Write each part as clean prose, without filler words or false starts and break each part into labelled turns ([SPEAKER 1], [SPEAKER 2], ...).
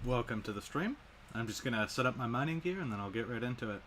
[SPEAKER 1] Welcome to the stream. I'm just gonna set up my mining gear and then I'll get right into it.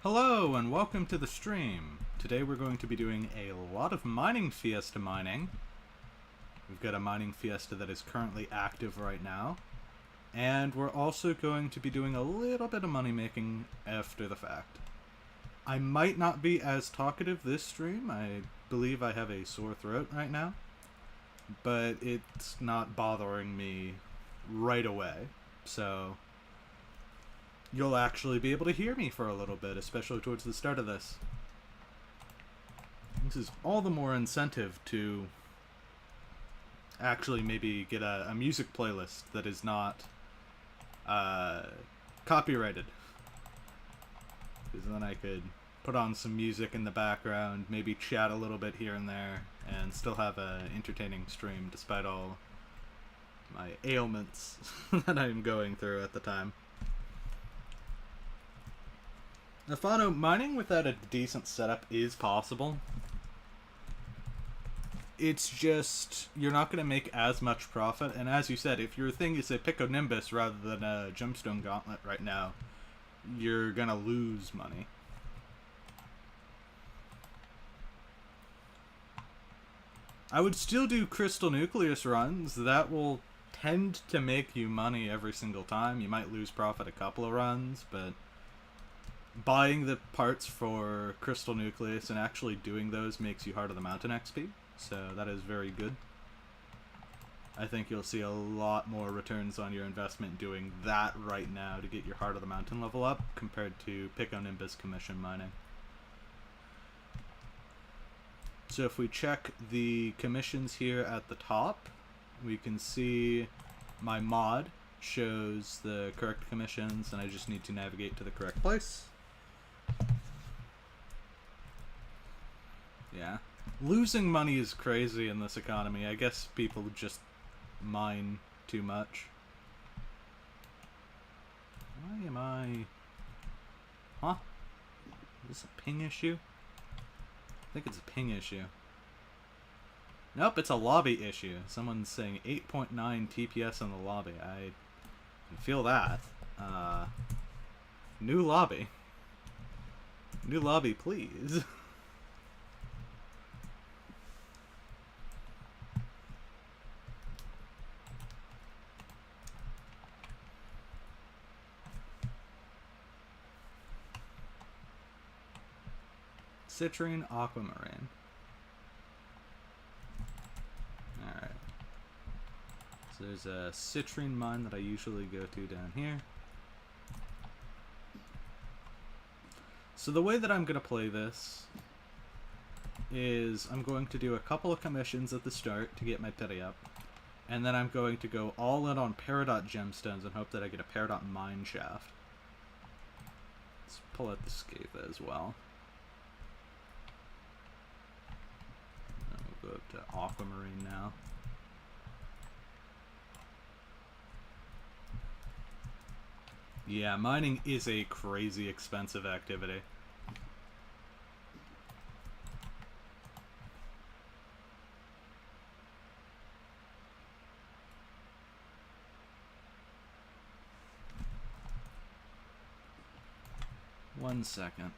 [SPEAKER 1] Hello and welcome to the stream. Today we're going to be doing a lot of mining fiesta mining. We've got a mining fiesta that is currently active right now. And we're also going to be doing a little bit of money making after the fact. I might not be as talkative this stream. I believe I have a sore throat right now. But it's not bothering me right away. So you'll actually be able to hear me for a little bit, especially towards the start of this. This is all the more incentive to actually maybe get a music playlist that is not copyrighted. Because then I could put on some music in the background, maybe chat a little bit here and there, and still have an entertaining stream despite all my ailments that I'm going through at the time. Nafano, mining without a decent setup is possible. It's just, you're not going to make as much profit, and as you said, if your thing is a Piconimbus rather than a Gemstone Gauntlet right now, you're going to lose money. I would still do Crystal Nucleus runs. That will tend to make you money every single time. You might lose profit a couple of runs, but buying the parts for Crystal Nucleus and actually doing those makes you Heart of the Mountain XP, so that is very good. I think you'll see a lot more returns on your investment doing that right now to get your Heart of the Mountain level up compared to Piconimbus commission mining. So if we check the commissions here at the top, we can see my mod shows the correct commissions, and I just need to navigate to the correct place. Yeah. Losing money is crazy in this economy. I guess people just mine too much. Why am I... Huh? Is this a ping issue? I think it's a ping issue. Nope, it's a lobby issue. Someone's saying 8.9 TPS in the lobby. I can feel that. New lobby. New lobby, please. Citrine Aquamarine. Alright. So there's a citrine mine that I usually go to down here. So the way that I'm going to play this is I'm going to do a couple of commissions at the start to get my pity up. And then I'm going to go all in on Peridot gemstones and hope that I get a Peridot mine shaft. Let's pull out the Scatha as well. Go up to Aquamarine now. Yeah, mining is a crazy expensive activity. One second.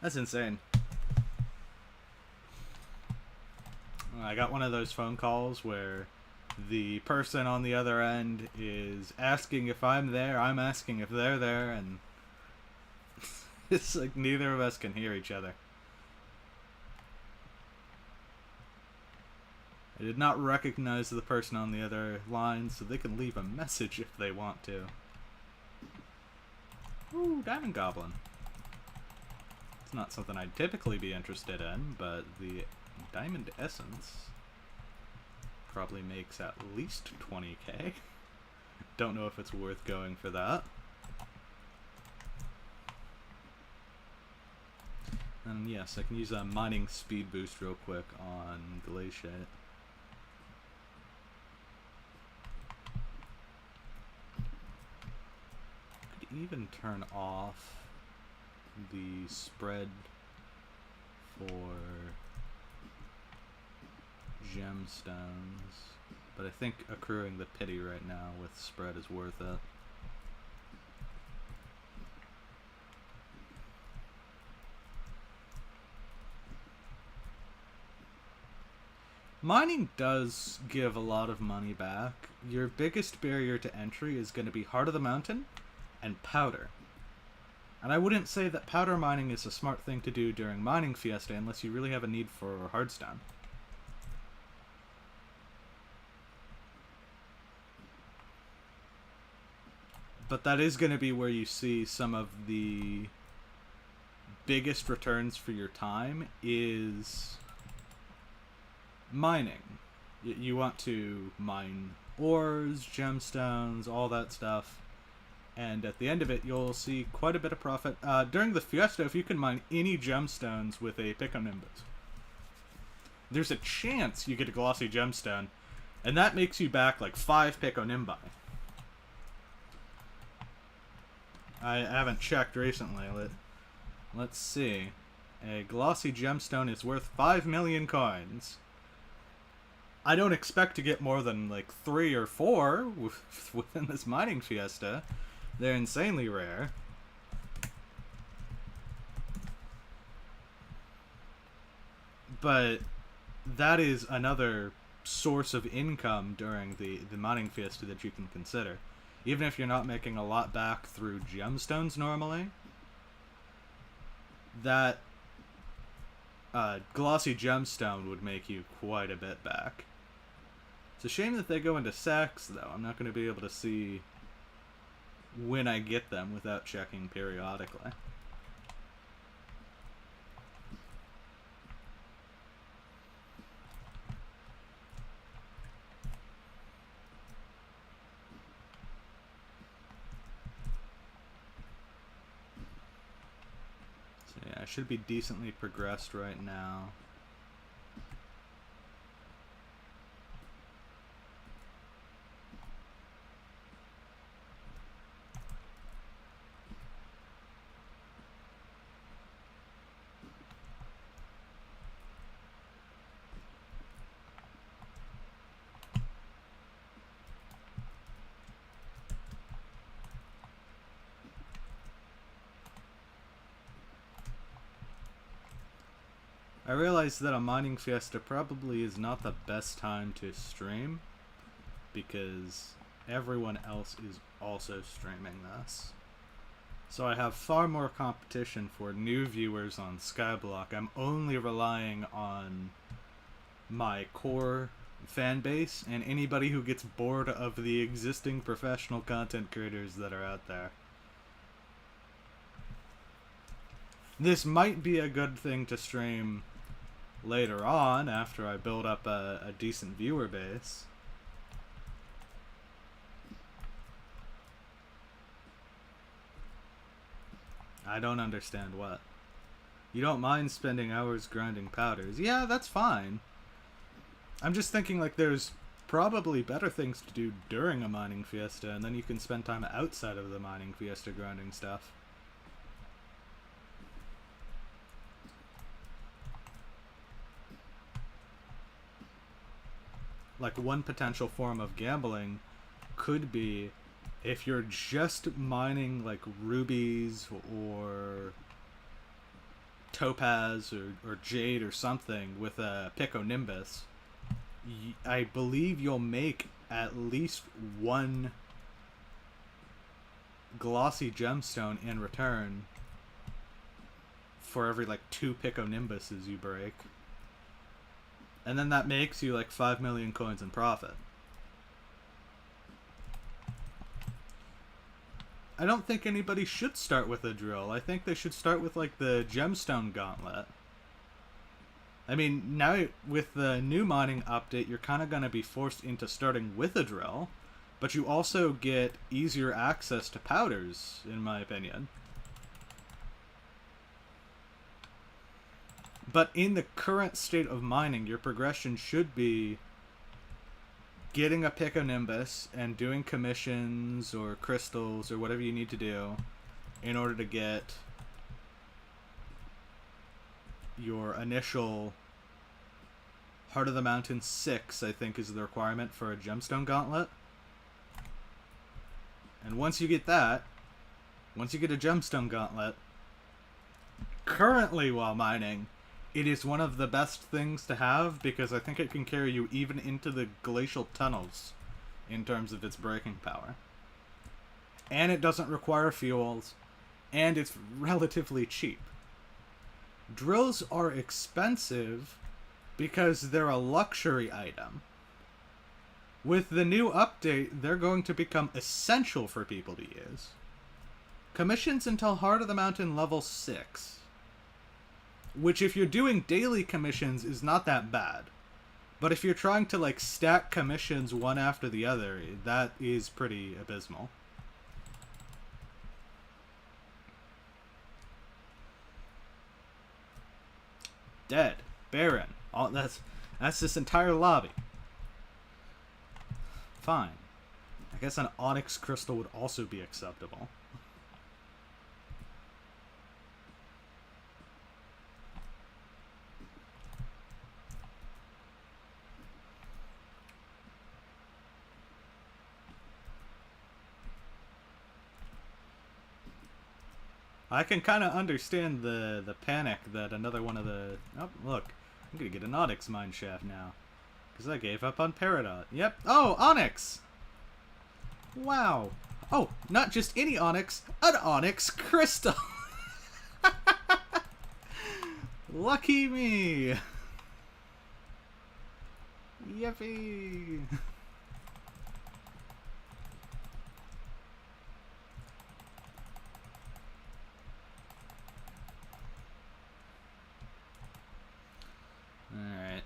[SPEAKER 1] That's insane. I got one of those phone calls where the person on the other end is asking if I'm there, I'm asking if they're there, and it's like neither of us can hear each other. I did not recognize the person on the other line, so they can leave a message if they want to. Ooh, Diamond Goblin. It's not something I'd typically be interested in, but the Diamond Essence probably makes at least 20k. Don't know if it's worth going for that. And yes, I can use a mining speed boost real quick on Glaciate. Could even turn off the spread for gemstones, but I think accruing the pity right now with spread is worth it. Mining does give a lot of money back. Your biggest barrier to entry is going to be Heart of the Mountain and powder. And I wouldn't say that powder mining is a smart thing to do during Mining Fiesta unless you really have a need for hardstone. But that is going to be where you see some of the biggest returns for your time is mining. You want to mine ores, gemstones, all that stuff. And at the end of it, you'll see quite a bit of profit. During the Fiesta, if you can mine any gemstones with a Piconimbus, there's a chance you get a glossy gemstone, and that makes you back like 5 Piconimbi. I haven't checked recently. Let's see. A glossy gemstone is worth 5 million coins. I don't expect to get more than like 3 or 4 within this Mining Fiesta. They're insanely rare. But that is another source of income during the Mining Fiesta that you can consider. Even if you're not making a lot back through gemstones normally, that glossy gemstone would make you quite a bit back. It's a shame that they go into sacks, though. I'm not going to be able to see when I get them without checking periodically. So yeah, I should be decently progressed right now. I realize that a Mining Fiesta probably is not the best time to stream because everyone else is also streaming this. So I have far more competition for new viewers on Skyblock. I'm only relying on my core fan base and anybody who gets bored of the existing professional content creators that are out there. This might be a good thing to stream later on after I build up a decent viewer base. I don't understand what. You don't mind spending hours grinding powders. Yeah, that's fine. I'm just thinking like there's probably better things to do during a Mining Fiesta, and then you can spend time outside of the Mining Fiesta grinding stuff. Like one potential form of gambling could be if you're just mining like rubies or topaz or jade or something with a Piconimbus, I believe you'll make at least one glossy gemstone in return for every like 2 Piconimbuses you break. And then that makes you like 5 million coins in profit. I don't think anybody should start with a drill. I think they should start with like the gemstone gauntlet. I mean, now with the new mining update, you're kind of going to be forced into starting with a drill, but you also get easier access to powders, in my opinion. But in the current state of mining, your progression should be getting a Piconimbus and doing commissions or crystals or whatever you need to do in order to get your initial Heart of the Mountain 6, I think, is the requirement for a gemstone gauntlet. And once you get that, once you get a gemstone gauntlet, currently while mining, it is one of the best things to have because I think it can carry you even into the glacial tunnels in terms of its breaking power. And it doesn't require fuels, and it's relatively cheap. Drills are expensive because they're a luxury item. With the new update, they're going to become essential for people to use. Commissions until Heart of the Mountain level 6. Which, if you're doing daily commissions, is not that bad. But if you're trying to, like, stack commissions one after the other, that is pretty abysmal. Dead. Barren. All, that's this entire lobby. Fine. I guess an onyx crystal would also be acceptable. I can kind of understand the panic that another one of the... Oh, look. I'm going to get an Onyx mineshaft now. Because I gave up on Peridot. Yep. Oh, Onyx! Wow. Oh, not just any Onyx. An Onyx crystal! Lucky me! Yippee! Alright.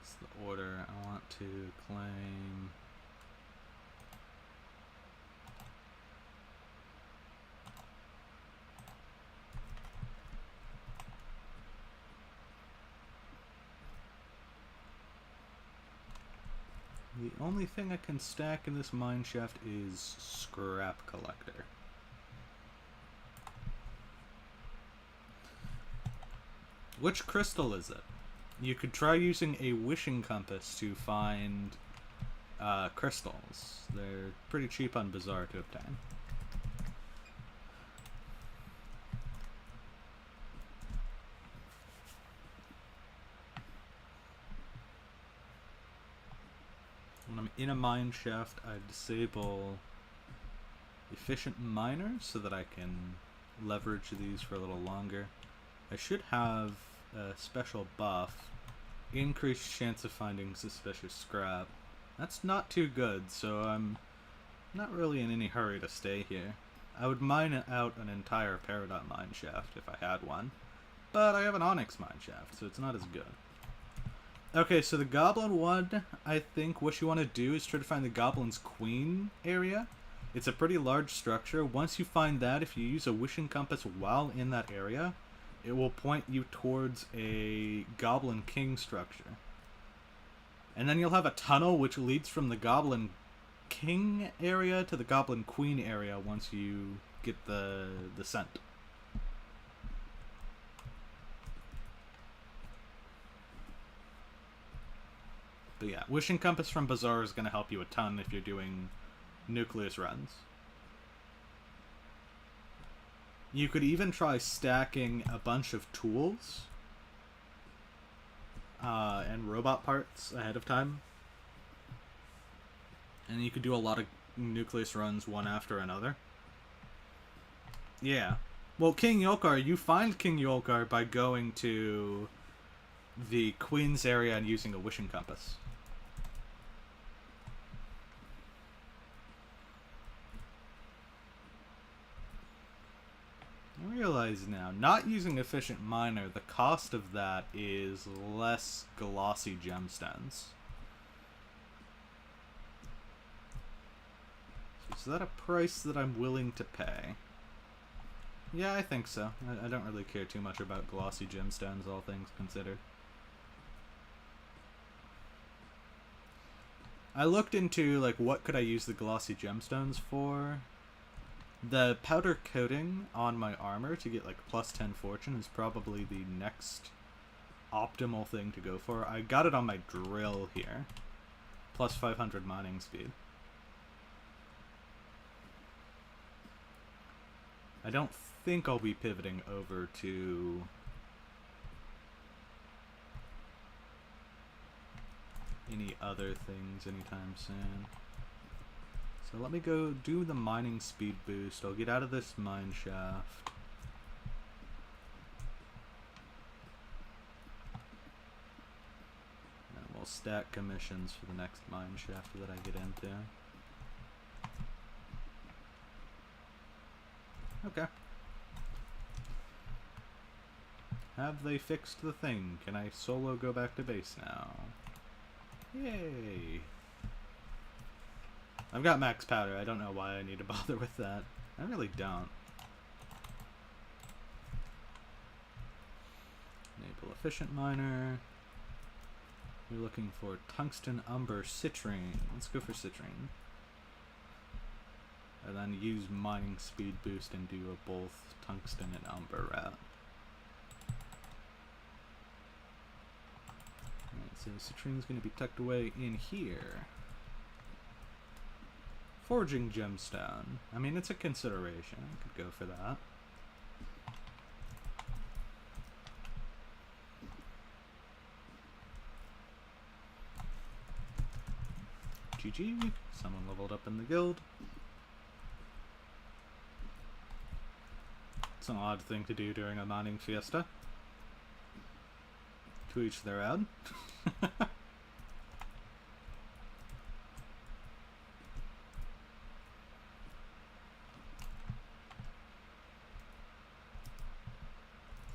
[SPEAKER 1] It's the order I want to claim. The only thing I can stack in this mineshaft is Scrap Collector. Which crystal is it? You could try using a wishing compass to find crystals. They're pretty cheap on Bazaar to obtain. When I'm in a mine shaft, I disable efficient miners so that I can leverage these for a little longer. I should have a special buff, increased chance of finding suspicious scrap. That's not too good, so I'm not really in any hurry to stay here. I would mine out an entire Peridot mine shaft if I had one, but I have an Onyx mine shaft, so it's not as good. Okay, so the Goblin one, I think what you want to do is try to find the Goblin's Queen area. It's a pretty large structure. Once you find that, if you use a wishing compass while in that area, it will point you towards a Goblin King structure. And then you'll have a tunnel which leads from the Goblin King area to the Goblin Queen area once you get the scent. But yeah, Wishing Compass from Bazaar is going to help you a ton if you're doing nucleus runs. You could even try stacking a bunch of tools and robot parts ahead of time. And you could do a lot of nucleus runs one after another. Yeah. Well, King Yolkar, you find King Yolkar by going to the Queen's area and using a Wishing Compass. I realize now, not using Efficient Miner, the cost of that is less glossy gemstones. Is that a price that I'm willing to pay? Yeah, I think so. I don't really care too much about glossy gemstones, all things considered. I looked into, like, what could I use the glossy gemstones for? The powder coating on my armor to get, like, plus 10 fortune is probably the next optimal thing to go for. I got it on my drill here. Plus 500 mining speed. I don't think I'll be pivoting over to any other things anytime soon. So let me go do the mining speed boost. I'll get out of this mine shaft. And we'll stack commissions for the next mine shaft that I get into. Okay. Have they fixed the thing? Can I solo go back to base now? Yay! I've got max powder. I don't know why I need to bother with that. I really don't. Enable Efficient Miner. We're looking for Tungsten, Umber, Citrine. Let's go for Citrine. And then use mining speed boost and do a both tungsten and umber route. Alright, so Citrine's going to be tucked away in here. Forging gemstone. I mean, it's a consideration. I could go for that. GG. Someone leveled up in the guild. It's an odd thing to do during a mining fiesta. To each their own.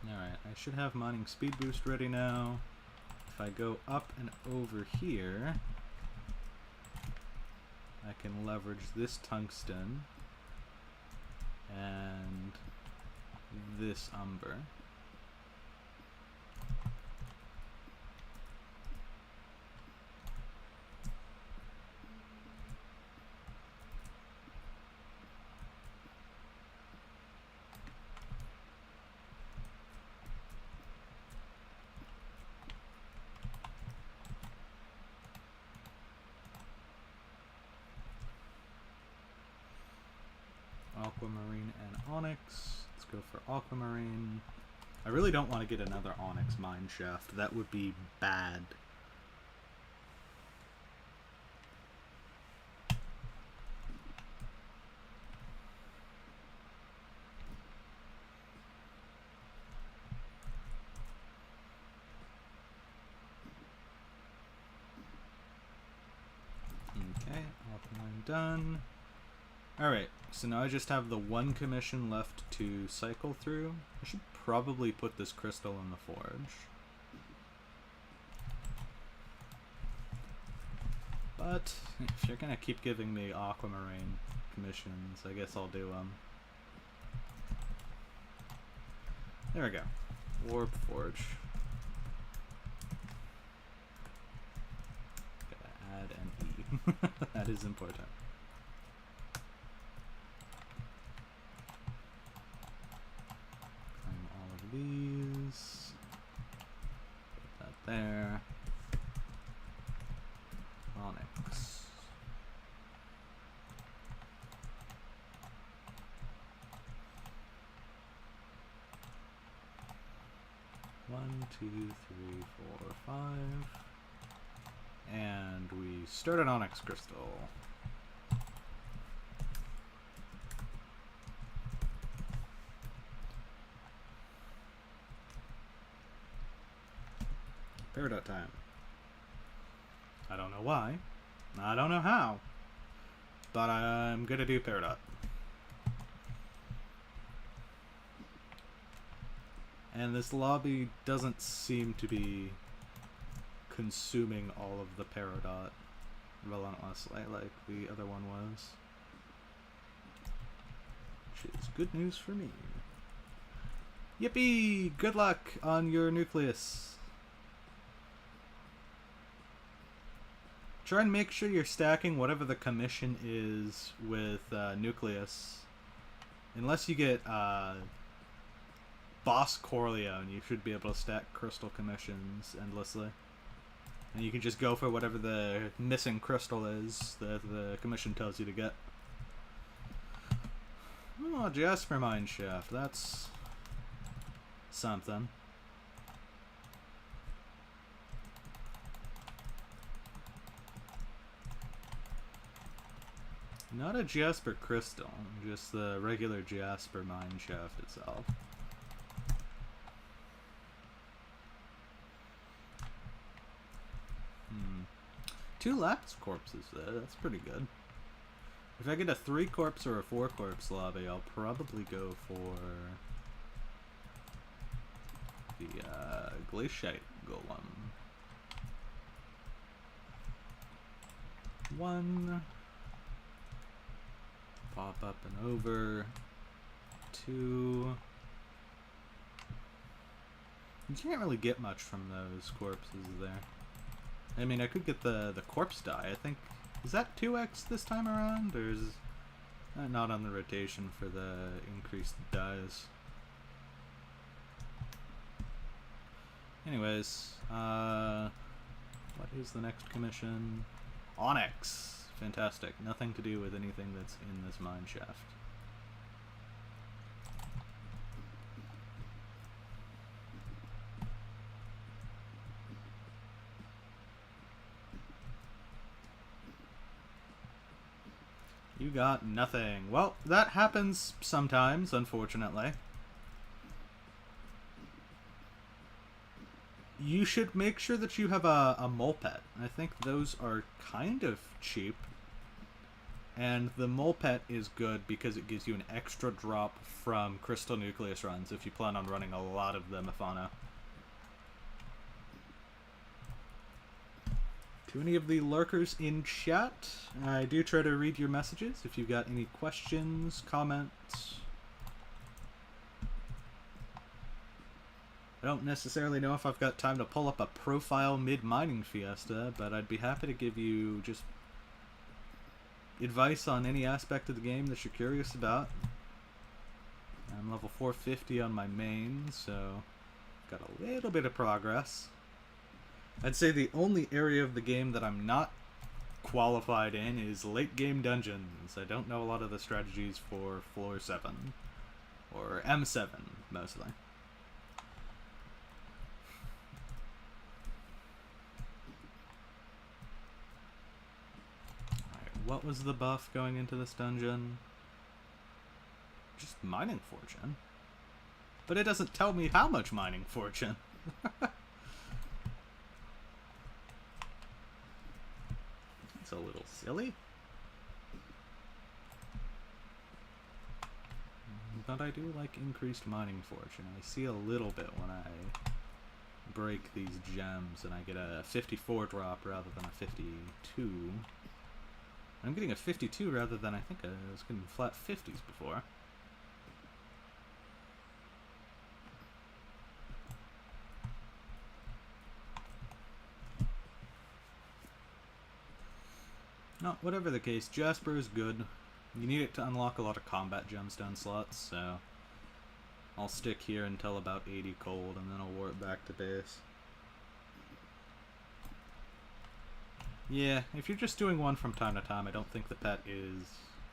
[SPEAKER 1] Alright, I should have mining speed boost ready now. If I go up and over here, I can leverage this tungsten and this umber. Aquamarine and onyx. Let's go for aquamarine. I really don't want to get another onyx mine shaft. That would be bad. Okay, aquamarine done. Alright, so now I just have the one commission left to cycle through. I should probably put this crystal in the forge. But if you're gonna keep giving me aquamarine commissions, I guess I'll do them. There we go. Warp forge. Gotta add an E. That is important. These, put that there. 1, 2, 3, 4, 5. And we start an onyx crystal. Peridot time. I don't know why. I don't know how. But I'm gonna do Peridot. And this lobby doesn't seem to be consuming all of the Peridot relentlessly like the other one was. Which is good news for me. Yippee! Good luck on your nucleus. Try and make sure you're stacking whatever the commission is with nucleus. Unless you get Boss Corleone, you should be able to stack crystal commissions endlessly. And you can just go for whatever the missing crystal is that the commission tells you to get. Oh, Jasper Mine Shaft, that's something. Not a Jasper Crystal, just the regular Jasper Mine Shaft itself. Two lapis corpses there, that's pretty good. If I get a 3 corpse or a 4 corpse lobby, I'll probably go for the glaciate golem. 1. Pop up and over. 2. You can't really get much from those corpses there. I mean, I could get the corpse die. I think, is that 2x this time around, or is not on the rotation for the increased dies? Anyways, what is the next commission? Onyx. Fantastic. Nothing to do with anything that's in this mine shaft. You got nothing. Well, that happens sometimes, unfortunately. You should make sure that you have a mole pet. I think those are kind of cheap. And the mole pet is good because it gives you an extra drop from crystal nucleus runs if you plan on running a lot of them, Mephono. To any of the lurkers in chat, I do try to read your messages if you've got any questions, comments. I don't necessarily know if I've got time to pull up a profile mid-mining fiesta, but I'd be happy to give you just advice on any aspect of the game that you're curious about. I'm level 450 on my main, so got a little bit of progress. I'd say the only area of the game that I'm not qualified in is late game dungeons. I don't know a lot of the strategies for floor 7, or M7 mostly. Alright, what was the buff going into this dungeon? Just mining fortune. But it doesn't tell me how much mining fortune. A little silly, but I do like increased mining fortune. I see a little bit when I break these gems and I get a 54 drop rather than a 52. I'm getting a 52 rather than I think I was getting flat 50s before. No, whatever the case, Jasper is good. You need it to unlock a lot of combat gemstone slots, so I'll stick here until about 80 cold, and then I'll warp back to base. Yeah, if you're just doing one from time to time, I don't think the pet is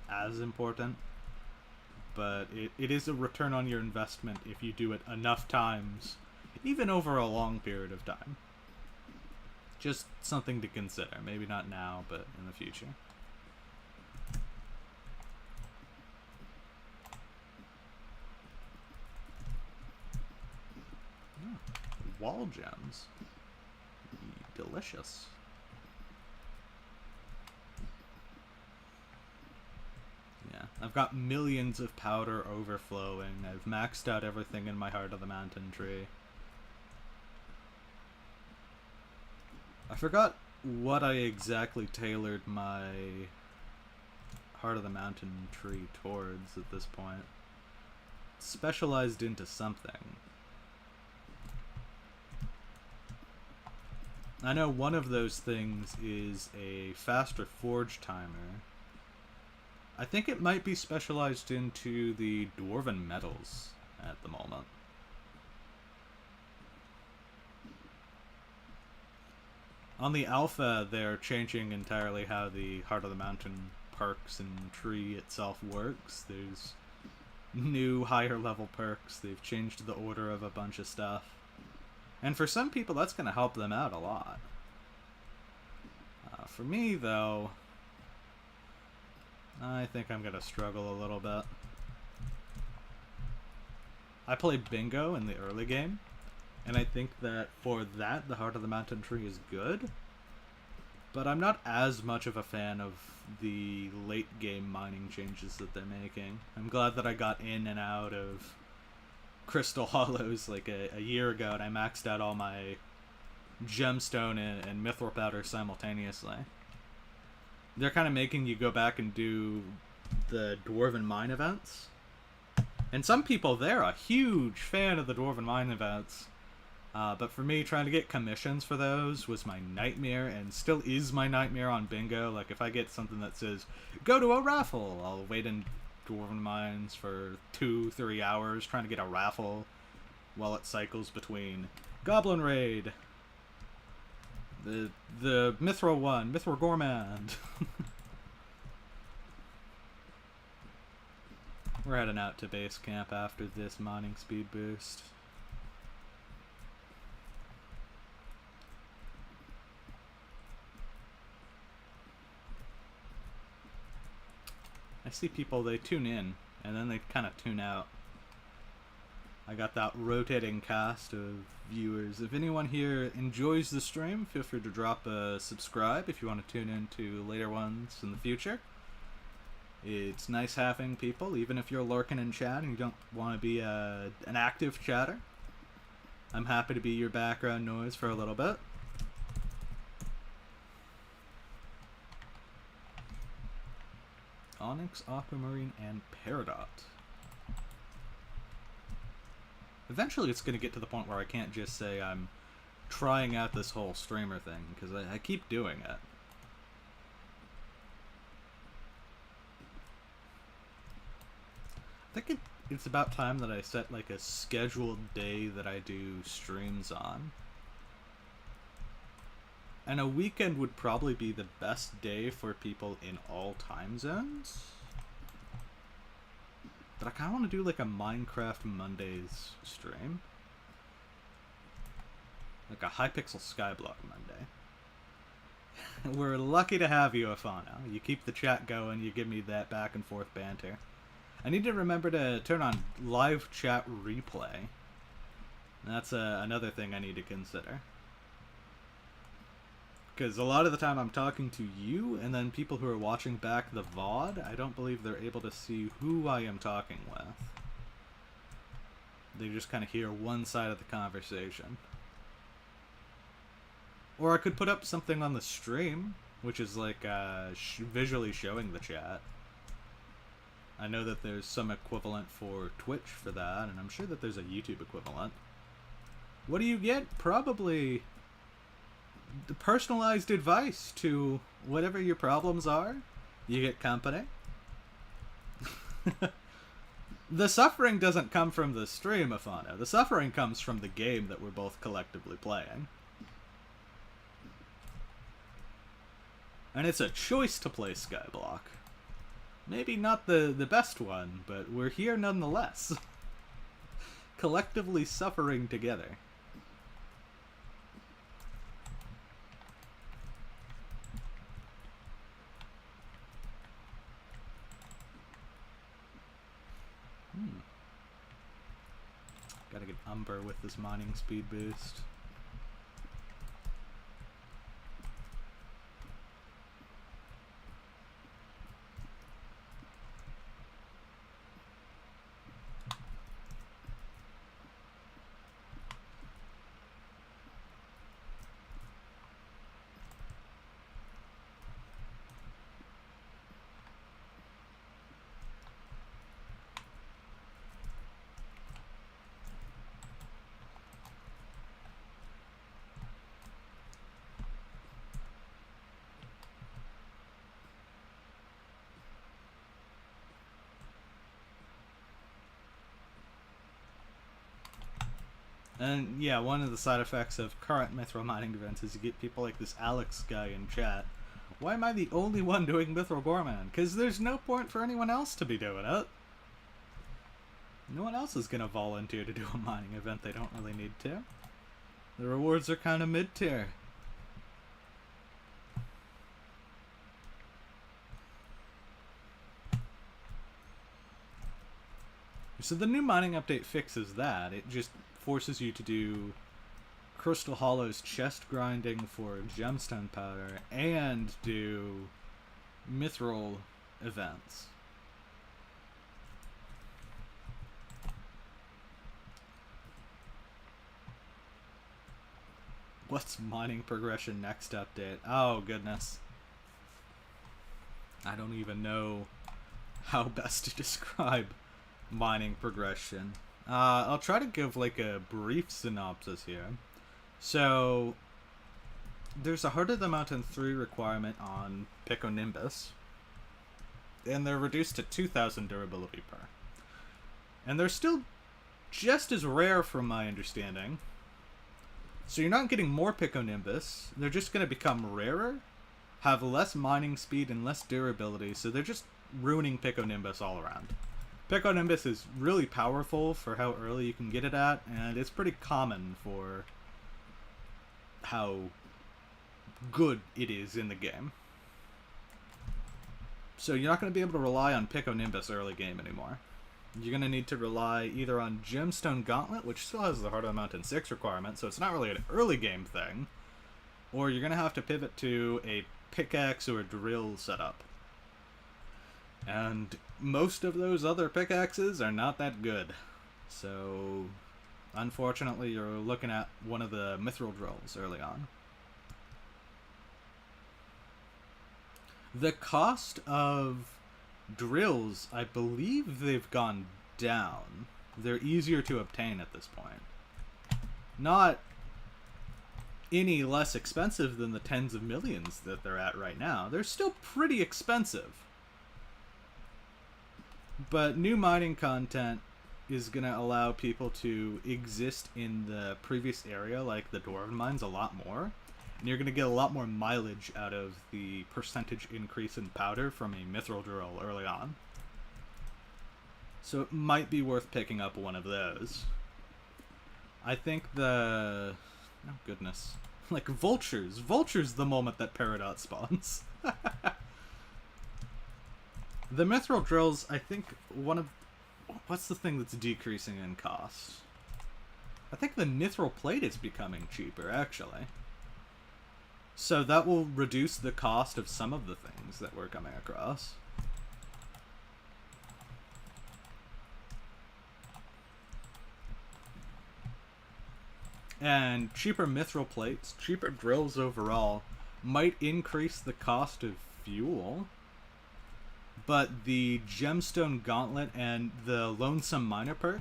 [SPEAKER 1] as important, but it is a return on your investment if you do it enough times even over a long period of time. Just something to consider. Maybe not now, but in the future. Wall gems. Delicious. Yeah, I've got millions of powder overflowing. I've maxed out everything in my Heart of the Mountain tree. I forgot what I exactly tailored my Heart of the Mountain tree towards at this point. Specialized into something. I know one of those things is a faster forge timer. I think it might be specialized into the dwarven metals at the moment. On the alpha, they're changing entirely how the Heart of the Mountain perks and tree itself works. There's new higher level perks. They've changed the order of a bunch of stuff. And for some people, that's going to help them out a lot. For me, though, I think I'm going to struggle a little bit. I played bingo in the early game, and I think that for that, the Heart of the Mountain tree is good. But I'm not as much of a fan of the late game mining changes that they're making. I'm glad that I got in and out of Crystal Hollows like a year ago, and I maxed out all my gemstone and mithril powder simultaneously. They're kind of making you go back and do the Dwarven Mine events. And some people there are a huge fan of the Dwarven Mine events. But for me, trying to get commissions for those was my nightmare, and still is my nightmare on bingo. Like, if I get something that says, go to a raffle, I'll wait in Dwarven Mines for 2-3 hours trying to get a raffle while it cycles between Goblin Raid, the Mithril one, Mithril Gourmand. We're heading out to base camp after this mining speed boost. I see people, they tune in, and then they kind of tune out. I got that rotating cast of viewers. If anyone here enjoys the stream, feel free to drop a subscribe if you want to tune in to later ones in the future. It's nice having people, even if you're lurking in chat and you don't want to be an active chatter. I'm happy to be your background noise for a little bit. Onyx, Aquamarine, and Peridot. Eventually it's going to get to the point where I can't just say I'm trying out this whole streamer thing, because I keep doing it. I think it's about time that I set like a scheduled day that I do streams on. And a weekend would probably be the best day for people in all time zones. But I kind of want to do like a Minecraft Mondays stream. Like a Hypixel Skyblock Monday. We're lucky to have you, Afano. You keep the chat going, you give me that back and forth banter. I need to remember to turn on live chat replay. That's another thing I need to consider. Because a lot of the time I'm talking to you, and then people who are watching back the VOD, I don't believe they're able to see who I am talking with. They just kind of hear one side of the conversation. Or I could put up something on the stream, which is like visually showing the chat. I know that there's some equivalent for Twitch for that, and I'm sure that there's a YouTube equivalent. What do you get? Probably the personalized advice to whatever your problems are. You get company. The suffering doesn't come from the stream, Afano. The suffering comes from the game that we're both collectively playing. And it's a choice to play Skyblock. Maybe not the best one, but we're here nonetheless. Collectively suffering together. Gotta get Umber with this mining speed boost. And yeah, one of the side effects of current mithril mining events is you get people like this Alex guy in chat. Why am I the only one doing mithril Gorman? Because there's no point for anyone else to be doing it. No one else is going to volunteer to do a mining event they don't really need to. The rewards are kind of mid-tier. So the new mining update fixes that. It just forces you to do Crystal Hollow's chest grinding for gemstone powder and do mithril events. What's mining progression next update? Oh goodness. I don't even know how best to describe mining progression. I'll try to give like a brief synopsis here. So there's a Heart of the Mountain 3 requirement on Piconimbus, and they're reduced to 2,000 durability per. And they're still just as rare from my understanding. So you're not getting more Piconimbus, they're just going to become rarer, have less mining speed and less durability, so they're just ruining Piconimbus all around. Piconimbus is really powerful for how early you can get it at, and it's pretty common for how good it is in the game. So you're not going to be able to rely on Piconimbus early game anymore. You're going to need to rely either on Gemstone Gauntlet, which still has the Heart of the Mountain 6 requirement, so it's not really an early game thing, or you're going to have to pivot to a pickaxe or a drill setup. And most of those other pickaxes are not that good. So, unfortunately, you're looking at one of the mithril drills early on. The cost of drills, I believe they've gone down. They're easier to obtain at this point. Not any less expensive than the tens of millions that they're at right now. They're still pretty expensive. But new mining content is going to allow people to exist in the previous area, like the Dwarven Mines, a lot more. And you're going to get a lot more mileage out of the percentage increase in powder from a mithril drill early on. So it might be worth picking up one of those. I think the... oh goodness. Like vultures. Vultures the moment that Peridot spawns. The mithril drills, I think one of... what's the thing that's decreasing in cost? I think the mithril plate is becoming cheaper, actually. So that will reduce the cost of some of the things that we're coming across. And cheaper mithril plates, cheaper drills overall, might increase the cost of fuel. But the Gemstone Gauntlet and the Lonesome Miner perk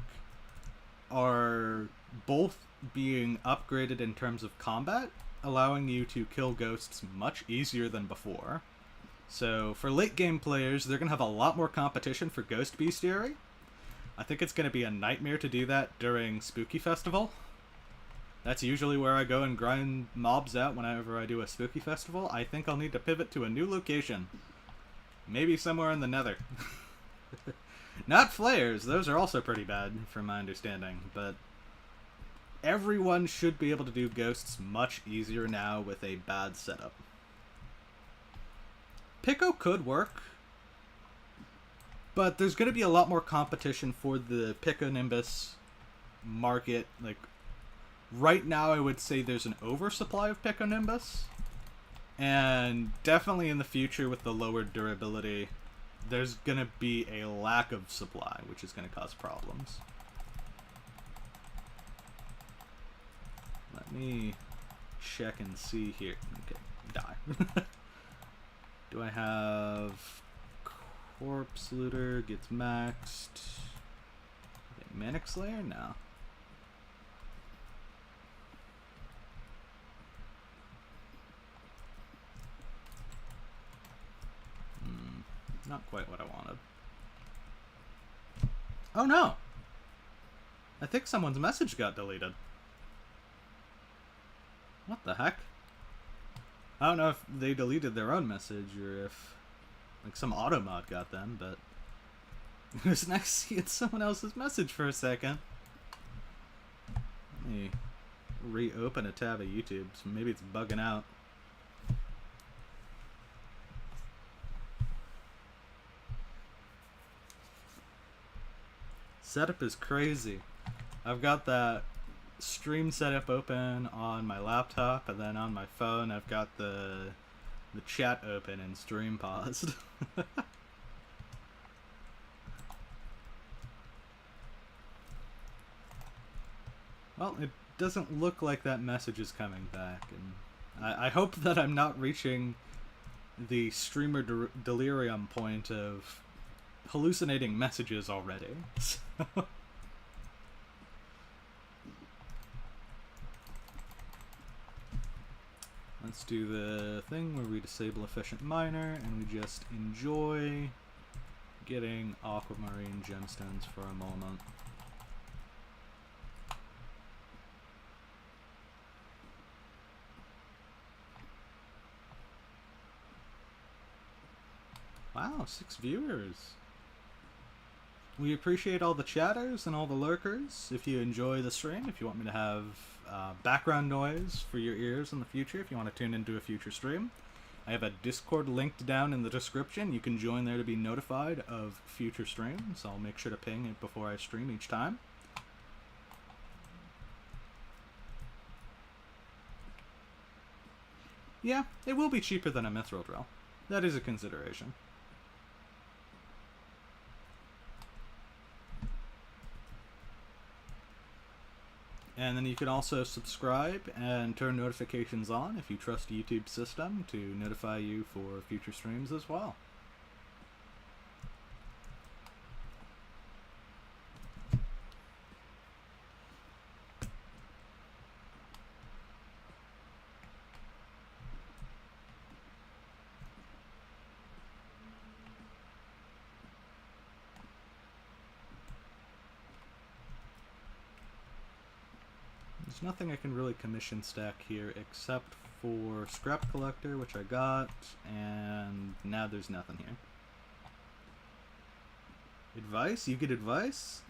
[SPEAKER 1] are both being upgraded in terms of combat, allowing you to kill ghosts much easier than before. So for late game players, they're going to have a lot more competition for Ghost Bestiary. I think it's going to be a nightmare to do that during Spooky Festival. That's usually where I go and grind mobs out whenever I do a Spooky Festival. I think I'll need to pivot to a new location. Maybe somewhere in the Nether. Not flares, those are also pretty bad from my understanding, but everyone should be able to do ghosts much easier now with a bad setup. Pico could work, but there's going to be a lot more competition for the Piconimbus market, like, right now I would say there's an oversupply of Piconimbus. And definitely in the future with the lower durability, there's going to be a lack of supply, which is going to cause problems. Let me check and see here. Okay, die. Do I have Corpse Looter gets maxed? Okay, Manic Slayer? No. Not quite what I wanted. Oh no! I think someone's message got deleted. What the heck? I don't know if they deleted their own message or if, like, some auto mod got them, but it was nice seeing someone else's message for a second. Let me reopen a tab of YouTube, so maybe it's bugging out. Setup is crazy. I've got that stream setup open on my laptop, and then on my phone I've got the chat open and stream paused. Well, it doesn't look like that message is coming back, and I hope that I'm not reaching the streamer delirium point of hallucinating messages already. So let's do the thing where we disable efficient miner and we just enjoy getting aquamarine gemstones for a moment. Wow, 6 viewers. We appreciate all the chatters and all the lurkers. If you enjoy the stream, if you want me to have background noise for your ears in the future, if you want to tune into a future stream, I have a Discord linked down in the description. You can join there to be notified of future streams. I'll make sure to ping it before I stream each time. Yeah, it will be cheaper than a mithril drill. That is a consideration. And then you can also subscribe and turn notifications on if you trust YouTube's system to notify you for future streams as well. There's nothing I can really commission stack here except for Scrap Collector, which I got, and now there's nothing here. Advice? You get advice?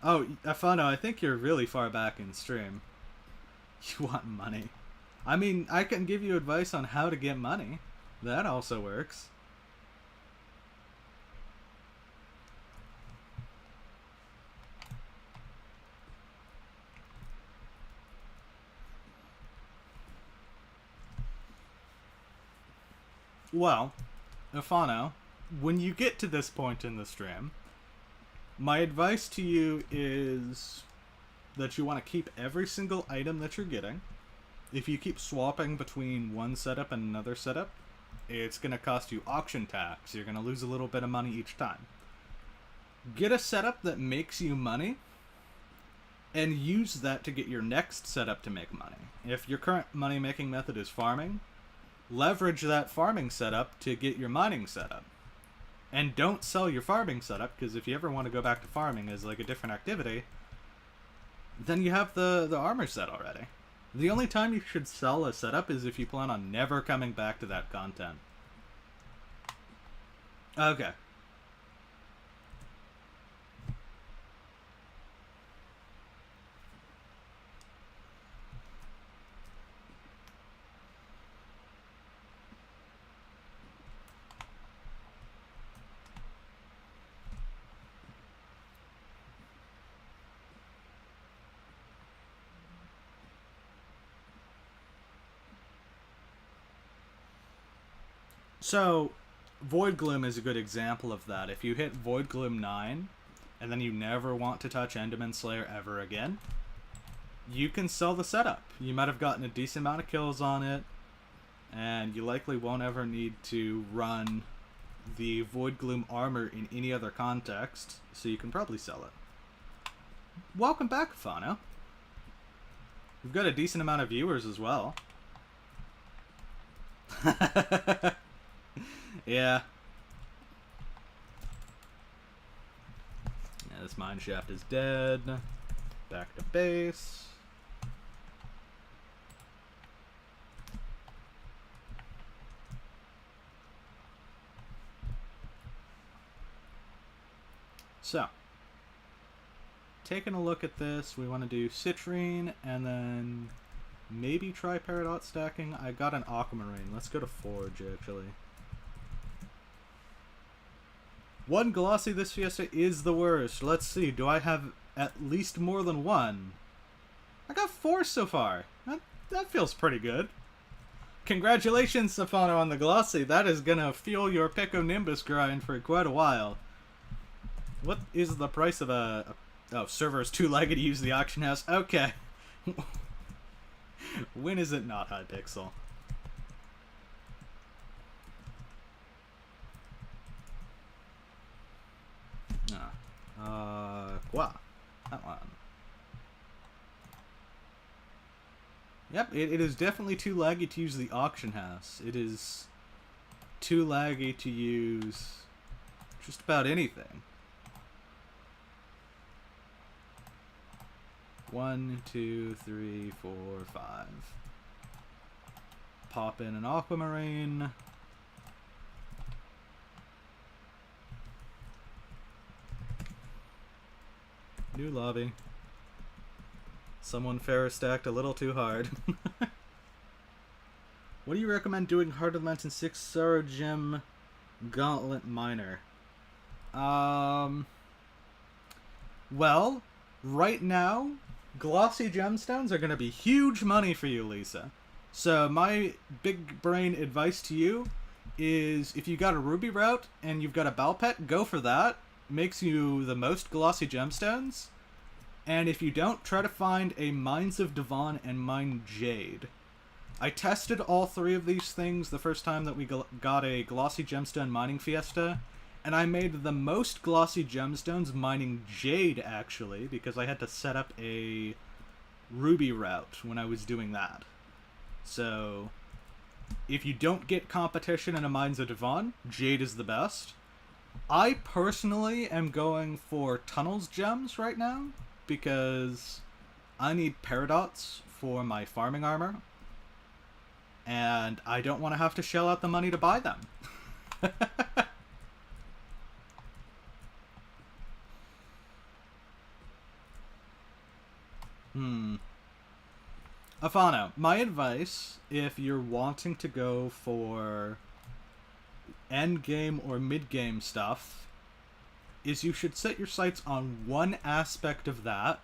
[SPEAKER 1] Oh, Afano, I think you're really far back in stream. You want money. I mean, I can give you advice on how to get money. That also works. Well, Afano, when you get to this point in the stream, my advice to you is that you want to keep every single item that you're getting. If you keep swapping between one setup and another setup, it's going to cost you auction tax. You're going to lose a little bit of money each time. Get a setup that makes you money, and use that to get your next setup to make money. If your current money-making method is farming, leverage that farming setup to get your mining setup. And don't sell your farming setup, because if you ever want to go back to farming as like a different activity, then you have the armor set already. The only time you should sell a setup is if you plan on never coming back to that content. Okay. So, Void Gloom is a good example of that. If you hit Void Gloom 9, and then you never want to touch Enderman Slayer ever again, you can sell the setup. You might have gotten a decent amount of kills on it, and you likely won't ever need to run the Void Gloom armor in any other context, so you can probably sell it. Welcome back, Fano. We've got a decent amount of viewers as well. Yeah. Yeah, this mine shaft is dead. Back to base. So, taking a look at this, we want to do citrine and then maybe try peridot stacking. I got an aquamarine. Let's go to forge, actually. One glossy this fiesta is the worst. Let's see, do I have at least more than one? I got 4 so far. That feels pretty good. Congratulations, Safano, on the glossy. That is gonna fuel your Pico Nimbus grind for quite a while. What is the price of a... Oh, server is too laggy to use the auction house. Okay. When is it not Hypixel? Qua. That one. Yep, it is definitely too laggy to use the auction house. It is too laggy to use just about anything. 1, 2, 3, 4, 5. Pop in an aquamarine. New lobby. Someone Ferris stacked a little too hard. What do you recommend doing Heart of the Mountain 6 Sorrow Gem Gauntlet Miner? Well, right now, glossy gemstones are going to be huge money for you, Lisa. So my big brain advice to you is if you got a ruby route and you've got a bell pet, go for that. Makes you the most glossy gemstones. And if you don't, try to find a Mines of Devon and mine Jade. I tested all 3 of these things the first time that we got a glossy gemstone mining fiesta, and I made the most glossy gemstones mining Jade, actually, because I had to set up a ruby route when I was doing that. So, if you don't get competition in a Mines of Devon, Jade is the best. I personally am going for Tunnels gems right now, because I need peridots for my farming armor, and I don't want to have to shell out the money to buy them. Afano, my advice, if you're wanting to go for end game or mid game stuff, is you should set your sights on one aspect of that,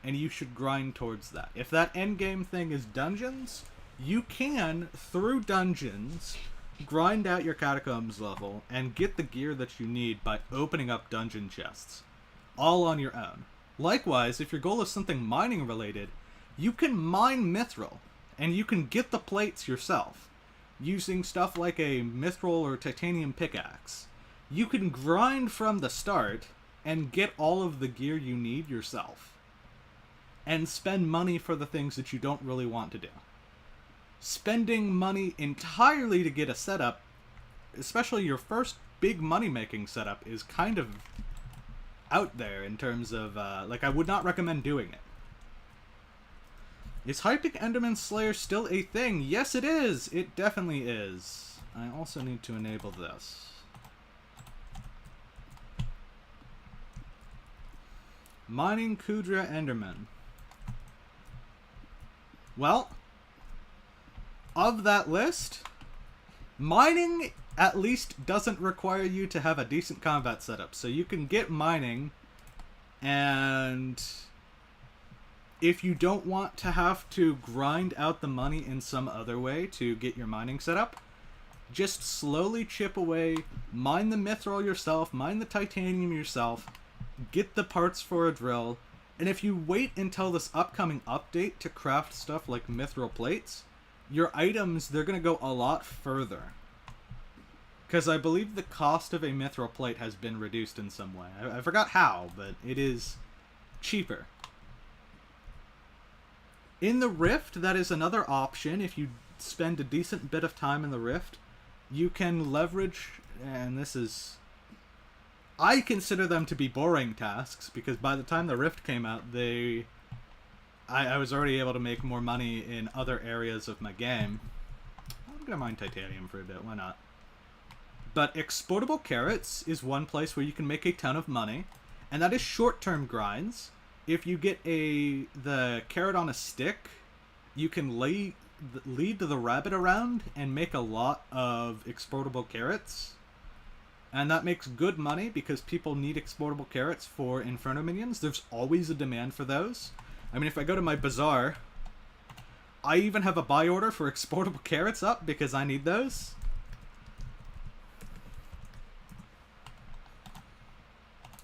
[SPEAKER 1] and you should grind towards that. If that end game thing is dungeons, you can, through dungeons, grind out your catacombs level and get the gear that you need by opening up dungeon chests, all on your own. Likewise, if your goal is something mining related, you can mine mithril, and you can get the plates yourself, using stuff like a mithril or titanium pickaxe. You can grind from the start and get all of the gear you need yourself, and spend money for the things that you don't really want to do. Spending money entirely to get a setup, especially your first big money-making setup, is kind of out there in terms of, like, I would not recommend doing it. Is Hypixel Enderman Slayer still a thing? Yes, it is! It definitely is. I also need to enable this. Mining Kudra Enderman. Well, of that list, mining at least doesn't require you to have a decent combat setup. So you can get mining, and if you don't want to have to grind out the money in some other way to get your mining set up, Just slowly chip away, mine the mithril yourself, mine the titanium yourself, get the parts for a drill, and if you wait until this upcoming update to craft stuff like mithril plates, your items, they're going to go a lot further. Because I believe the cost of a mithril plate has been reduced in some way. I forgot how, but it is cheaper. In the Rift, that is another option. If you spend a decent bit of time in the Rift, you can leverage, and this is... I consider them to be boring tasks, because by the time the Rift came out, I was already able to make more money in other areas of my game. I'm gonna mine titanium for a bit, why not? But exportable carrots is one place where you can make a ton of money, and that is short-term grinds. If you get the carrot on a stick, you can lead the rabbit around and make a lot of exportable carrots. And that makes good money because people need exportable carrots for Inferno minions. There's always a demand for those. I mean, if I go to my bazaar, I even have a buy order for exportable carrots up because I need those.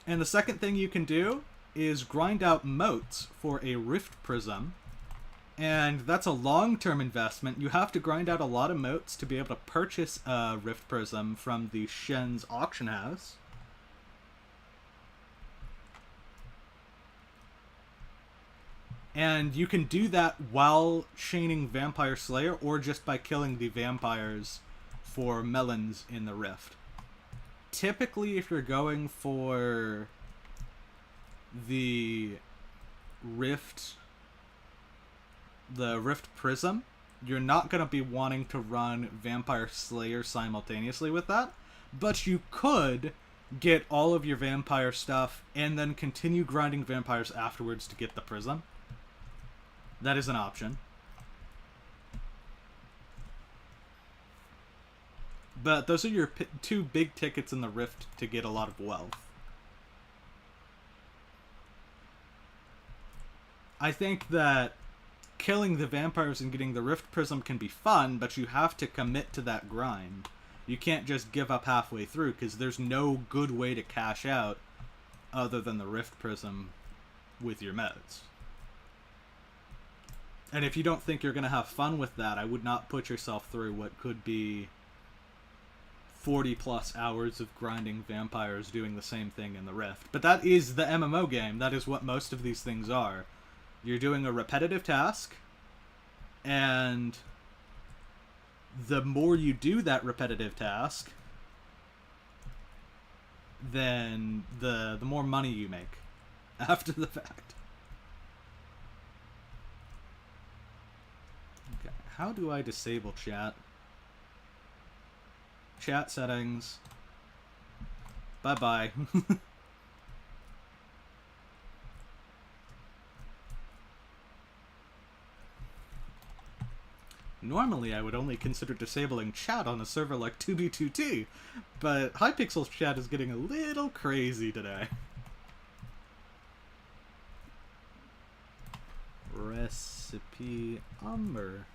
[SPEAKER 1] And the second thing you can do is grind out motes for a Rift Prism. And that's a long-term investment. You have to grind out a lot of motes to be able to purchase a Rift Prism from the Shen's auction house. And you can do that while chaining Vampire Slayer or just by killing the vampires for melons in the Rift. Typically, if you're going for the Rift Prism, you're not going to be wanting to run Vampire Slayer simultaneously with that, but you could get all of your vampire stuff and then continue grinding vampires afterwards to get the Prism. That is an option. But those are your two big tickets in the Rift to get a lot of wealth. I think that killing the vampires and getting the Rift Prism can be fun, but you have to commit to that grind. You can't just give up halfway through, because there's no good way to cash out other than the Rift Prism with your meds. And if you don't think you're going to have fun with that, I would not put yourself through what could be 40 plus hours of grinding vampires doing the same thing in the Rift. But that is the MMO game. That is what most of these things are. You're doing a repetitive task, and the more you do that repetitive task, then the more money you make after the fact. Okay, how do I disable chat? Chat settings. Bye-bye. Normally, I would only consider disabling chat on a server like 2B2T, but Hypixel's chat is getting a little crazy today. Recipe Umber.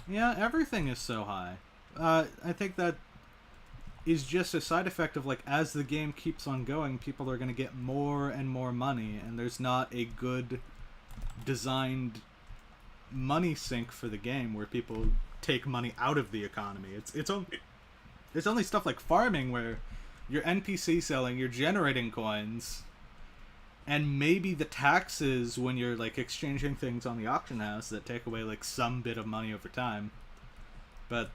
[SPEAKER 1] Yeah, everything is so high. I think that is just a side effect of, like, as the game keeps on going, people are going to get more and more money, and there's not a good designed money sink for the game where people take money out of the economy. It's only stuff like farming where you're NPC selling, you're generating coins, and maybe the taxes when you're, like, exchanging things on the auction house that take away, like, some bit of money over time. But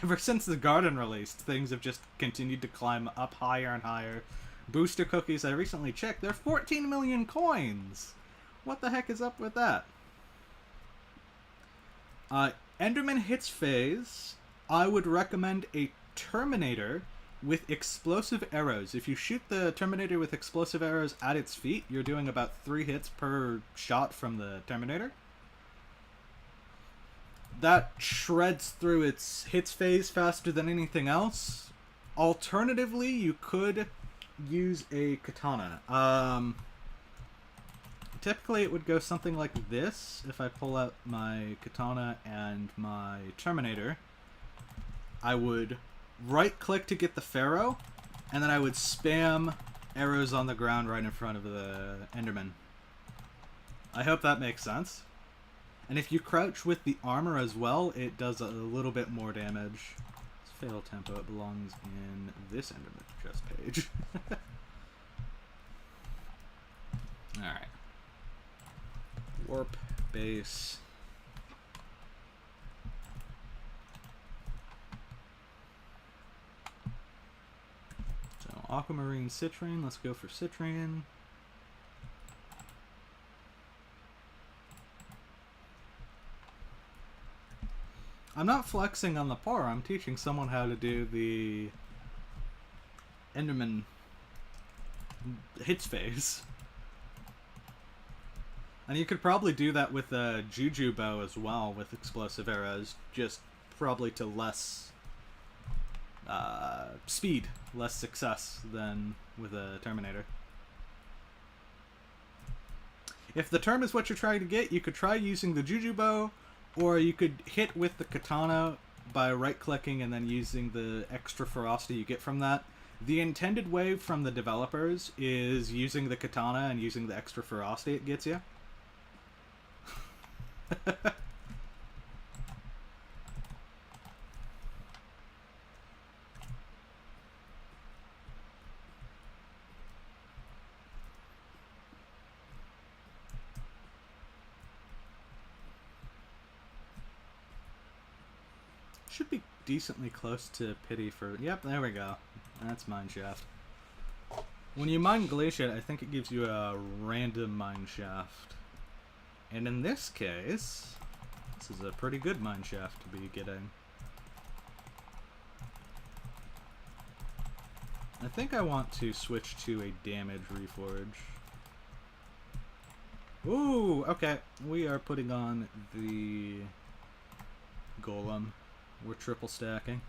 [SPEAKER 1] ever since the Garden released, things have just continued to climb up higher and higher. Booster cookies, I recently checked, they're 14 million coins! What the heck is up with that? Enderman hits phase. I would recommend a Terminator with explosive arrows. If you shoot the Terminator with explosive arrows at its feet, you're doing about 3 hits per shot from the Terminator. that shreds through its hits phase faster than anything else. Alternatively, you could use a katana. Typically it would go something like this. If I pull out my katana and my Terminator, I would right-click to get the Pharaoh, and then I would spam arrows on the ground right in front of the Enderman. I hope that makes sense. And if you crouch with the armor as well, it does a little bit more damage. It's Fatal Tempo. It belongs in this Enderman chest page. Alright. Warp base. So aquamarine citrine, let's go for citrine. I'm not flexing on the par, I'm teaching someone how to do the Enderman hits phase. And you could probably do that with a Juju bow as well, with explosive arrows, just probably to less speed, less success than with a Terminator. If the term is what you're trying to get, you could try using the Juju bow, or you could hit with the katana by right-clicking and then using the extra ferocity you get from that. The intended way from the developers is using the katana and using the extra ferocity it gets you. Should be decently close to pity for... Yep, there we go. That's mine shaft. When you mine glaciate, I think it gives you a random mine shaft. And in this case, this is a pretty good mine shaft to be getting. I think I want to switch to a damage reforge. Ooh, okay. We are putting on the golem. We're triple stacking.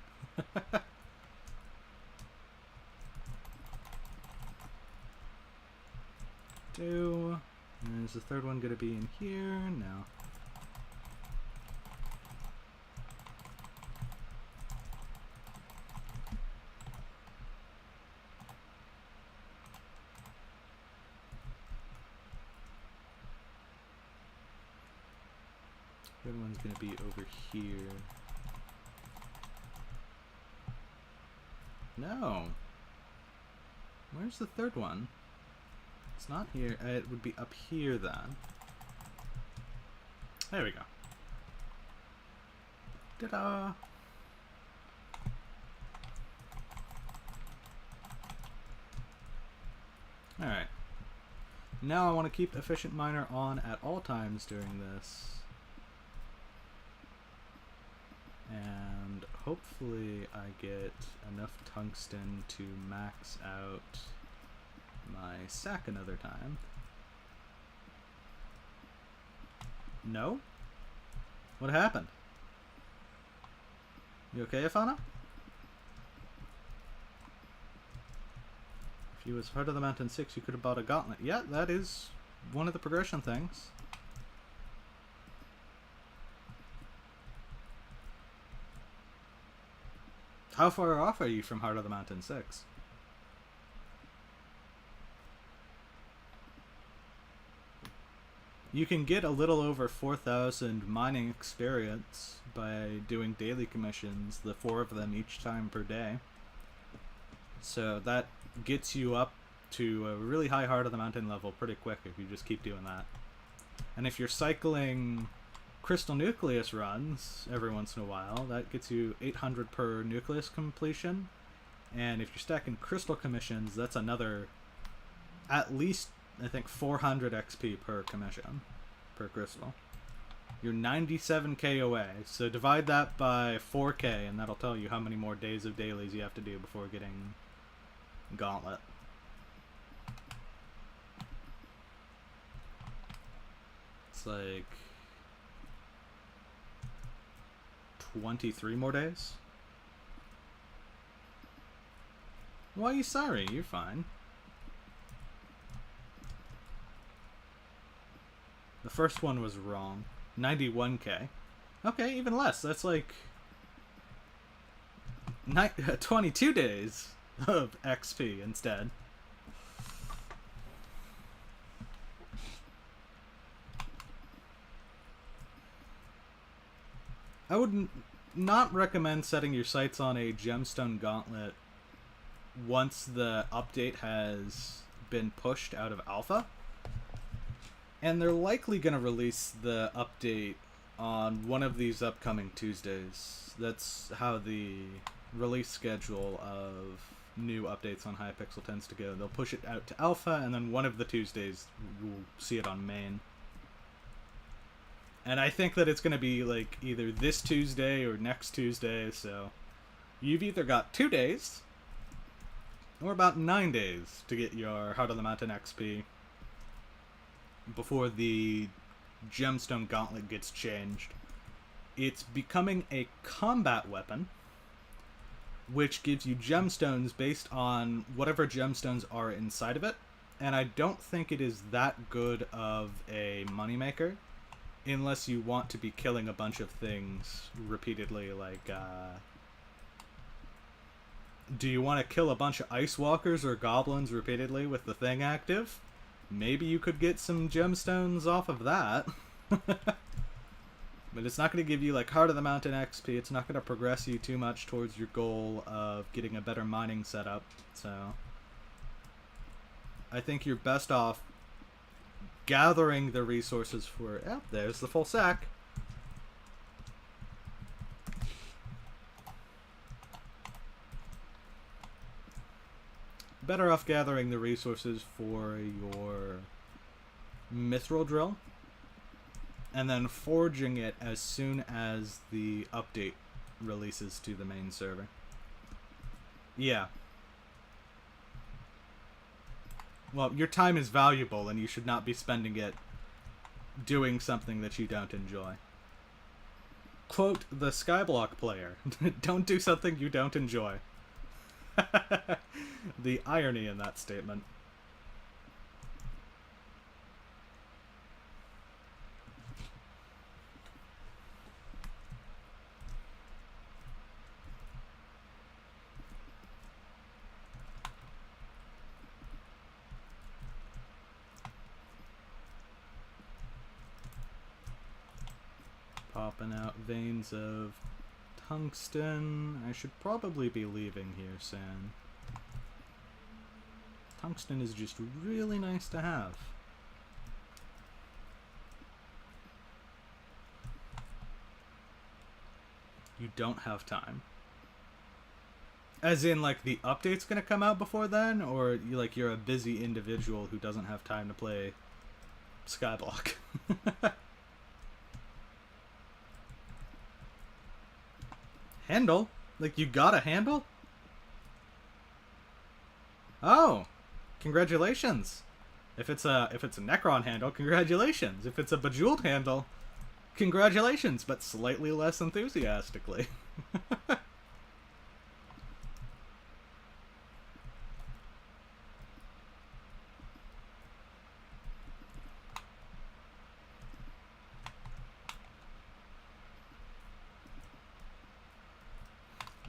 [SPEAKER 1] Two. And is the third one going to be in here? No. Third one's going to be over here. No. Where's the third one? It's not here. It would be up here then. There we go. Ta-da! Alright. Now I want to keep Efficient Miner on at all times during this. And hopefully I get enough tungsten to max out my sack another time. No? What happened? You okay, Afana? If you was Heart of the Mountain 6, you could have bought a gauntlet. Yeah, that is one of the progression things. How far off are you from Heart of the Mountain 6? You can get a little over 4,000 mining experience by doing daily commissions, the 4 of them each time per day. So that gets you up to a really high Heart of the Mountain level pretty quick if you just keep doing that. And if you're cycling Crystal Nucleus runs every once in a while, that gets you 800 per Nucleus completion. And if you're stacking Crystal commissions, that's another at least, I think, 400 XP per commission, per crystal. You're 97k away, so divide that by 4k and that'll tell you how many more days of dailies you have to do before getting Gauntlet. It's like 23 more days. Why are you sorry? You're fine. The first one was wrong. 91k. Okay, even less. That's like 22 days of XP instead. I would not recommend setting your sights on a gemstone gauntlet once the update has been pushed out of alpha. And they're likely going to release the update on one of these upcoming Tuesdays. That's how the release schedule of new updates on Hypixel tends to go. They'll push it out to alpha, and then one of the Tuesdays you'll see it on main. And I think that it's going to be like either this Tuesday or next Tuesday, so you've either got 2 days or about 9 days to get your Heart of the Mountain XP before the gemstone gauntlet gets changed. It's becoming a combat weapon, which gives you gemstones based on whatever gemstones are inside of it, and I don't think it is that good of a moneymaker unless you want to be killing a bunch of things repeatedly, like do you want to kill a bunch of ice walkers or goblins repeatedly with the thing active? Maybe you could get some gemstones off of that. But it's not going to give you like Heart of the Mountain XP. It's not going to progress you too much towards your goal of getting a better mining setup. So I think you're best off gathering the resources for... Yep, there's the full sack. Better off gathering the resources for your mithril drill and then forging it as soon as the update releases to the main server. Yeah. Well, your time is valuable and you should not be spending it doing something that you don't enjoy. Quote the Skyblock player. Don't do something you don't enjoy. The irony in that statement. Popping out veins of tungsten. I should probably be leaving here soon. Tungsten is just really nice to have. You don't have time. As in, like, the update's gonna come out before then? Or, you're a busy individual who doesn't have time to play Skyblock? Handle? Like, you got a handle? Oh! Congratulations! If it's a Necron handle, congratulations! If it's a Bejeweled handle, congratulations, but slightly less enthusiastically.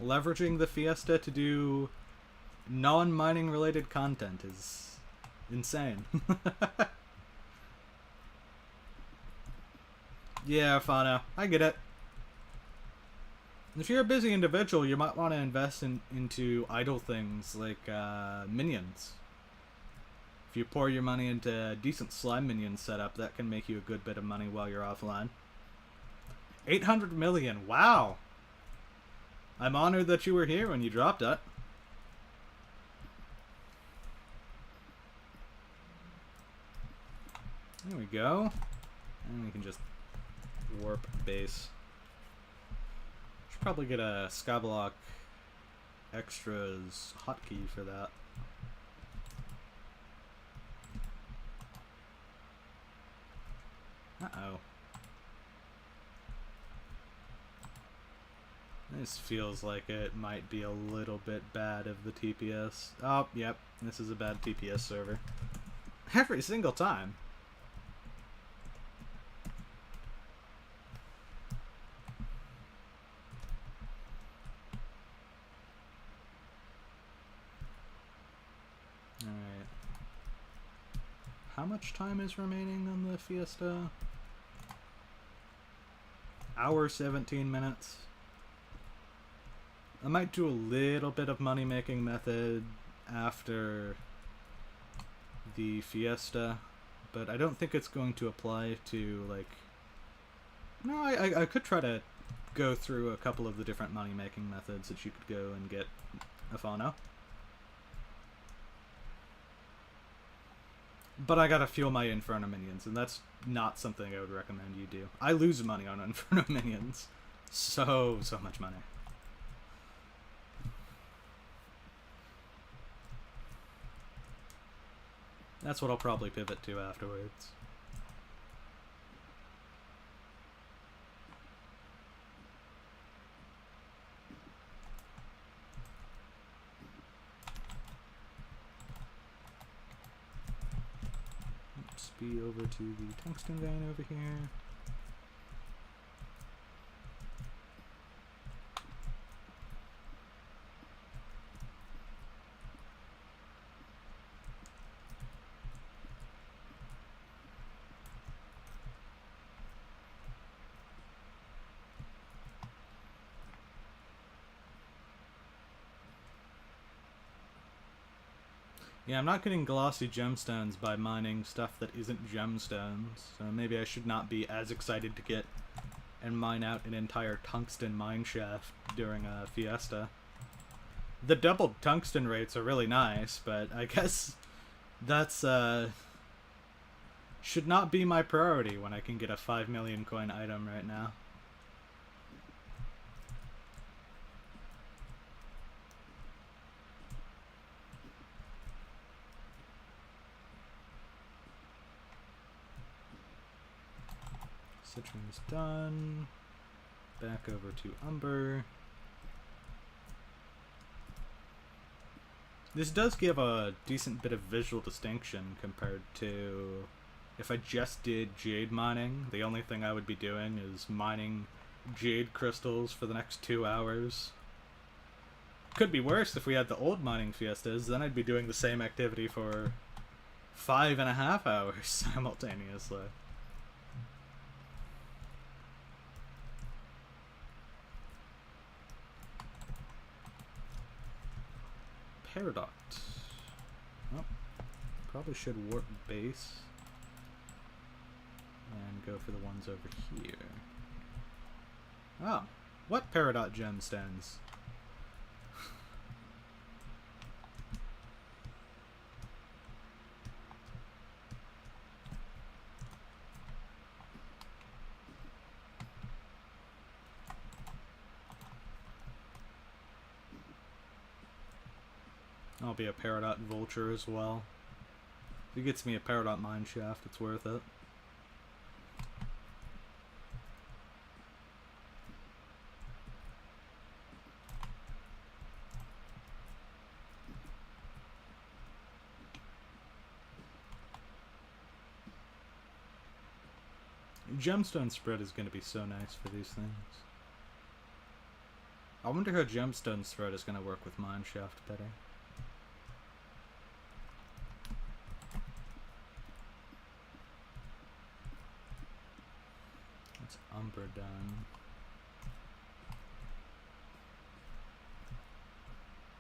[SPEAKER 1] Leveraging the Fiesta to do non-mining related content is insane. Yeah, Fano, I get it. If you're a busy individual, you might want to invest into idle things like minions. If you pour your money into a decent slime minion setup, that can make you a good bit of money while you're offline. 800 million, wow! I'm honored that you were here when you dropped it. There we go. And we can just warp base. Should probably get a Skyblock extras hotkey for that. Uh-oh. This feels like it might be a little bit bad of the TPS. Oh, yep, this is a bad TPS server. Every single time. Alright. How much time is remaining on the Fiesta? Hour 17 minutes. I might do a little bit of money-making method after the Fiesta, but I don't think it's going to apply to, like... No, I could try to go through a couple of the different money-making methods that you could go and get a phono. But I gotta fuel my Inferno minions, and that's not something I would recommend you do. I lose money on Inferno minions. So much money. That's what I'll probably pivot to afterwards. Let's be over to the tungsten vein over here. Yeah, I'm not getting glossy gemstones by mining stuff that isn't gemstones, so maybe I should not be as excited to get and mine out an entire tungsten mine shaft during a Fiesta. The doubled tungsten rates are really nice, but I guess that's, should not be my priority when I can get a 5 million coin item right now. Citron's done. Back over to Umber. This does give a decent bit of visual distinction compared to if I just did jade mining. The only thing I would be doing is mining jade crystals for the next 2 hours. Could be worse if we had the old mining fiestas, then I'd be doing the same activity for 5.5 hours simultaneously. Peridot. Oh, probably should warp base and go for the ones over here. Oh, what Peridot gemstones? I'll be a Peridot vulture as well. If it gets me a Peridot mine shaft, it's worth it. Gemstone spread is going to be so nice for these things. I wonder how gemstone spread is going to work with mine shaft better. That's Umber done.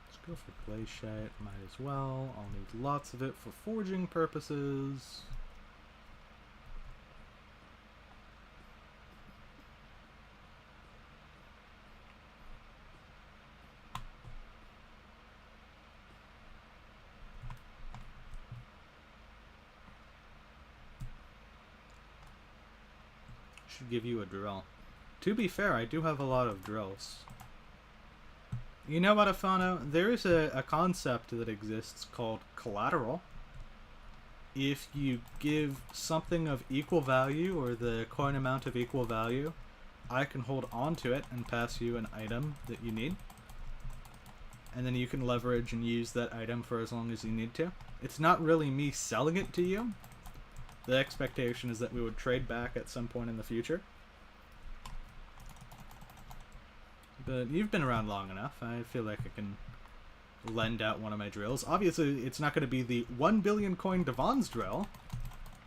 [SPEAKER 1] Let's go for glaciate, might as well. I'll need lots of it for forging purposes. Should give you a drill. To be fair, I do have a lot of drills. You know what, Afano? There is a concept that exists called collateral. If you give something of equal value, or the coin amount of equal value, I can hold on to it and pass you an item that you need. And then you can leverage and use that item for as long as you need to. It's not really me selling it to you. The expectation is that we would trade back at some point in the future. But you've been around long enough. I feel like I can lend out one of my drills. Obviously, it's not going to be the 1 billion coin Devon's drill,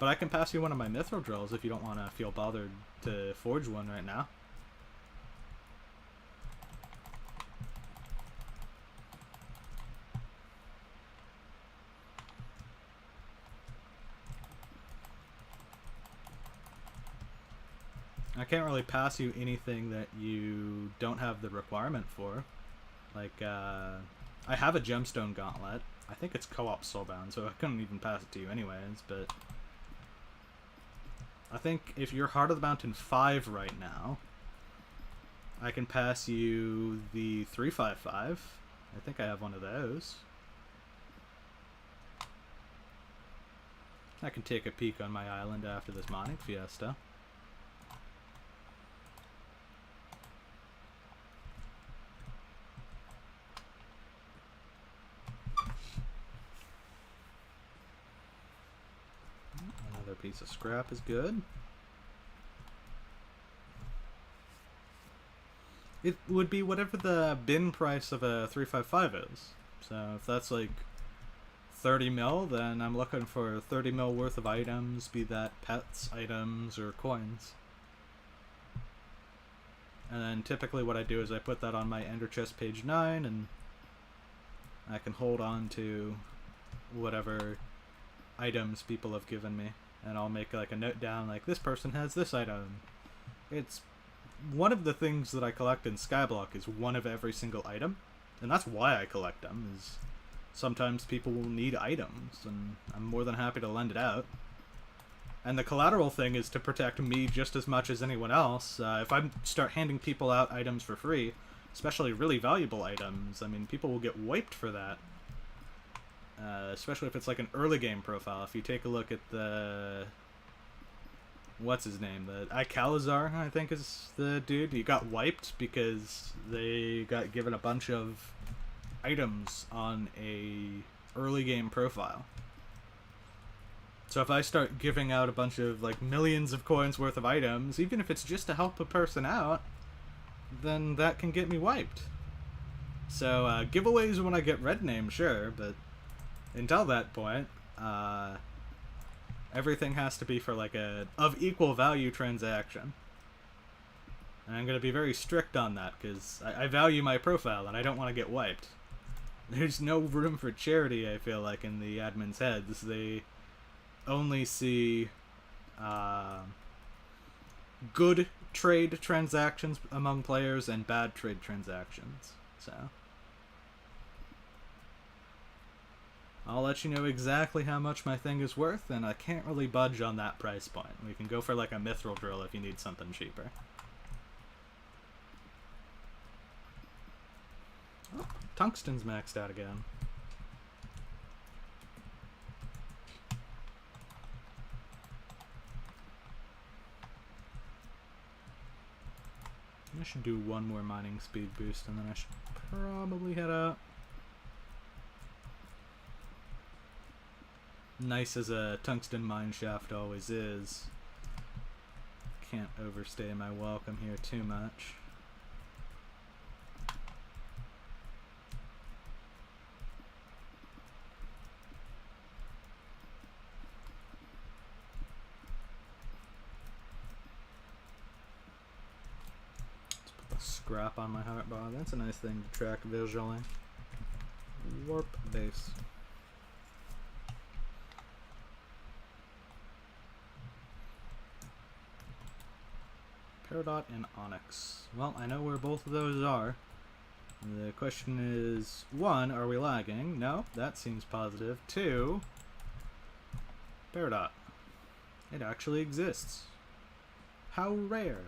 [SPEAKER 1] but I can pass you one of my mithril drills if you don't want to feel bothered to forge one right now. I can't really pass you anything that you don't have the requirement for. Like, I have a gemstone gauntlet. I think it's co-op soulbound, so I couldn't even pass it to you anyways, but I think if you're Heart of the Mountain 5 right now, I can pass you the 355. I think I have one of those. I can take a peek on my island after this mining fiesta. Another piece of scrap is good. It would be whatever the bin price of a 355 is. So if that's like 30 mil, then I'm looking for 30 mil worth of items, be that pets, items, or coins. And then typically what I do is I put that on my ender chest page 9, and I can hold on to whatever items people have given me. And I'll make like a note down like, this person has this item. It's one of the things that I collect in Skyblock is one of every single item. And that's why I collect them, is sometimes people will need items, and I'm more than happy to lend it out. And the collateral thing is to protect me just as much as anyone else. If I start handing people out items for free, especially really valuable items, I mean, people will get wiped for that. Especially if it's like an early game profile. If you take a look at the... what's his name? The Icalizar, I think is the dude. He got wiped because they got given a bunch of items on a early game profile. So if I start giving out a bunch of like millions of coins worth of items, even if it's just to help a person out, then that can get me wiped. So giveaways when I get red name, sure, but until that point, everything has to be for like a of equal value transaction. And I'm going to be very strict on that because I value my profile and I don't want to get wiped. There's no room for charity, I feel like, in the admin's heads. They only see good trade transactions among players and bad trade transactions. So I'll let you know exactly how much my thing is worth, and I can't really budge on that price point. We can go for like a mithril drill if you need something cheaper. Oh, tungsten's maxed out again. I should do one more mining speed boost, and then I should probably head out. Nice as a tungsten mine shaft always is, can't overstay my welcome here too much. Let's put the scrap on my hotbar. That's a nice thing to track visually. Warp base. Peridot and Onyx. Well, I know where both of those are. The question is, 1, are we lagging? No, that seems positive. 2, Peridot. It actually exists. How rare.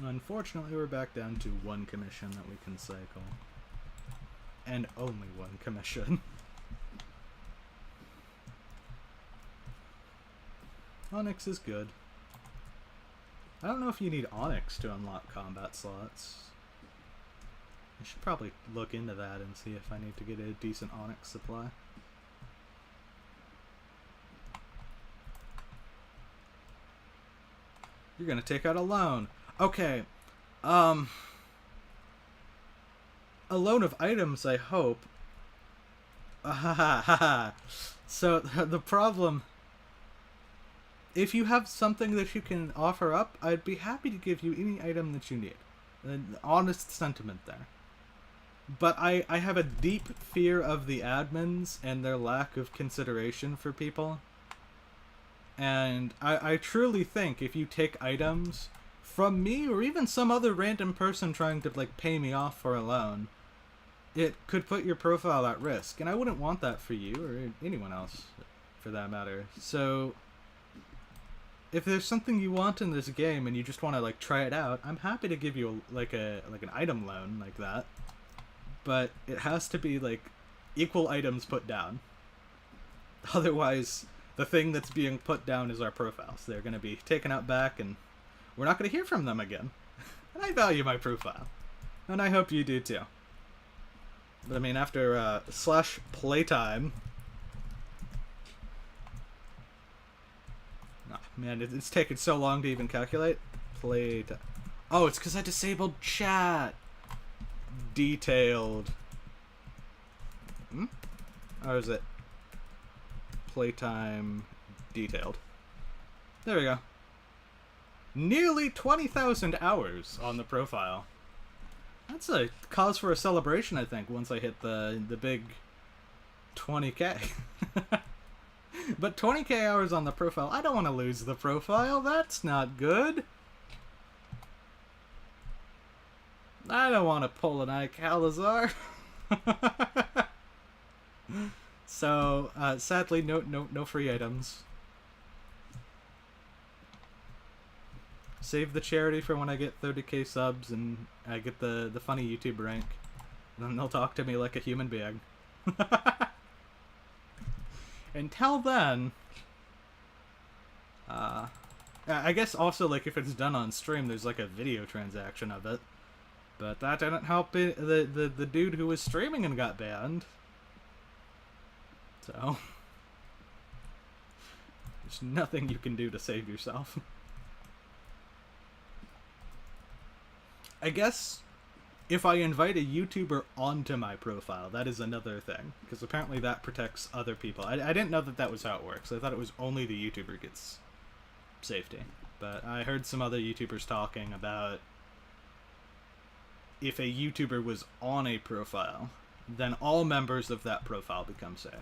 [SPEAKER 1] Unfortunately, we're back down to 1 commission that we can cycle. And only 1 commission. Onyx is good. I don't know if you need Onyx to unlock combat slots. I should probably look into that and see if I need to get a decent Onyx supply. You're gonna take out a loan. Okay. A loan of items, I hope. So, the problem... If you have something that you can offer up, I'd be happy to give you any item that you need. An honest sentiment there. But I have a deep fear of the admins and their lack of consideration for people. And I truly think if you take items from me or even some other random person trying to like pay me off for a loan, it could put your profile at risk. And I wouldn't want that for you or anyone else for that matter. So if there's something you want in this game and you just want to like try it out, I'm happy to give you like an item loan like that. But it has to be like equal items put down. Otherwise, the thing that's being put down is our profiles. They're going to be taken out back and we're not going to hear from them again. And I value my profile. And I hope you do too. But I mean, after slash playtime... Oh, man, it's taken so long to even calculate. Playtime. Oh, it's because I disabled chat. Detailed. Or is it playtime detailed? There we go. Nearly 20,000 hours on the profile. That's a cause for a celebration, I think, once I hit the big 20k. But 20k hours on the profile, I don't want to lose the profile. That's not good. I don't want to pull an Ike Halazar. So, sadly, no free items. Save the charity for when I get 30k subs and I get the funny YouTube rank. And then they'll talk to me like a human being. Until then, I guess also, like, if it's done on stream, there's like a video transaction of it. But that didn't help the dude who was streaming and got banned. So, there's nothing you can do to save yourself. I guess if I invite a YouTuber onto my profile, that is another thing. Because apparently that protects other people. I didn't know that was how it works. I thought it was only the YouTuber gets safety. But I heard some other YouTubers talking about if a YouTuber was on a profile, then all members of that profile become safe.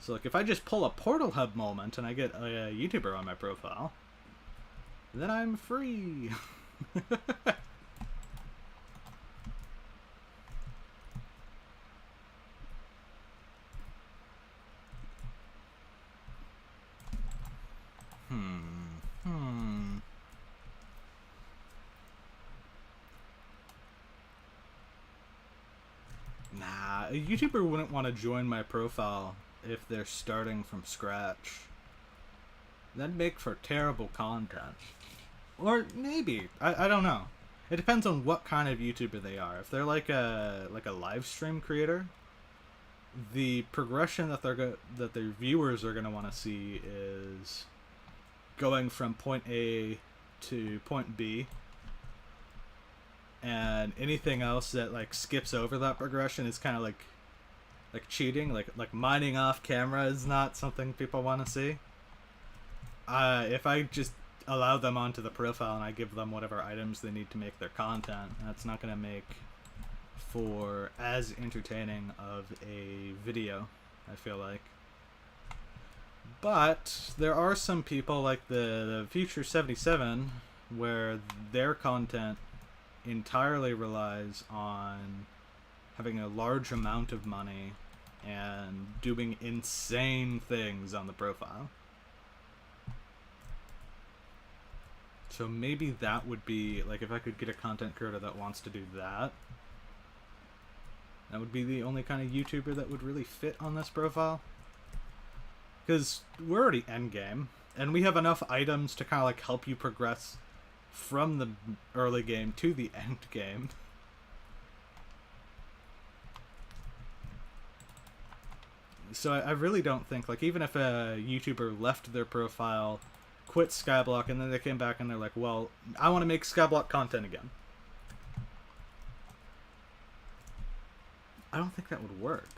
[SPEAKER 1] So like if I just pull a Portal Hub moment and I get a YouTuber on my profile, then I'm free. Nah, a YouTuber wouldn't want to join my profile if they're starting from scratch. That'd make for terrible content. Or maybe. I don't know. It depends on what kind of YouTuber they are. If they're like a live stream creator, the progression that their viewers are going to want to see is going from point A to point B. And anything else that like skips over that progression is kind of like cheating. Like mining off camera is not something people want to see. If I just allow them onto the profile and I give them whatever items they need to make their content, that's not going to make for as entertaining of a video, I feel like. But there are some people like the Future 77 where their content entirely relies on having a large amount of money and doing insane things on the profile. So maybe that would be, like, if I could get a content creator that wants to do that, that would be the only kind of YouTuber that would really fit on this profile. Because we're already endgame. And we have enough items to kind of like help you progress from the early game to the end game. So I really don't think, like, even if a YouTuber left their profile, quit Skyblock, and then they came back and they're like, well, I want to make Skyblock content again. I don't think that would work.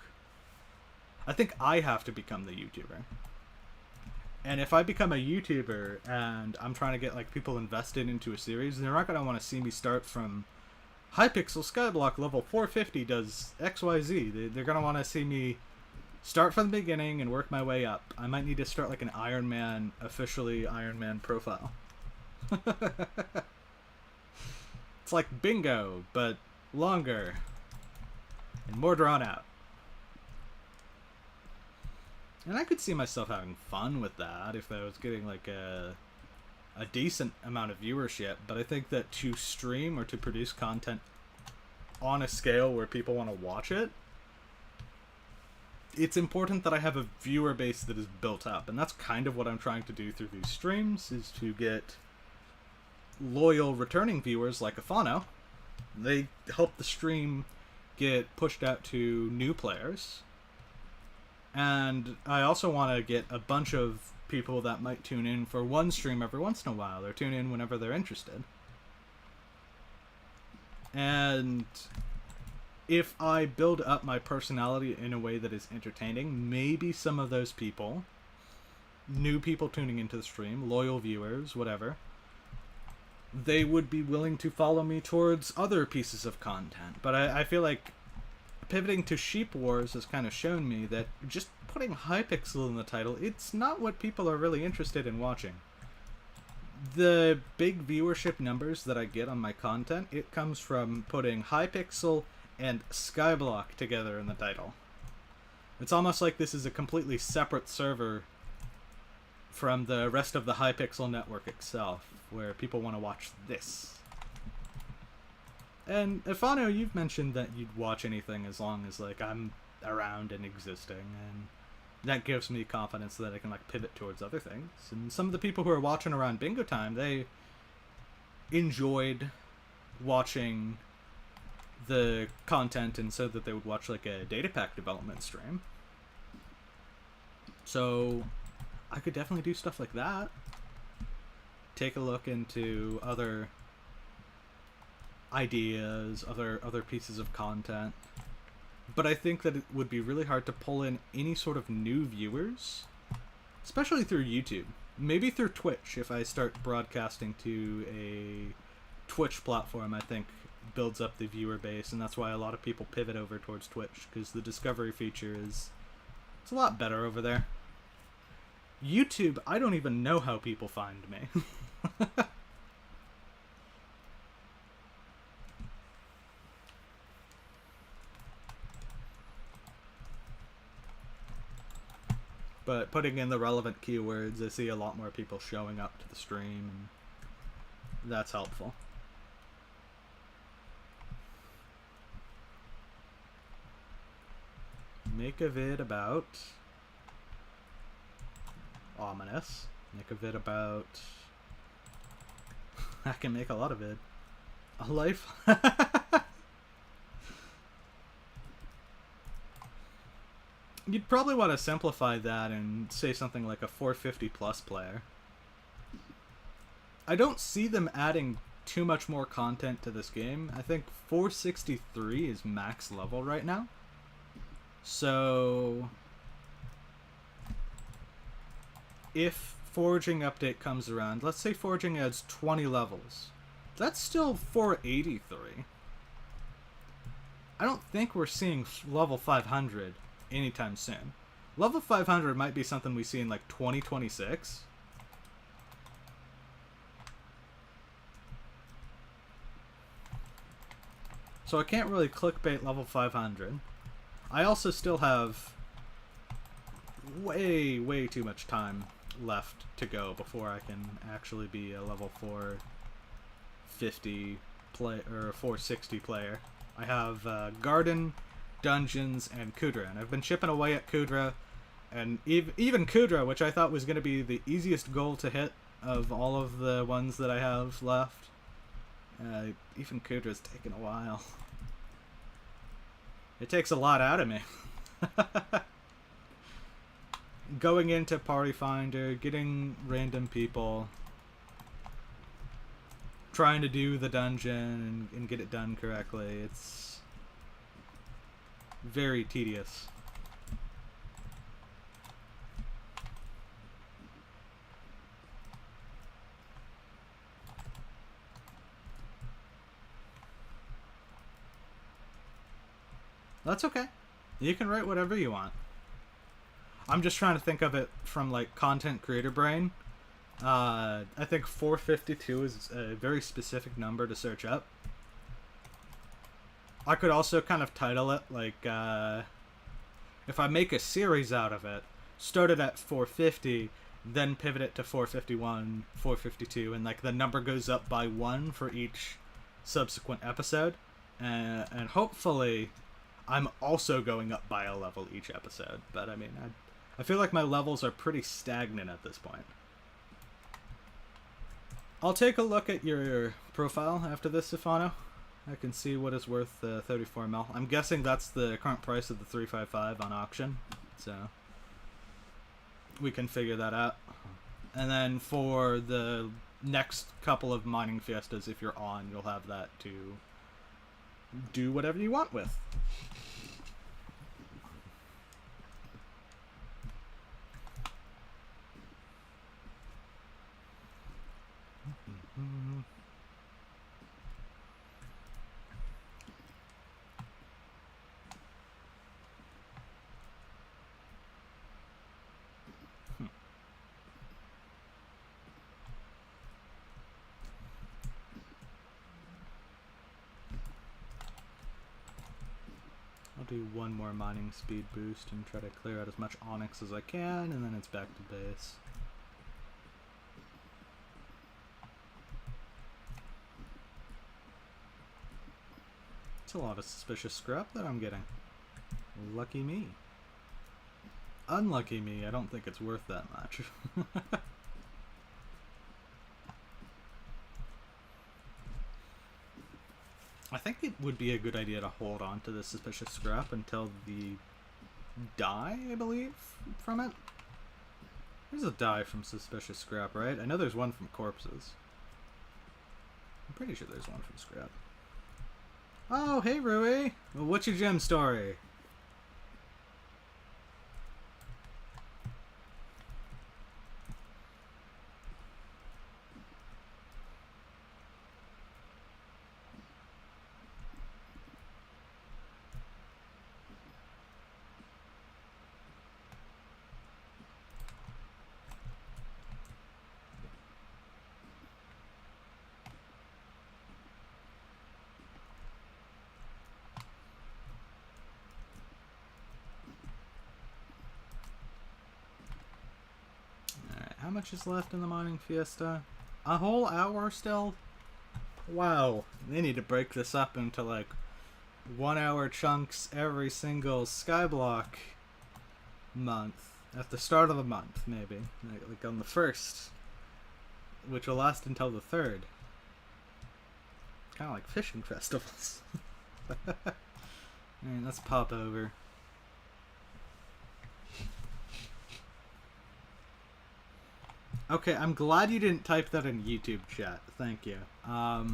[SPEAKER 1] I think I have to become the YouTuber. And if I become a YouTuber and I'm trying to get like people invested into a series, they're not going to want to see me start from Hypixel Skyblock level 450 does XYZ. They're going to want to see me start from the beginning and work my way up. I might need to start like an Iron Man, officially Iron Man profile. It's like bingo, but longer and more drawn out. And I could see myself having fun with that if I was getting like a decent amount of viewership, but I think that to stream or to produce content on a scale where people want to watch it, it's important that I have a viewer base that is built up, and that's kind of what I'm trying to do through these streams, is to get loyal returning viewers like Afano. They help the stream get pushed out to new players. And I also want to get a bunch of people that might tune in for one stream every once in a while, or tune in whenever they're interested. And if I build up my personality in a way that is entertaining, maybe some of those people, new people tuning into the stream, loyal viewers, whatever, they would be willing to follow me towards other pieces of content. But I feel like pivoting to Sheep Wars has kind of shown me that just putting Hypixel in the title, it's not what people are really interested in watching. The big viewership numbers that I get on my content, it comes from putting Hypixel and Skyblock together in the title. It's almost like this is a completely separate server from the rest of the Hypixel network itself, where people want to watch this. And Afano, you've mentioned that you'd watch anything as long as like I'm around and existing, and that gives me confidence that I can like pivot towards other things. And some of the people who are watching around Bingo Time, they enjoyed watching the content and so that they would watch like a data pack development stream. So I could definitely do stuff like that. Take a look into other ideas, other pieces of content. But I think that it would be really hard to pull in any sort of new viewers, especially through YouTube. Maybe through Twitch, if I start broadcasting to a Twitch platform, I think builds up the viewer base, and that's why a lot of people pivot over towards Twitch, because the discovery feature it's a lot better over there. YouTube, I don't even know how people find me. But putting in the relevant keywords, I see a lot more people showing up to the stream, and that's helpful. Make a vid about ominous. Make a vid about I can make a lot of vid. A life. You'd probably want to simplify that and say something like a 450 plus player. I don't see them adding too much more content to this game. I think 463 is max level right now. So if foraging update comes around, let's say foraging adds 20 levels. That's still 483. I don't think we're seeing level 500 anytime soon. Level 500 might be something we see in like 2026. So I can't really clickbait level 500. I also still have way too much time left to go before I can actually be a level 450 play or a 460 player. I have Garden, Dungeons, and Kudra, and I've been chipping away at Kudra. And even Kudra, which I thought was going to be the easiest goal to hit of all of the ones that I have left. Even Kudra's taken a while. It takes a lot out of me. Going into Party Finder, getting random people, trying to do the dungeon and get it done correctly. It's very tedious. That's okay. You can write whatever you want. I'm just trying to think of it from, like, content creator brain. I think 452 is a very specific number to search up. I could also kind of title it, like, if I make a series out of it, start it at 450, then pivot it to 451, 452, and, like, the number goes up by 1 for each subsequent episode. And hopefully I'm also going up by a level each episode. But, I mean, I feel like my levels are pretty stagnant at this point. I'll take a look at your profile after this, Stefano. I can see what is worth 34 mil. I'm guessing that's the current price of the 355 on auction. So we can figure that out. And then for the next couple of mining fiestas, if you're on, you'll have that to do whatever you want with. I'll do one more mining speed boost and try to clear out as much onyx as I can, and then it's back to base. It's a lot of suspicious scrap that I'm getting. Lucky me. Unlucky me, I don't think it's worth that much. I think it would be a good idea to hold on to the suspicious scrap until the dye, I believe, from it. There's a dye from suspicious scrap, right? I know there's one from corpses. I'm pretty sure there's one from scrap. Oh, hey, Rui! Well, what's your gem story? How much is left in the mining fiesta? A whole hour still? Wow. They need to break this up into like 1 hour chunks every single skyblock month. At the start of the month, maybe. Like on the 1st. Which will last until the 3rd. Kind of like fishing festivals. Alright, let's pop over. Okay, I'm glad you didn't type that in YouTube chat. Thank you. I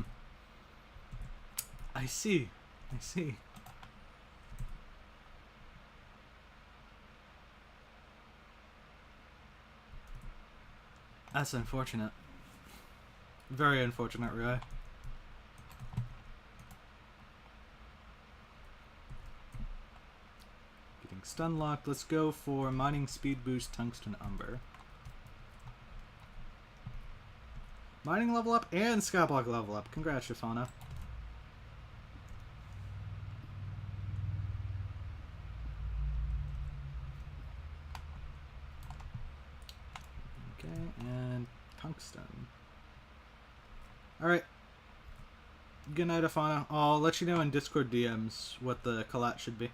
[SPEAKER 1] see. I see. That's unfortunate. Very unfortunate, Ray. Getting stun locked. Let's go for mining speed boost tungsten umber. Mining level up and skyblock level up. Congrats, Shafana. Okay, and tungsten. Alright. Good night, Afana. I'll let you know in Discord DMs what the collat should be.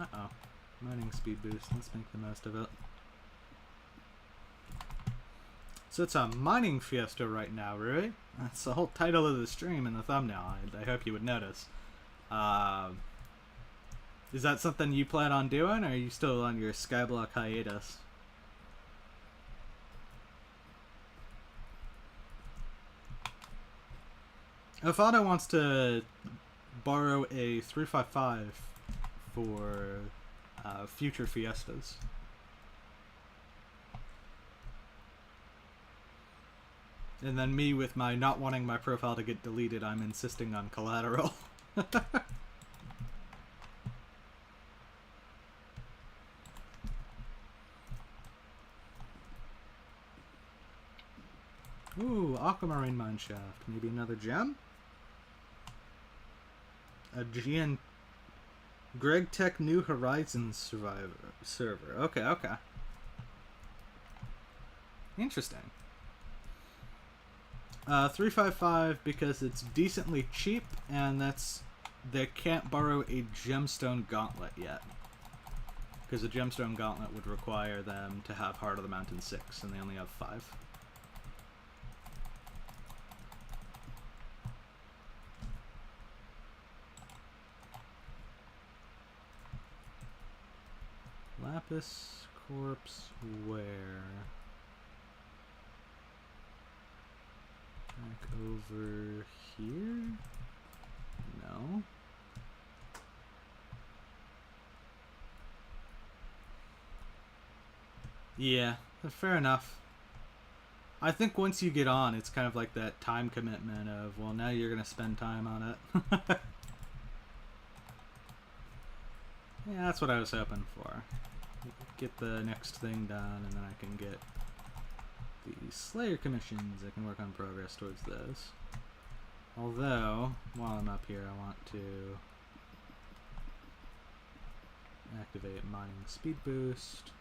[SPEAKER 1] Uh-oh. Mining speed boost. Let's make the most of it. So it's a mining fiesta right now, Rui. That's the whole title of the stream and the thumbnail. I hope you would notice. Is that something you plan on doing, or are you still on your Skyblock hiatus? Afado wants to borrow a 355 for future fiestas. And then me, with my not wanting my profile to get deleted, I'm insisting on collateral. Ooh, aquamarine mineshaft. Maybe another gem? A GN Greg Tech New Horizons server. Okay, okay. Interesting. 355 because it's decently cheap, and they can't borrow a gemstone gauntlet yet. Because a gemstone gauntlet would require them to have Heart of the Mountain 6, and they only have 5. Lapis Corpse where? Back over here? No. Yeah, fair enough. I think once you get on, it's kind of like that time commitment of, well, now you're going to spend time on it. Yeah, that's what I was hoping for. Get the next thing done, and then I can get the Slayer commissions. I can work on progress towards those. Although, while I'm up here, I want to activate mining speed boost.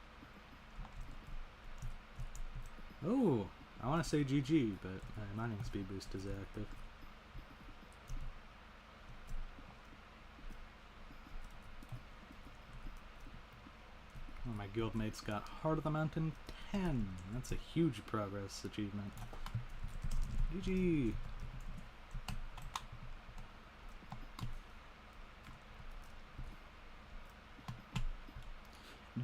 [SPEAKER 1] Oh, I want to say GG, but mining speed boost is active. Oh, my guildmate's got Heart of the Mountain 10. That's a huge progress achievement. GG.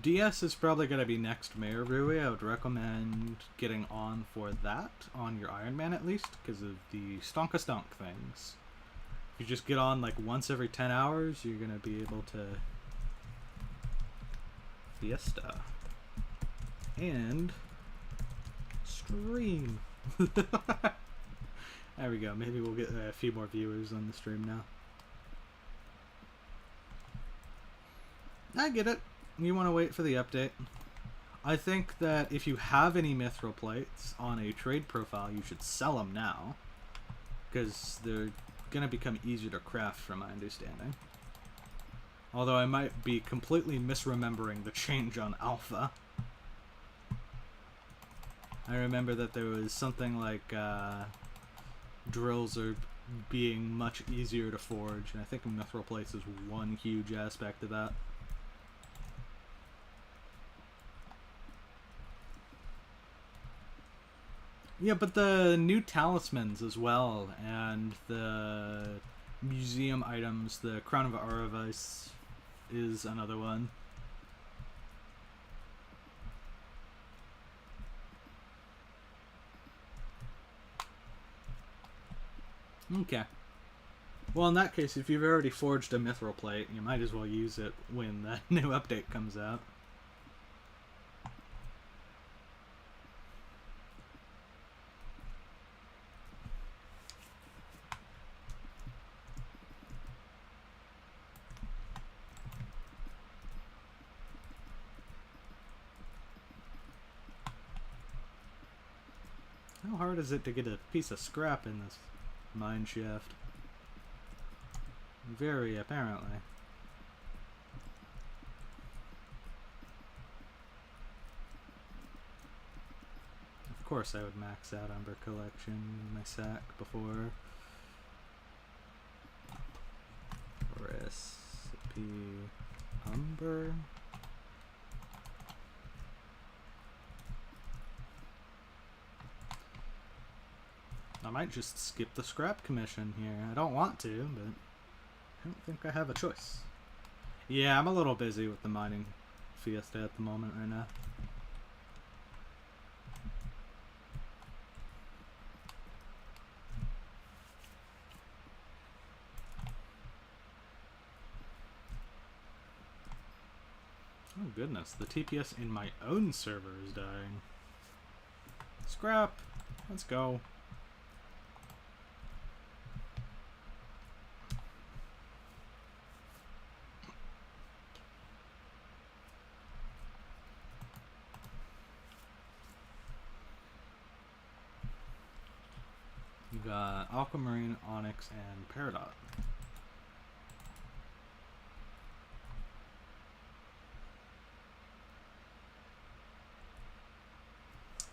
[SPEAKER 1] DS is probably going to be next Mayor Rui. I would recommend getting on for that, on your Iron Man at least, because of the stonka-stonk things. If you just get on like once every 10 hours, you're going to be able to Fiesta and stream. There we go. Maybe we'll get a few more viewers on the stream now. I get it. You want to wait for the update. I think that if you have any mithril plates on a trade profile, you should sell them now, because they're going to become easier to craft from my understanding. Although I might be completely misremembering the change on Alpha. I remember that there was something like drills are being much easier to forge, and I think mithril plates is one huge aspect of that. Yeah, but the new talismans as well, and the museum items, the Crown of Aravis is another one. Okay. Well, in that case, if you've already forged a mithril plate, you might as well use it when the new update comes out. How hard is it to get a piece of scrap in this mine shaft? Very, apparently. Of course I would max out Umber Collection in my sack before. Recipe Umber. I might just skip the scrap commission here. I don't want to, but I don't think I have a choice. Yeah, I'm a little busy with the mining fiesta at the moment right now. Oh goodness, the TPS in my own server is dying. Scrap! Let's go. You got Aquamarine, Onyx, and Peridot.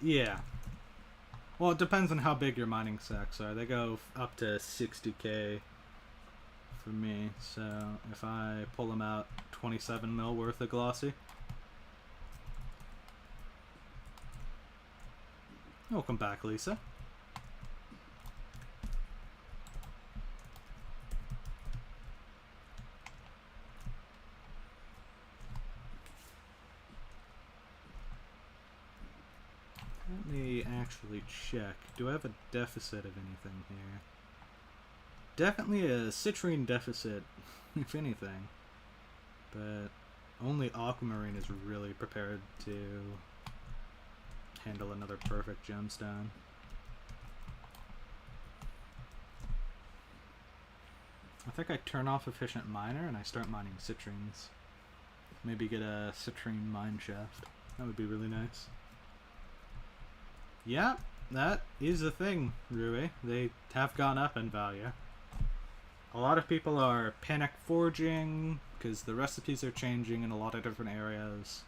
[SPEAKER 1] Yeah. Well, it depends on how big your mining sacks are. They go up to 60k for me. So if I pull them out 27 mil worth of glossy. Welcome back, Lisa. Let me actually check. Do I have a deficit of anything here? Definitely a citrine deficit, if anything. But only Aquamarine is really prepared to handle another perfect gemstone. I think I turn off Efficient Miner and I start mining citrines. Maybe get a citrine mine shaft. That would be really nice. Yeah, that is the thing, Rui. They have gone up in value. A lot of people are panic forging because the recipes are changing in a lot of different areas.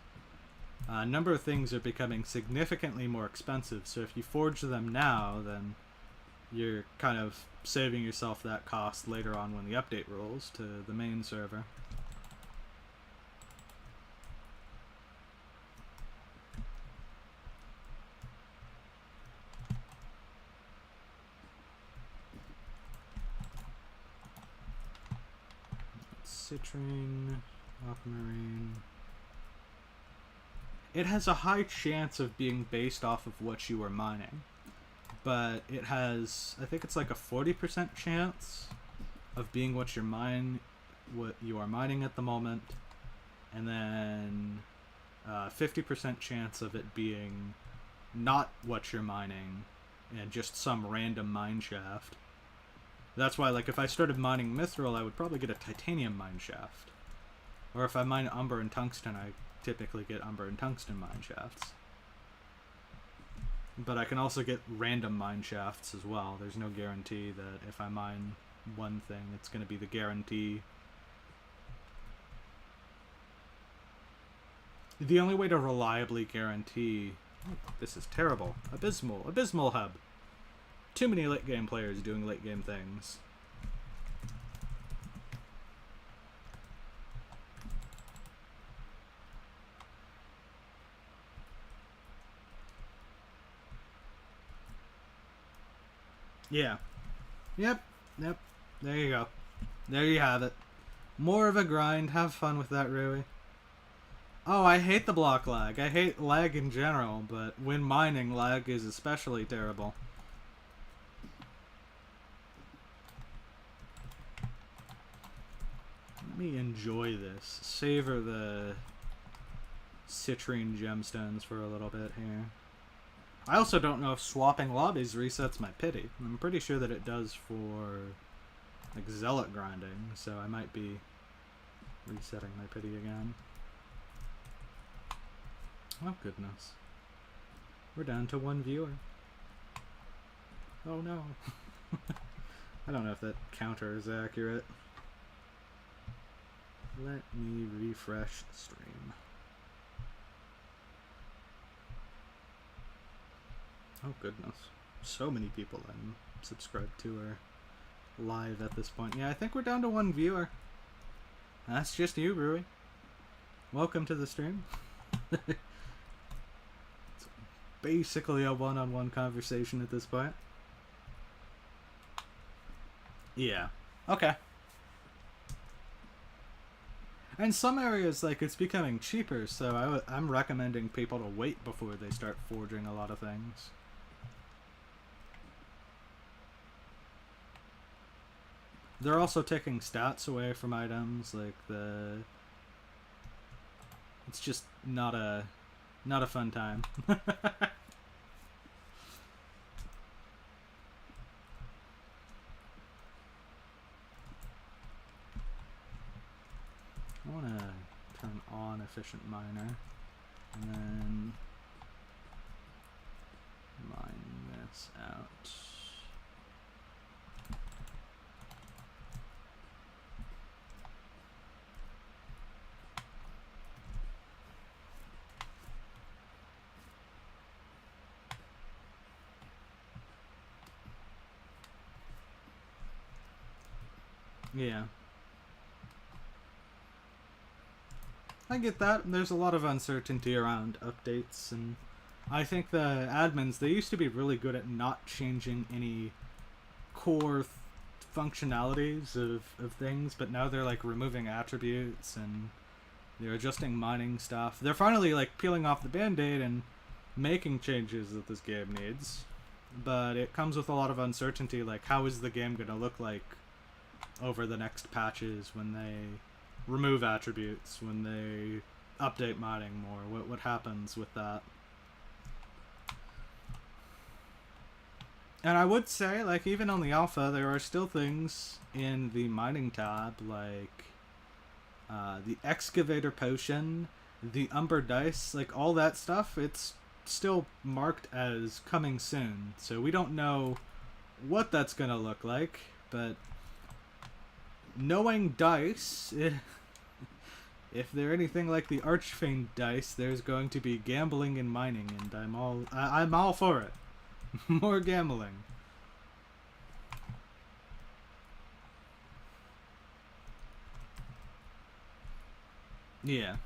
[SPEAKER 1] A number of things are becoming significantly more expensive, so if you forge them now, then you're kind of saving yourself that cost later on when the update rolls to the main server. Citrine, Aquamarine. It has a high chance of being based off of what you are mining, but it has, I think it's like a 40% chance of being what you are mining at the moment, and then 50% chance of it being not what you're mining and just some random mine shaft. That's why, like, if I started mining mithril, I would probably get a titanium mine shaft. Or if I mine umber and tungsten, I typically get umber and tungsten mine shafts. But I can also get random mine shafts as well. There's no guarantee that if I mine one thing, it's going to be the guarantee. The only way to reliably guarantee... Oh, this is terrible. Abysmal hub. Too many late game players doing late game things. Yeah. Yep. There you go. There you have it. More of a grind. Have fun with that, Rui. Oh, I hate the block lag. I hate lag in general, but when mining, lag is especially terrible. Let me enjoy this. Savor the citrine gemstones for a little bit here. I also don't know if swapping lobbies resets my pity. I'm pretty sure that it does for like zealot grinding, so I might be resetting my pity again. Oh goodness. We're down to one viewer. Oh no. I don't know if that counter is accurate. Let me refresh the stream. Oh goodness. So many people I'm subscribed to are live at this point. Yeah, I think we're down to one viewer. That's just you, Rui. welcome to the stream. It's basically a one-on-one conversation at this point. Yeah. Okay. And some areas, like, it's becoming cheaper, so I'm recommending people to wait before they start forging a lot of things. They're also taking stats away from items, like it's just not a fun time. I want to turn on efficient miner and then mine this out. Yeah. I get that. There's a lot of uncertainty around updates, and I think the admins, they used to be really good at not changing any core functionalities of things, but now they're like removing attributes and they're adjusting mining stuff. They're finally like peeling off the band-aid and making changes that this game needs, but it comes with a lot of uncertainty, like how is the game going to look like over the next patches when they remove attributes, when they update mining more. What happens with that? And I would say, like, even on the alpha, there are still things in the mining tab, like the excavator potion, the umber dice, like all that stuff, it's still marked as coming soon. So we don't know what that's gonna look like, but knowing dice, if they're anything like the Archfiend dice, there's going to be gambling and mining, and I'm all for it. More gambling. Yeah.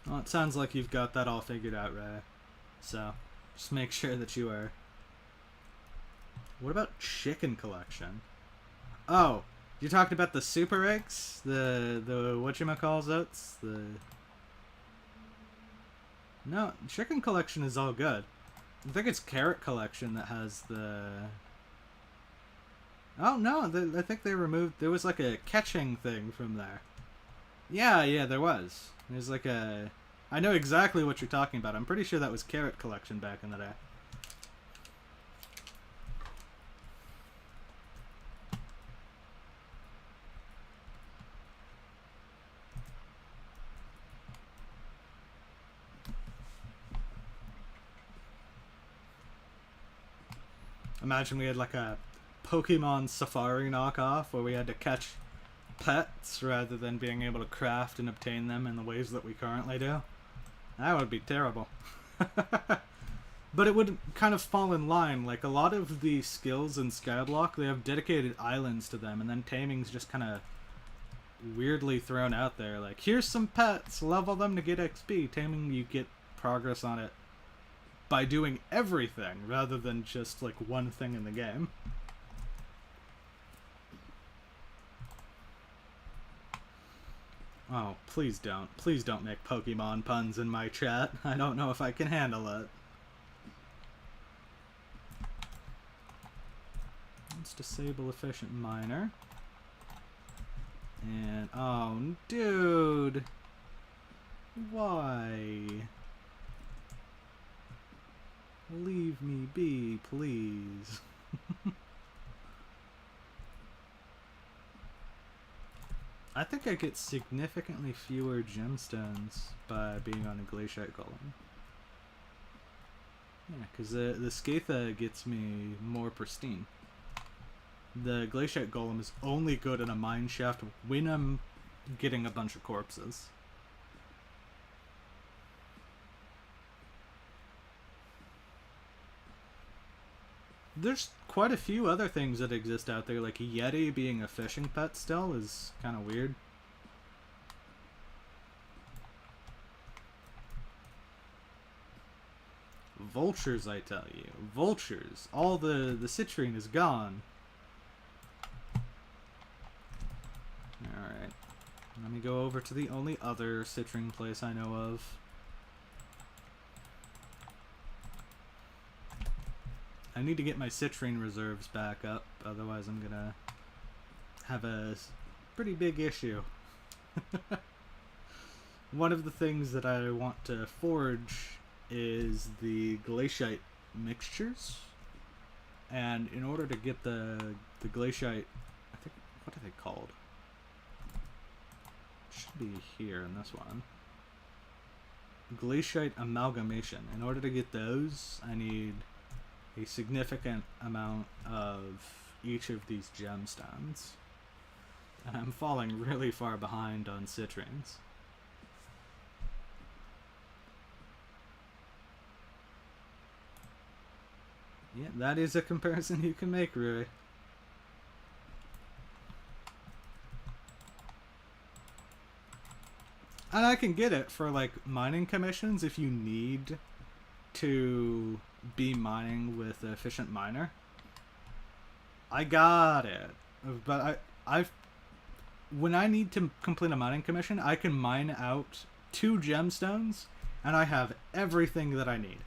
[SPEAKER 1] Well, it sounds like you've got that all figured out, Ray. So, just make sure that you are... What about chicken collection? Oh, you're talking about the super eggs? The whatchamacallits? No, chicken collection is all good. I think it's carrot collection that has the... Oh, no, I think they removed... There was like a catching thing from there. Yeah, there was. There's like a... I know exactly what you're talking about. I'm pretty sure that was carrot collection back in the day. Imagine we had like a Pokemon Safari knockoff where we had to catch pets rather than being able to craft and obtain them in the ways that we currently do. That would be terrible. But it would kind of fall in line. Like a lot of the skills in Skyblock, they have dedicated islands to them, and then taming's just kind of weirdly thrown out there. Like, here's some pets, level them to get XP. Taming, you get progress on it by doing everything rather than just like one thing in the game. Oh, please don't. Please don't make Pokemon puns in my chat. I don't know if I can handle it. Let's disable efficient miner. And, oh, dude. Why? Leave me be, please. I think I get significantly fewer gemstones by being on a glaciate golem. Yeah, because the Skatha gets me more pristine. The glaciate golem is only good in a mine shaft when I'm getting a bunch of corpses. There's quite a few other things that exist out there, like Yeti being a fishing pet still is kind of weird. Vultures, I tell you. Vultures. All the citrine is gone. Alright. Let me go over to the only other citrine place I know of. I need to get my citrine reserves back up, otherwise I'm gonna have a pretty big issue. One of the things that I want to forge is the glaciite mixtures, and in order to get the glaciite, I think, what are they called? It should be here in this one. Glaciite amalgamation. In order to get those, I need a significant amount of each of these gemstones. And I'm falling really far behind on citrines. Yeah, that is a comparison you can make, Rui. And I can get it for, like, mining commissions if you need to be mining with an efficient miner. I got it. But when I need to complete a mining commission, I can mine out 2 gemstones, and I have everything that I need.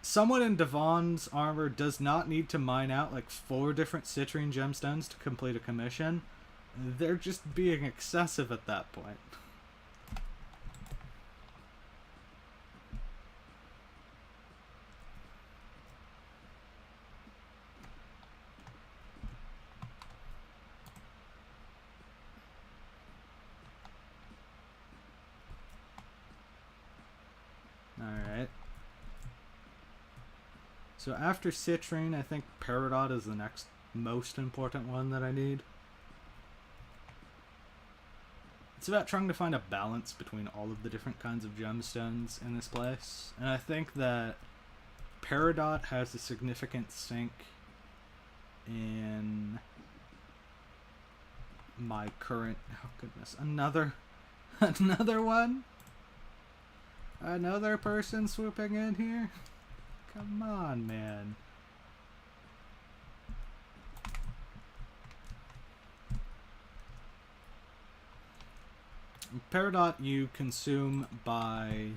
[SPEAKER 1] Someone in Devon's armor does not need to mine out like 4 different citrine gemstones to complete a commission. They're just being excessive at that point. Alright. So after citrine, I think peridot is the next most important one that I need. It's about trying to find a balance between all of the different kinds of gemstones in this place. And I think that peridot has a significant sink in my current... Oh goodness, another one? Another person swooping in here? Come on, man. Peridot you consume by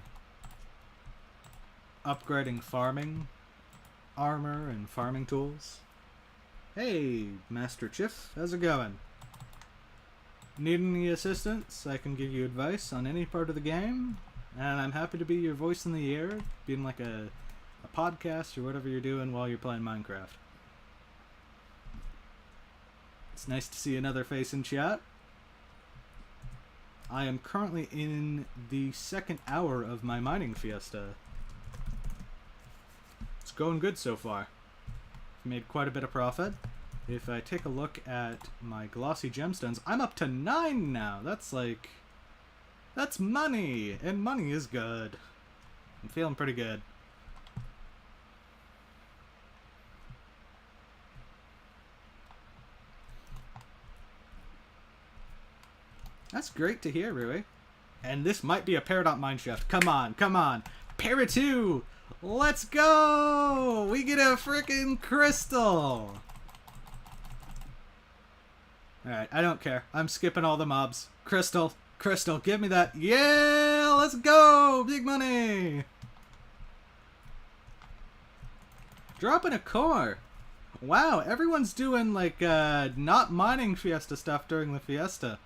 [SPEAKER 1] upgrading farming armor and farming tools. Hey, Master Chief, how's it going? Need any assistance? I can give you advice on any part of the game, and I'm happy to be your voice in the air, being like a podcast or whatever you're doing while you're playing Minecraft. It's nice to see another face in chat. I am currently in the 2nd hour of my mining fiesta. It's going good so far. I've made quite a bit of profit. If I take a look at my glossy gemstones, I'm up to 9 now. That's like... that's money! And money is good. I'm feeling pretty good. That's great to hear, Rui. And this might be a peridot mineshaft. Come on, come on. Para 2! Let's go! We get a freaking crystal! Alright, I don't care. I'm skipping all the mobs. Crystal, crystal, give me that. Yeah! Let's go! Big money! Dropping a core. Wow, everyone's doing, like, not mining fiesta stuff during the fiesta.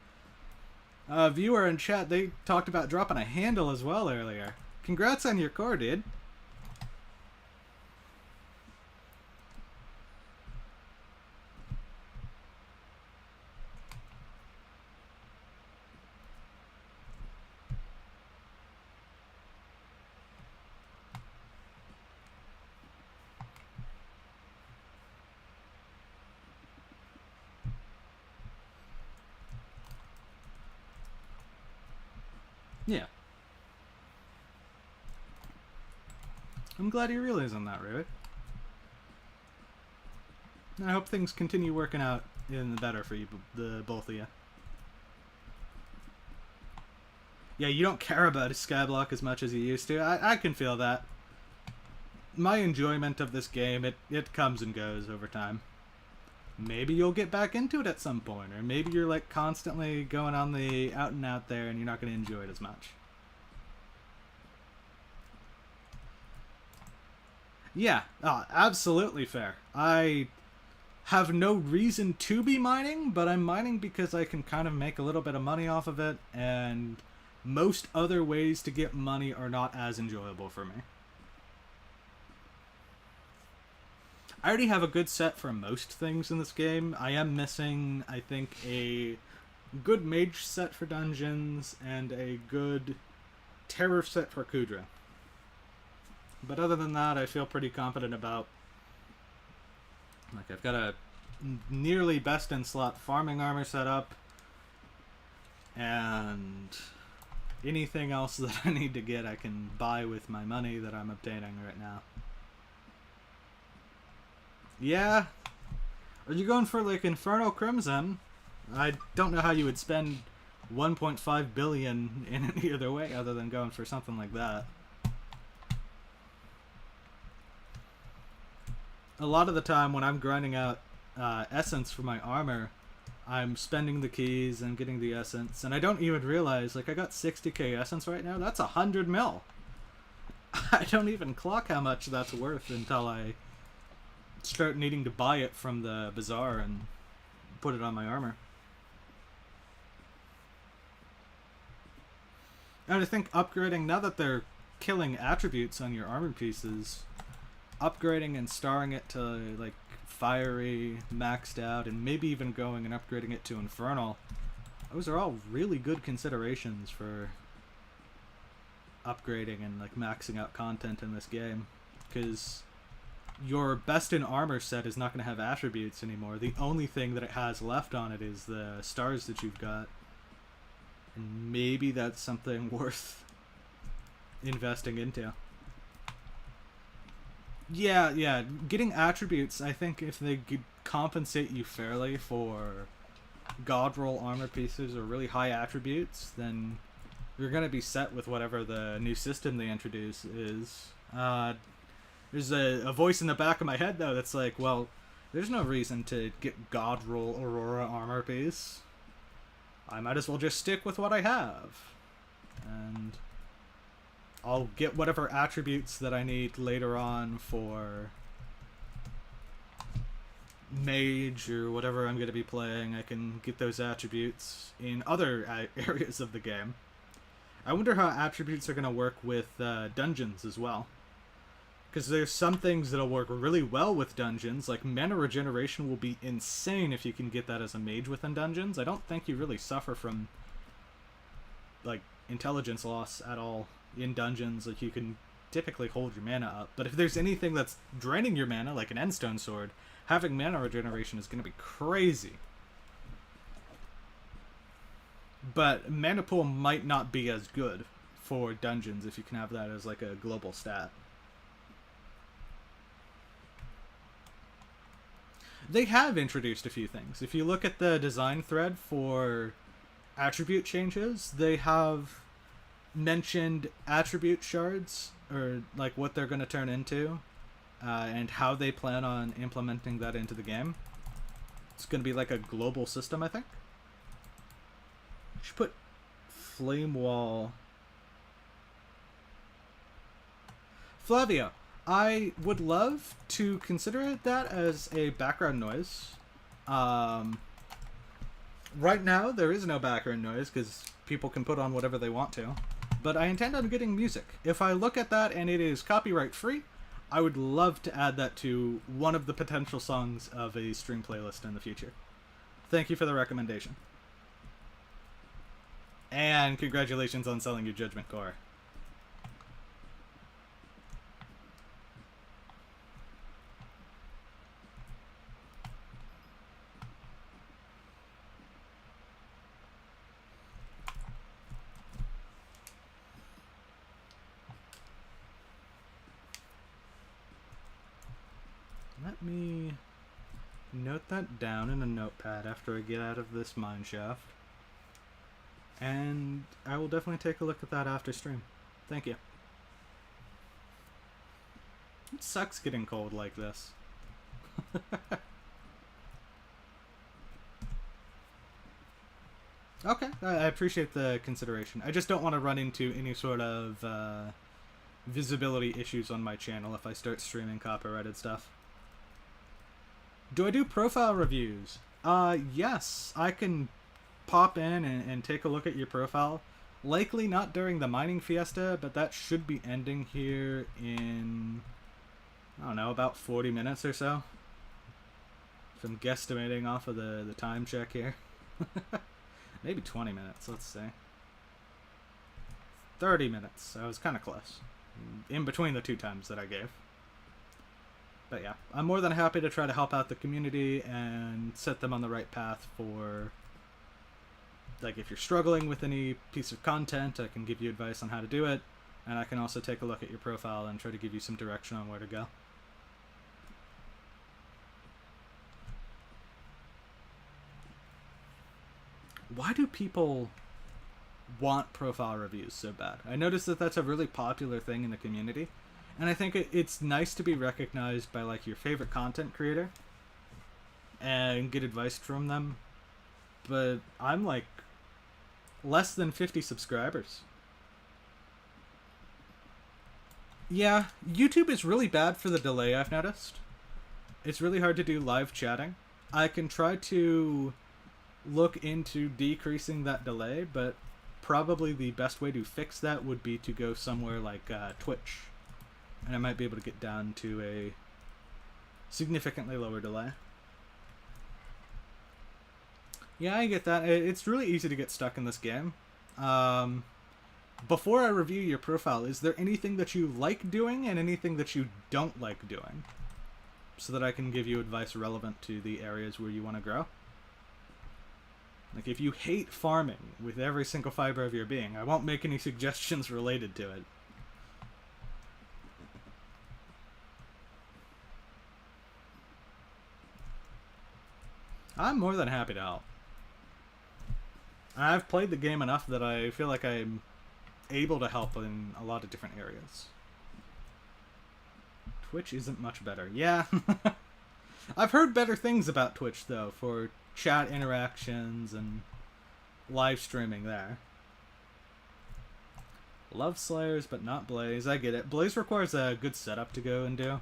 [SPEAKER 1] Viewer in chat, they talked about dropping a handle as well earlier. Congrats on your core, dude. Yeah. I'm glad you're realizing that, Rui. I hope things continue working out in the better for you, the both of you. Yeah, you don't care about Skyblock as much as you used to. I can feel that. My enjoyment of this game, it comes and goes over time. Maybe you'll get back into it at some point, or maybe you're like constantly going on the out and out there and you're not going to enjoy it as much. Yeah, absolutely fair. I have no reason to be mining, but I'm mining because I can kind of make a little bit of money off of it, and most other ways to get money are not as enjoyable for me. I already have a good set for most things in this game. I am missing, I think, a good mage set for dungeons and a good terror set for Kudra. But other than that, I feel pretty confident about... Like, I've got a nearly best in slot farming armor set up, and anything else that I need to get I can buy with my money that I'm obtaining right now. Yeah? Are you going for, like, Infernal Crimson? I don't know how you would spend 1.5 billion in any other way other than going for something like that. A lot of the time when I'm grinding out essence for my armor, I'm spending the keys and getting the essence, and I don't even realize, like, I got 60k essence right now. That's 100 mil. I don't even clock how much that's worth until I start needing to buy it from the bazaar and put it on my armor. And I think upgrading, now that they're killing attributes on your armor pieces, upgrading and starring it to, like, fiery, maxed out, and maybe even going and upgrading it to infernal, those are all really good considerations for upgrading and, like, maxing out content in this game. Because your best in armor set is not going to have attributes anymore. The only thing that it has left on it is the stars that you've got. And maybe that's something worth investing into. Yeah, getting attributes, I think if they could compensate you fairly for god roll armor pieces or really high attributes, then you're going to be set with whatever the new system they introduce is. There's a voice in the back of my head, though, that's like, well, there's no reason to get god roll Aurora armor piece. I might as well just stick with what I have. And I'll get whatever attributes that I need later on for mage or whatever I'm going to be playing. I can get those attributes in other areas of the game. I wonder how attributes are going to work with dungeons as well. Because there's some things that'll work really well with dungeons, like mana regeneration will be insane if you can get that as a mage within dungeons. I don't think you really suffer from, like, intelligence loss at all in dungeons. Like, you can typically hold your mana up. But if there's anything that's draining your mana, like an endstone sword, having mana regeneration is going to be crazy. But mana pool might not be as good for dungeons if you can have that as, like, a global stat. They have introduced a few things. If you look at the design thread for attribute changes, they have mentioned attribute shards, or like what they're going to turn into, and how they plan on implementing that into the game. It's going to be like a global system, I think. Should put flame wall. Flavio, I would love to consider that as a background noise. Right now, there is no background noise because people can put on whatever they want to. But I intend on getting music. If I look at that and it is copyright free, I would love to add that to one of the potential songs of a stream playlist in the future. Thank you for the recommendation. And congratulations on selling your Judgment Core. note that down in a notepad after I get out of this mine shaft. And I will definitely take a look at that after stream. Thank you. It sucks getting cold like this. Okay, I appreciate the consideration. I just don't want to run into any sort of visibility issues on my channel if I start streaming copyrighted stuff. Do I do profile reviews? Yes. I can pop in and take a look at your profile. Likely not during the Mining Fiesta, but that should be ending here in, I don't know, about 40 minutes or so. If I'm guesstimating off of the time check here. Maybe 20 minutes, let's see. 30 minutes. I was kind of close. In between the 2 times that I gave. But yeah, I'm more than happy to try to help out the community and set them on the right path for, like, if you're struggling with any piece of content, I can give you advice on how to do it, and I can also take a look at your profile and try to give you some direction on where to go. Why do people want profile reviews so bad? I noticed that that's a really popular thing in the community, and I think it's nice to be recognized by, like, your favorite content creator and get advice from them, but I'm like less than 50 subscribers. Yeah, YouTube is really bad for the delay, I've noticed. It's really hard to do live chatting. I can try to look into decreasing that delay, but probably the best way to fix that would be to go somewhere like Twitch, and I might be able to get down to a significantly lower delay. Yeah, I get that. It's really easy to get stuck in this game. Before I review your profile, is there anything that you like doing and anything that you don't like doing, so that I can give you advice relevant to the areas where you want to grow? Like, if you hate farming with every single fiber of your being, I won't make any suggestions related to it. I'm more than happy to help. I've played the game enough that I feel like I'm able to help in a lot of different areas. Twitch isn't much better. Yeah. I've heard better things about Twitch, though, for chat interactions and live streaming there. Love Slayers, but not Blaze. I get it. Blaze requires a good setup to go and do.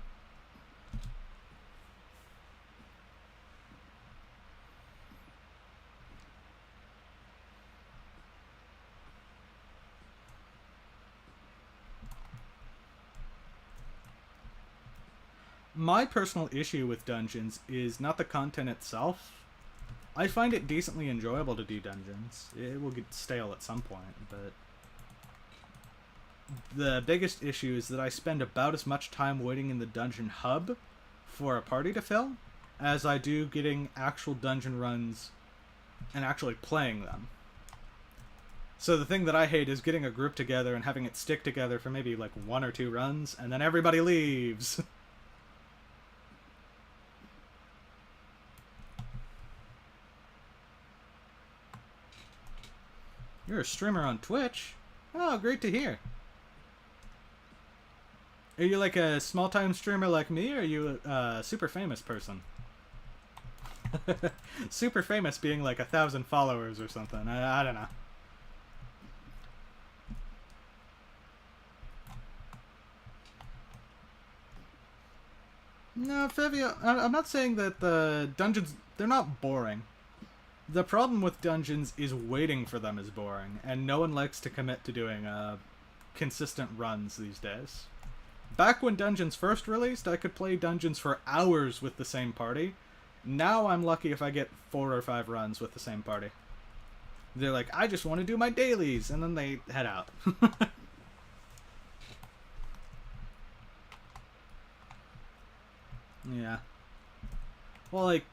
[SPEAKER 1] My personal issue with dungeons is not the content itself. I find it decently enjoyable to do dungeons. It will get stale at some point, but the biggest issue is that I spend about as much time waiting in the dungeon hub for a party to fill as I do getting actual dungeon runs and actually playing them. So the thing that I hate is getting a group together and having it stick together for maybe like 1 or 2 runs, and then everybody leaves. You're a streamer on Twitch? Oh, great to hear. Are you like a small-time streamer like me, or are you a super famous person? Super famous being like 1,000 followers or something. I don't know. No, Fevia, I'm not saying that the dungeons, they're not boring. The problem with dungeons is waiting for them is boring, and no one likes to commit to doing consistent runs these days. Back when dungeons first released, I could play dungeons for hours with the same party. Now I'm lucky if I get 4 or 5 runs with the same party. They're like, I just want to do my dailies, and then they head out. Yeah. Well, like,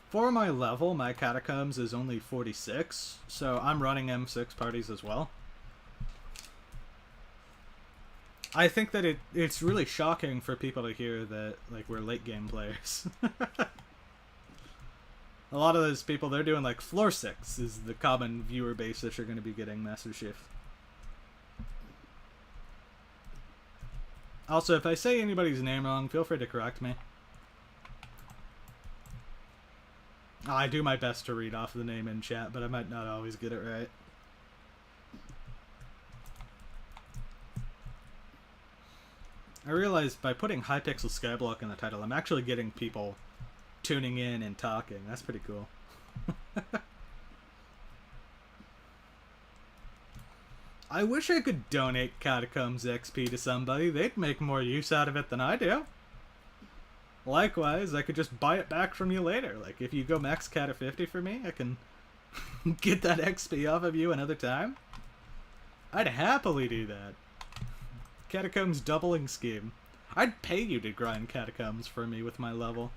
[SPEAKER 1] for my level, my catacombs is only 46, so I'm running M6 parties as well. I think that it's really shocking for people to hear that, like, we're late game players. A lot of those people, they're doing like floor 6 is the common viewer base that you're going to be getting Master Chief. Also, if I say anybody's name wrong, feel free to correct me. I do my best to read off the name in chat, but I might not always get it right. I realized by putting Hypixel Skyblock in the title, I'm actually getting people tuning in and talking. That's pretty cool. I wish I could donate Catacombs XP to somebody. They'd make more use out of it than I do. Likewise, I could just buy it back from you later. Like, if you go max Cata 50 for me, I can get that XP off of you another time. I'd happily do that. Catacombs doubling scheme. I'd pay you to grind Catacombs for me with my level.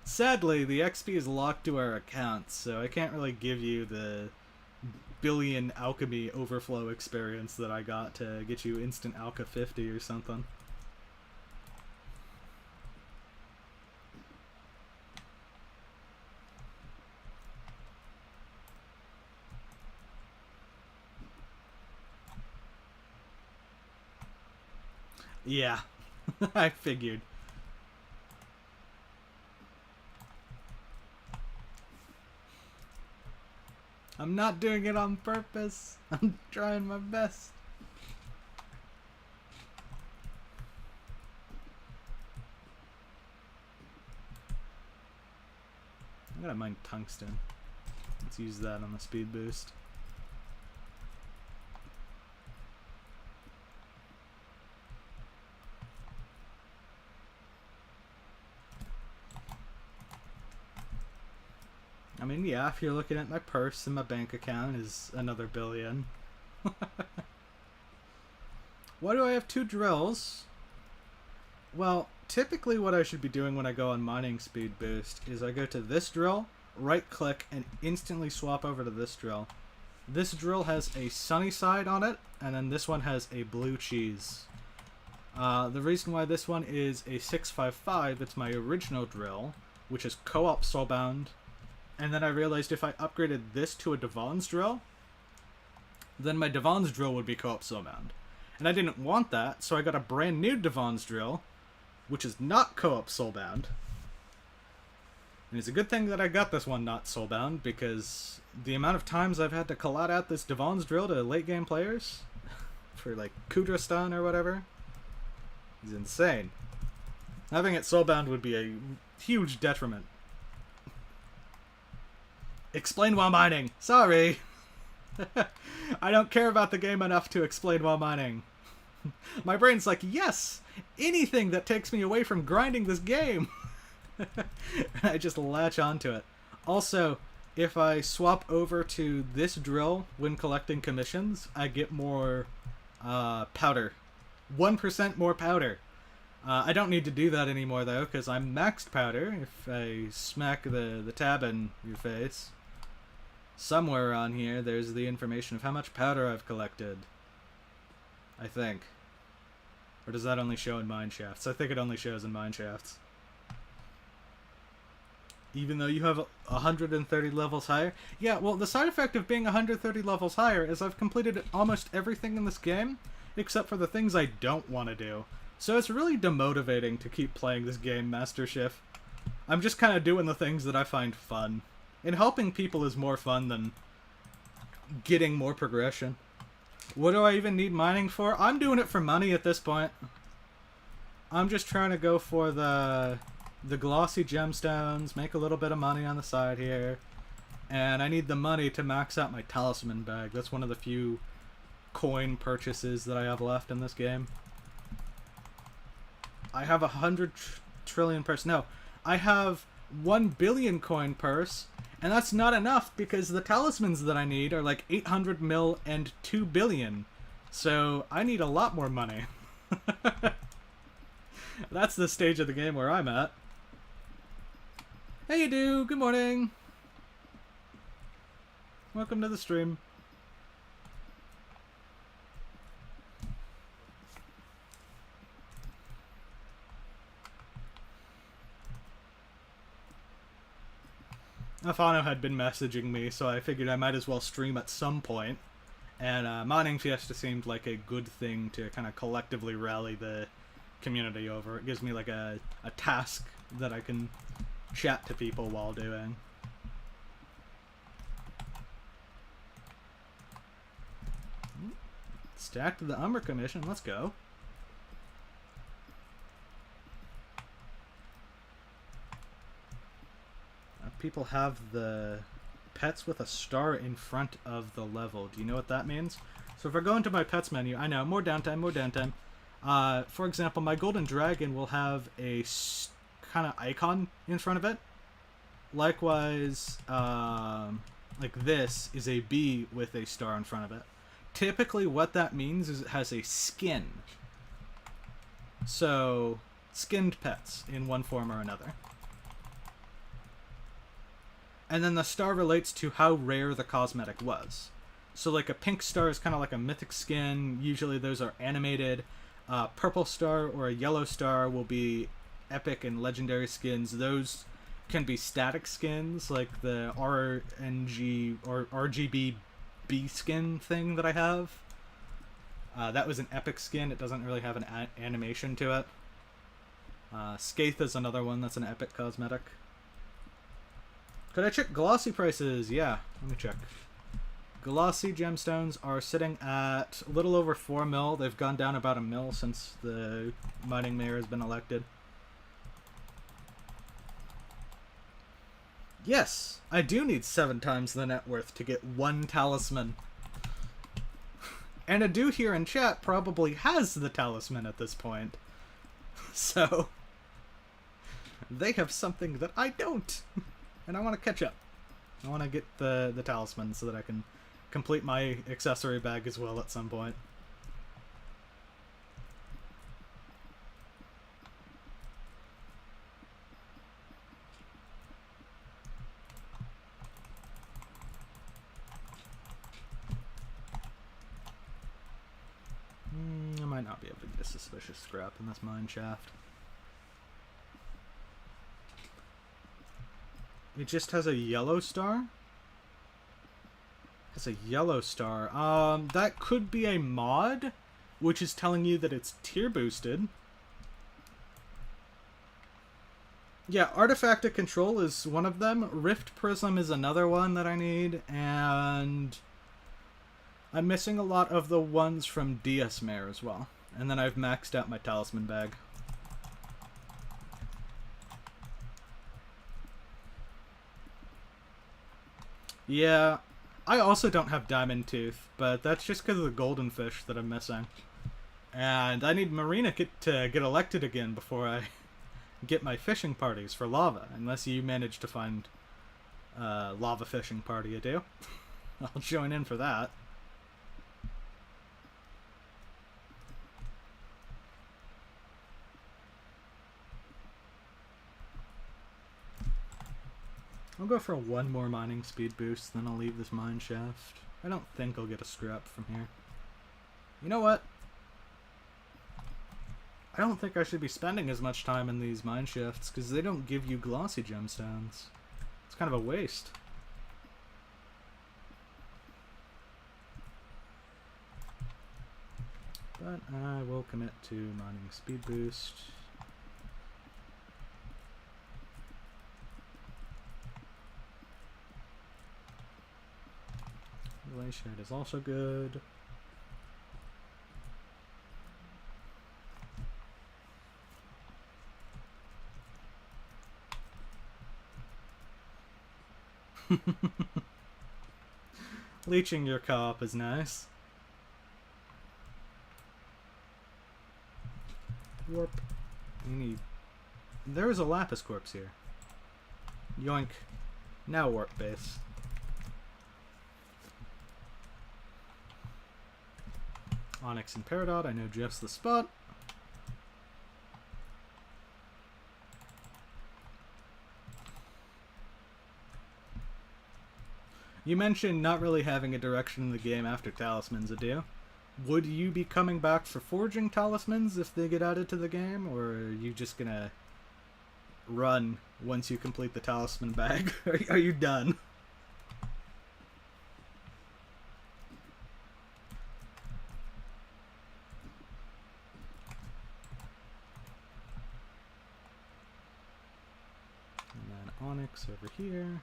[SPEAKER 1] Sadly, the XP is locked to our account, so I can't really give you the billion alchemy overflow experience that I got to get you instant Alka 50 or something. Yeah, I figured. I'm not doing it on purpose. I'm trying my best. I'm gonna mine tungsten. Let's use that on the speed boost. I mean, yeah, if you're looking at my purse and my bank account is another billion. Why do I have 2 drills? Well, typically what I should be doing when I go on mining speed boost is I go to this drill, right click, and instantly swap over to this drill. This drill has a sunny side on it, and then this one has a blue cheese. The reason why this one is a 655, it's my original drill, which is co-op soulbound. And then I realized if I upgraded this to a Devon's drill, then my Devon's drill would be co-op soulbound. And I didn't want that, so I got a brand new Devon's drill, which is not co-op soulbound. And it's a good thing that I got this one not soulbound, because the amount of times I've had to collide out this Devon's drill to late game players, for like Kudra stun or whatever, is insane. Having it soulbound would be a huge detriment. Explain while mining. Sorry. I don't care about the game enough to explain while mining. My brain's like, yes, anything that takes me away from grinding this game. I just latch onto it. Also, if I swap over to this drill when collecting commissions, I get more powder. 1% more powder. I don't need to do that anymore, though, because I'm maxed powder. If I smack the tab in your face, somewhere on here there's the information of how much powder I've collected. I think. Or does that only show in mineshafts? I think it only shows in mineshafts. Even though you have 130 levels higher? Yeah, well, the side effect of being 130 levels higher is I've completed almost everything in this game, except for the things I don't want to do. So it's really demotivating to keep playing this game, Master Chief. I'm just kind of doing the things that I find fun. And helping people is more fun than getting more progression. What do I even need mining for? I'm doing it for money at this point. I'm just trying to go for the glossy gemstones, make a little bit of money on the side here. And I need the money to max out my talisman bag. That's one of the few coin purchases that I have left in this game. I have 100 trillion purse. No, I have 1 billion coin purse, and that's not enough because the talismans that I need are like 800 mil and 2 billion. So I need a lot more money. That's the stage of the game where I'm at. Hey, you do. Good morning. Welcome to the stream. Afano had been messaging me, so I figured I might as well stream at some point. And Mining Fiesta seemed like a good thing to kind of collectively rally the community over. It gives me like a task that I can chat to people while doing. Stack to the Umber Commission, let's go. People have the pets with a star in front of the level. Do you know what that means? So if I go into my pets menu, I know, more downtime, more downtime. For example, my golden dragon will have a kind of icon in front of it. Likewise, like this is a bee with a star in front of it. Typically what that means is it has a skin. So, skinned pets in one form or another. And then the star relates to how rare the cosmetic was. So like a pink star is kind of like a mythic skin. Usually those are animated. Purple star or a yellow star will be epic and legendary skins. Those can be static skins, like the RNG or RGB B skin thing that I have. That was an epic skin. It doesn't really have an animation to it. Skaith is another one that's an epic cosmetic. Could I check glossy prices? Yeah, let me check. Glossy gemstones are sitting at a little over 4 mil. They've gone down about 1 mil since the mining mayor has been elected. Yes, I do need 7 times the net worth to get 1 talisman. And a dude here in chat probably has the talisman at this point. So, they have something that I don't. And I want to catch up. I want to get the talisman so that I can complete my accessory bag as well at some point. I might not be able to get a suspicious scrap in this mine shaft. It just has a yellow star? Has a yellow star. That could be a mod, which is telling you that it's tier boosted. Yeah, Artifact of Control is one of them. Rift Prism is another one that I need, and I'm missing a lot of the ones from DS Mare as well. And then I've maxed out my talisman bag. Yeah, I also don't have Diamond Tooth, but that's just because of the golden fish that I'm missing. And I need Marina to get elected again before I get my fishing parties for lava, unless you manage to find a lava fishing party you do. I'll join in for that. I'll go for 1 more mining speed boost, then I'll leave this mine shaft. I don't think I'll get a scrap from here. You know what? I don't think I should be spending as much time in these mine shafts, because they don't give you glossy gemstones. It's kind of a waste. But I will commit to mining speed boost. Glacier is also good. Leeching your co-op is nice. Warp. There is a lapis corpse here. Yoink. Now warp base. Onyx and Peridot, I know just the spot. You mentioned not really having a direction in the game after talismans, Adu. Would you be coming back for forging talismans if they get added to the game, or are you just gonna run once you complete the talisman bag. Are you done? And then onyx over here.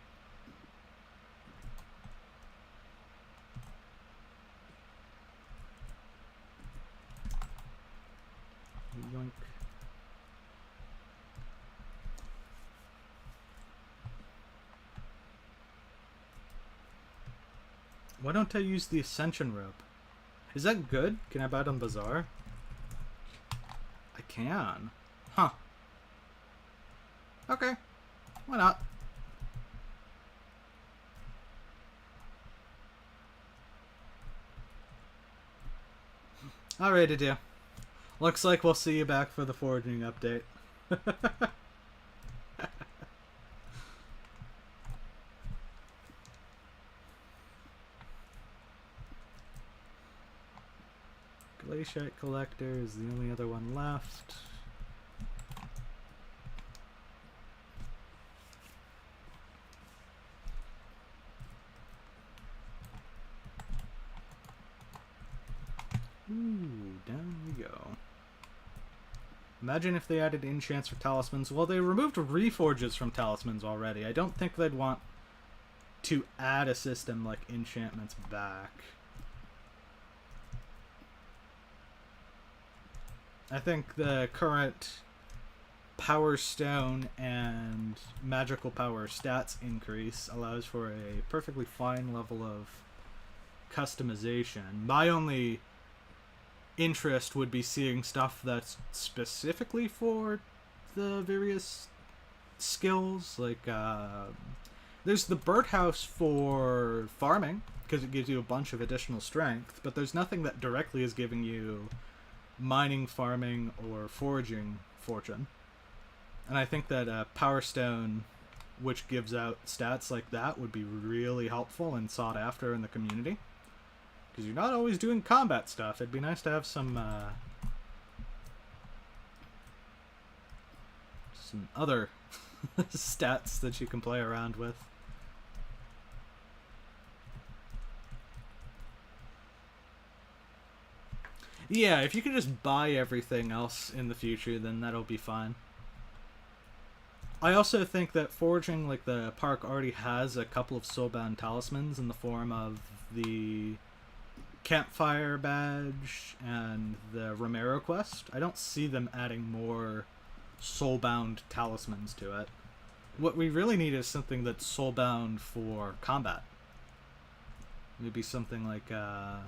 [SPEAKER 1] Yoink. Why don't I use the ascension rope? Is that good? Can I buy it on Bazaar? I can. Huh. Okay. Why not? Alright, to do. Looks like we'll see you back for the foraging update. Glaciate collector is the only other one left. Ooh, down we go. Imagine if they added enchants for talismans. Well, they removed reforges from talismans already. I don't think they'd want to add a system like enchantments back. I think the current Power Stone and Magical Power stats increase allows for a perfectly fine level of customization. My only interest would be seeing stuff that's specifically for the various skills. Like, there's the birdhouse for farming, because it gives you a bunch of additional strength, but there's nothing that directly is giving you mining, farming, or foraging fortune. And I think that Power Stone, which gives out stats like that, would be really helpful and sought after in the community. Because you're not always doing combat stuff. It'd be nice to have some other stats that you can play around with. Yeah, if you could just buy everything else in the future, then that'll be fine. I also think that foraging, like, the park already has a couple of soulbound talismans in the form of the Campfire Badge and the Romero quest. I don't see them adding more soulbound talismans to it. What we really need is something that's soulbound for combat. Maybe something like, I'm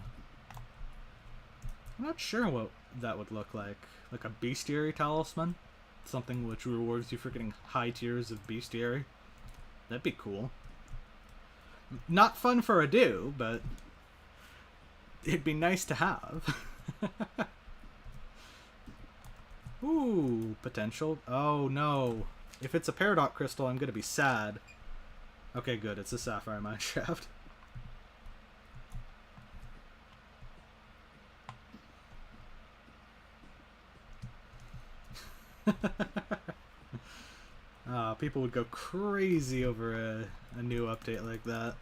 [SPEAKER 1] not sure what that would look like. Like a bestiary talisman? Something which rewards you for getting high tiers of bestiary. That'd be cool. Not fun for a do, but it'd be nice to have. Ooh, potential. Oh no. If it's a Peridot crystal, I'm gonna be sad. Okay, good. It's a sapphire mine shaft. People would go crazy over a new update like that.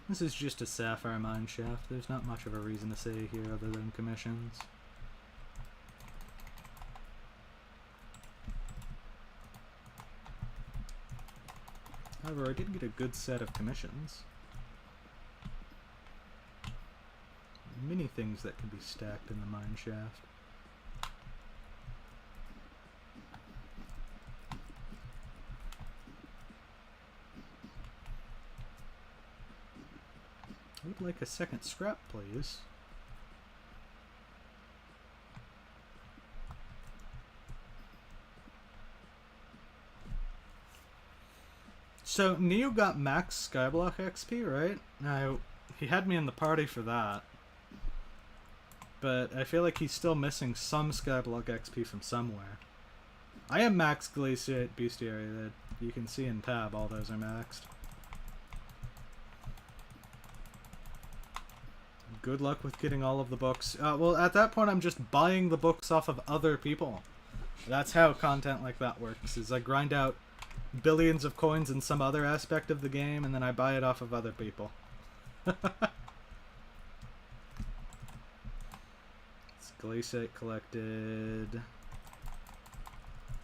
[SPEAKER 1] This is just a sapphire mine shaft. There's not much of a reason to say here other than commissions. However, I did get a good set of commissions. Many things that can be stacked in the mine shaft. I would like a second scrap, please. So, Neo got max Skyblock XP, right? Now, he had me in the party for that. But I feel like he's still missing some Skyblock XP from somewhere. I am max Glaciate Bestiary. That you can see in tab, all those are maxed. Good luck with getting all of the books. Well, at that point, I'm just buying the books off of other people. That's how content like that works, is I grind out billions of coins in some other aspect of the game, and then I buy it off of other people. It's Glaciate collected.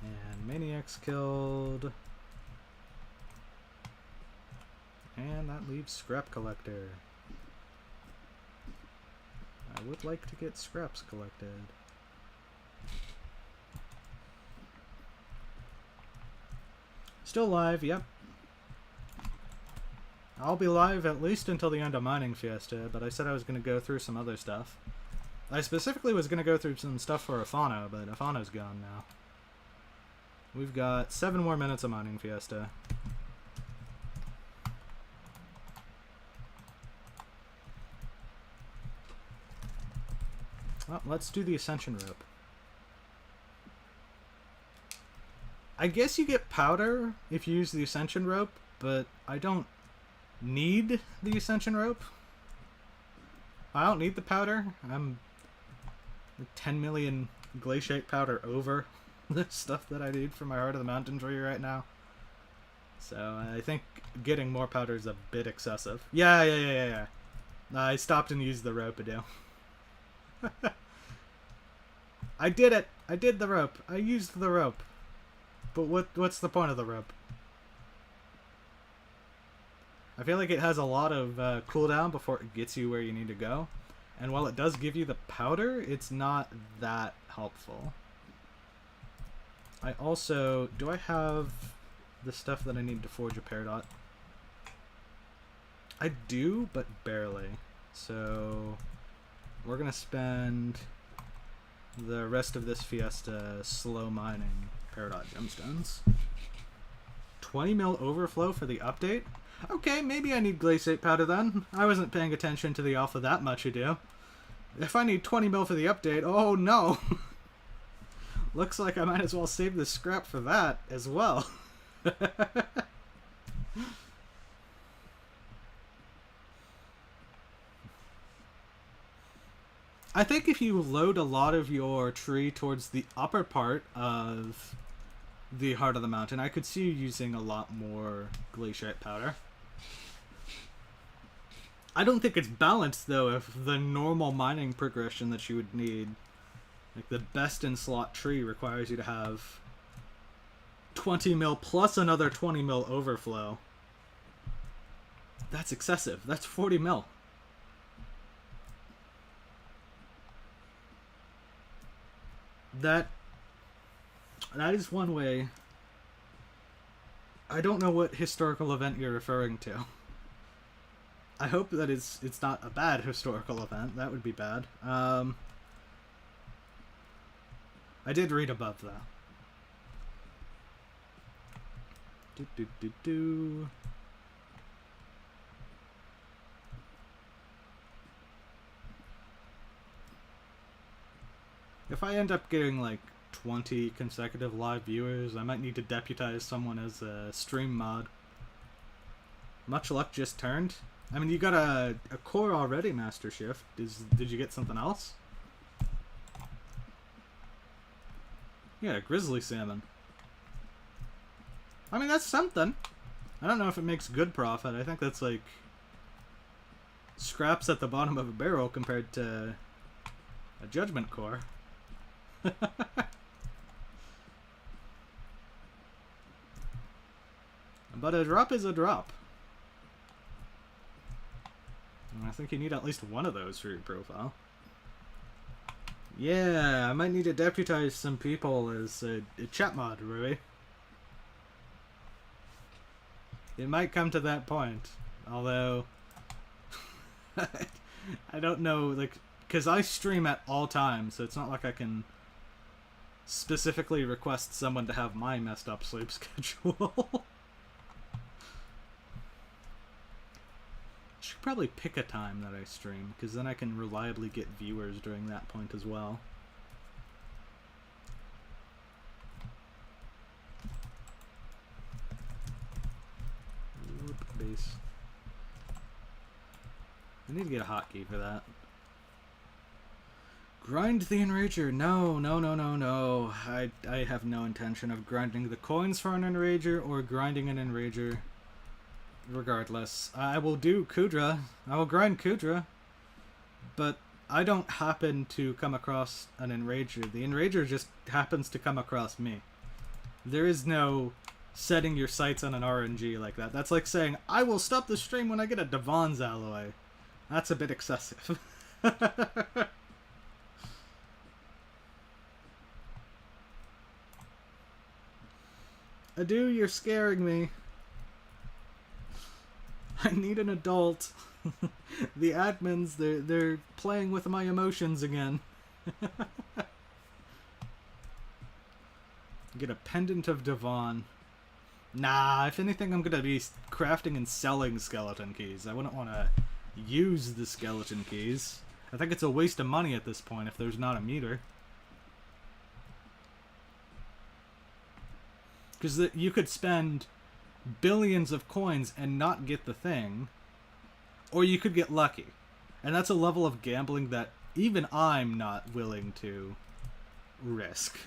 [SPEAKER 1] And Maniacs killed. And that leaves Scrap Collector. I would like to get scraps collected. Still live, yep. I'll be live at least until the end of Mining Fiesta, but I said I was going to go through some other stuff. I specifically was going to go through some stuff for Afano, but Afano's gone now. We've got 7 more minutes of Mining Fiesta. Well, let's do the Ascension Rope. I guess you get powder if you use the Ascension Rope, but I don't need the Ascension Rope. I don't need the powder. I'm 10 million glaciate powder over the stuff that I need for my Heart of the Mountain tree right now. So I think getting more powder is a bit excessive. Yeah. I stopped and used the rope, Adele. I did it! I did the rope. I used the rope. But what's the point of the rope? I feel like it has a lot of cooldown before it gets you where you need to go. And while it does give you the powder, it's not that helpful. I also... Do I have the stuff that I need to forge a Peridot? I do, but barely. So... we're gonna spend the rest of this Fiesta slow mining Peridot gemstones. 20 mil overflow for the update? Okay, maybe I need glaciate powder then. I wasn't paying attention to the alpha that much, ado. If I need 20 mil for the update, oh no! Looks like I might as well save the scrap for that as well. I think if you load a lot of your tree towards the upper part of the Heart of the Mountain, I could see you using a lot more glaciate powder. I don't think it's balanced, though, if the normal mining progression that you would need, like the best in slot tree, requires you to have 20 mil plus another 20 mil overflow. That's excessive. That's 40 mil. That is one way. I don't know what historical event you're referring to. I hope that it's not a bad historical event. That would be bad. I did read above that. If I end up getting like 20 consecutive live viewers, I might need to deputize someone as a stream mod. Much luck just turned. I mean, you got a core already, Master Shift. Did you get something else? Yeah, grizzly salmon. I mean, that's something. I don't know if it makes good profit. I think that's like scraps at the bottom of a barrel compared to a judgment core. But a drop is a drop. And I think you need at least one of those for your profile. Yeah, I might need to deputize some people as a chat mod, Ruby. It might come to that point. Although... I don't know, like... Because I stream at all times, so it's not like I can specifically request someone to have my messed up sleep schedule. Should probably pick a time that I stream, because then I can reliably get viewers during that point as well. hotkeys. I need to get a hotkey for that. Grind the Enrager. No, no, no, no, no. I have no intention of grinding the coins for an Enrager or grinding an Enrager. Regardless, I will do Kudra. I will grind Kudra. But I don't happen to come across an Enrager. The Enrager just happens to come across me. There is no setting your sights on an RNG like that. That's like saying, I will stop the stream when I get a Devon's alloy. That's a bit excessive. Adu, you're scaring me. I need an adult. The admins, they're playing with my emotions again. Get a pendant of Devon. Nah, if anything, I'm gonna be crafting and selling skeleton keys. I wouldn't want to use the skeleton keys. I think it's a waste of money at this point if there's not a meter. Because you could spend billions of coins and not get the thing, or you could get lucky. And that's a level of gambling that even I'm not willing to risk.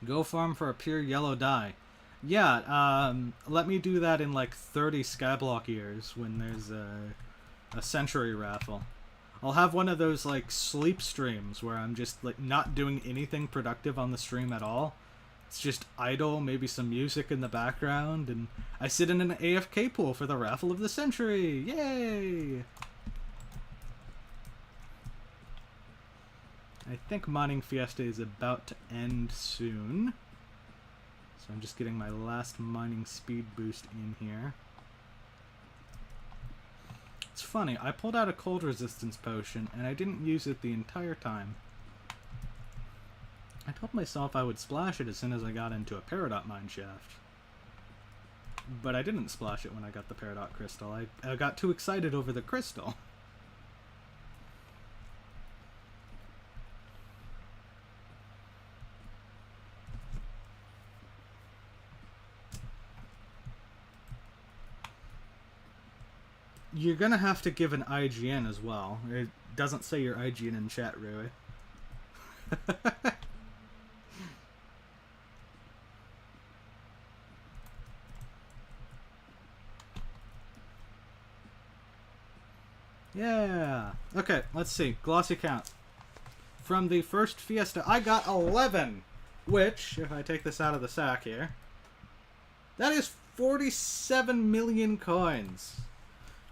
[SPEAKER 1] Go farm for a pure yellow dye. Yeah, let me do that in like 30 Skyblock years when there's a century raffle. I'll have one of those like sleep streams where I'm just like not doing anything productive on the stream at all. It's just idle, maybe some music in the background, and I sit in an AFK pool for the raffle of the century. Yay! I think Mining Fiesta is about to end soon. So I'm just getting my last mining speed boost in here. It's funny, I pulled out a cold resistance potion and I didn't use it the entire time. I told myself I would splash it as soon as I got into a Peridot mine shaft. But I didn't splash it when I got the Peridot crystal. I got too excited over the crystal. You're gonna have to give an IGN as well. It doesn't say your IGN in chat, really. Yeah. Okay, let's see. Glossy count. From the first Fiesta, I got 11. Which, if I take this out of the sack here, that is 47 million coins.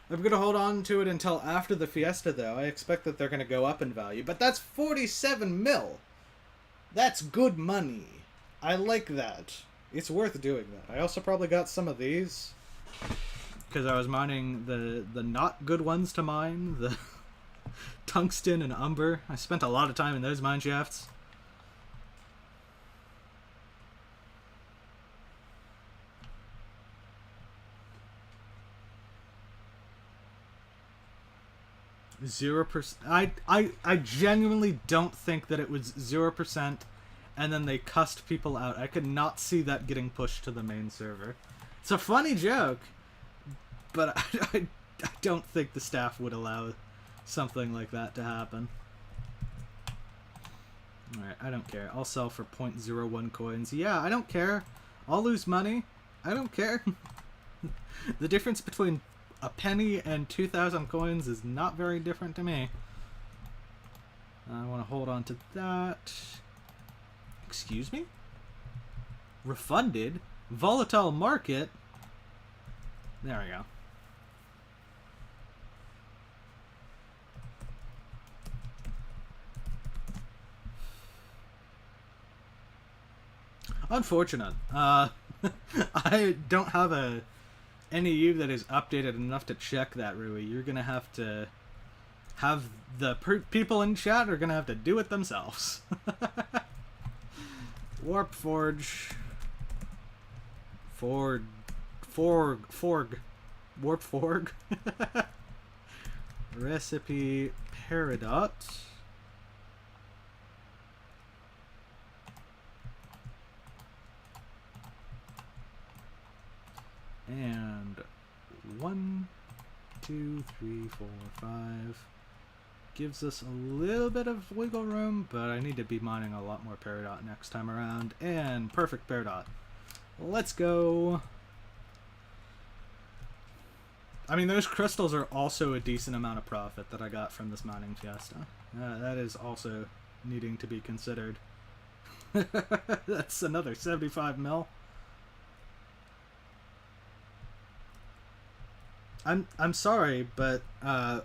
[SPEAKER 1] I'm going to hold on to it until after the Fiesta, though. I expect that they're going to go up in value. But that's 47 mil. That's good money. I like that. It's worth doing that. I also probably got some of these because I was mining the not good ones to mine. The tungsten and umber. I spent a lot of time in those mine shafts. %. I genuinely don't think that it was 0% and then they cussed people out. I could not see that getting pushed to the main server. It's a funny joke, but I don't think the staff would allow something like that to happen. Alright, I don't care. I'll sell for 0.01 coins. Yeah, I don't care. I'll lose money. I don't care. The difference between a penny and 2,000 coins is not very different to me. I want to hold on to that. Excuse me? Refunded? Volatile market? There we go. Unfortunate. I don't have a NEU that is updated enough to check that, Rui. You're gonna have to have the people in chat are gonna have to do it themselves. Warp Forge. Forg. Warp Forg. Recipe Peridot. And 1, 2, 3, 4, 5 gives us a little bit of wiggle room, but I need to be mining a lot more Peridot next time around. And perfect Peridot. Let's go. I mean, those crystals are also a decent amount of profit that I got from this mining fiesta. That is also needing to be considered. That's another 75 mil. I'm sorry, but I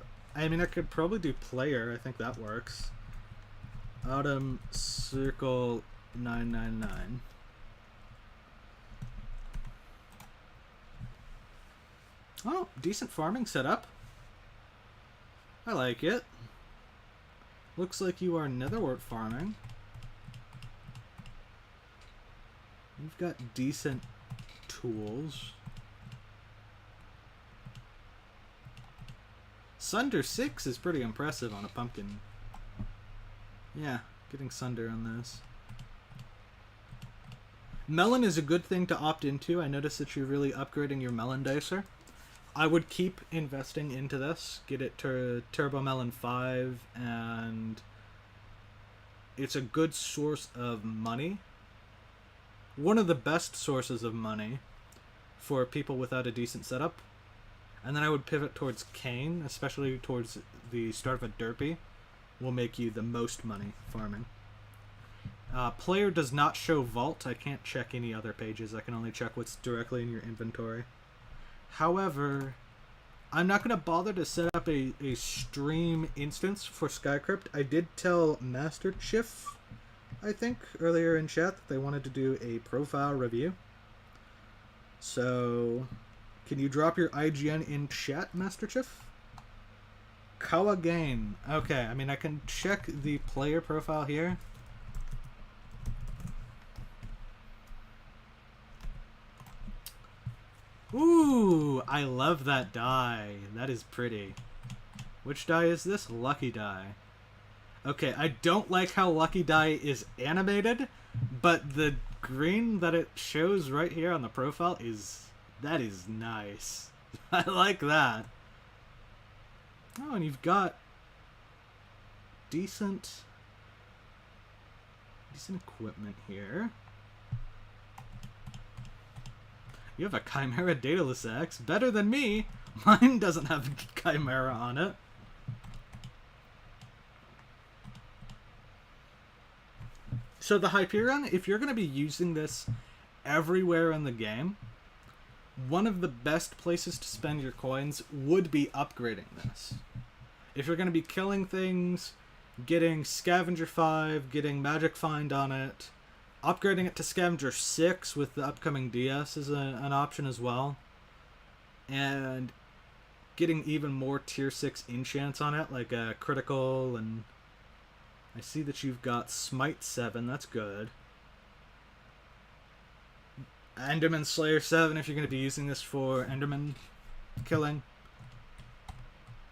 [SPEAKER 1] mean, I could probably do player. I think that works. Autumn Circle 999. Oh, decent farming setup. I like it. Looks like you are netherwort farming. You've got decent tools. Sunder 6 is pretty impressive on a pumpkin. Yeah, getting Sunder on this. Melon is a good thing to opt into. I noticed that you're really upgrading your melon dicer. I would keep investing into this. Get it to Turbo Melon 5, and it's a good source of money. One of the best sources of money for people without a decent setup. And then I would pivot towards Cane, especially towards the start of a derpy. Will make you the most money farming. Player does not show vault. I can't check any other pages. I can only check what's directly in your inventory. However, I'm not going to bother to set up a stream instance for Skycrypt. I did tell Master Chief, I think, earlier in chat that they wanted to do a profile review. So, can you drop your IGN in chat, Master Chief? Kawagain. Okay, I mean, I can check the player profile here. Ooh, I love that die. That is pretty. Which die is this? Lucky die. Okay, I don't like how Lucky die is animated, but the green that it shows right here on the profile is... that is nice. I like that. Oh, and you've got decent equipment here. You have a Chimera Daedalus Axe. Better than me. Mine doesn't have Chimera on it. So the Hyperion, if you're going to be using this everywhere in the game, one of the best places to spend your coins would be upgrading this. If you're going to be killing things, getting Scavenger 5, getting Magic Find on it, upgrading it to Scavenger 6 with the upcoming DS is an option as well. And getting even more Tier 6 enchants on it, like a Critical, and I see that you've got Smite 7, that's good. Enderman Slayer 7 if you're going to be using this for Enderman killing.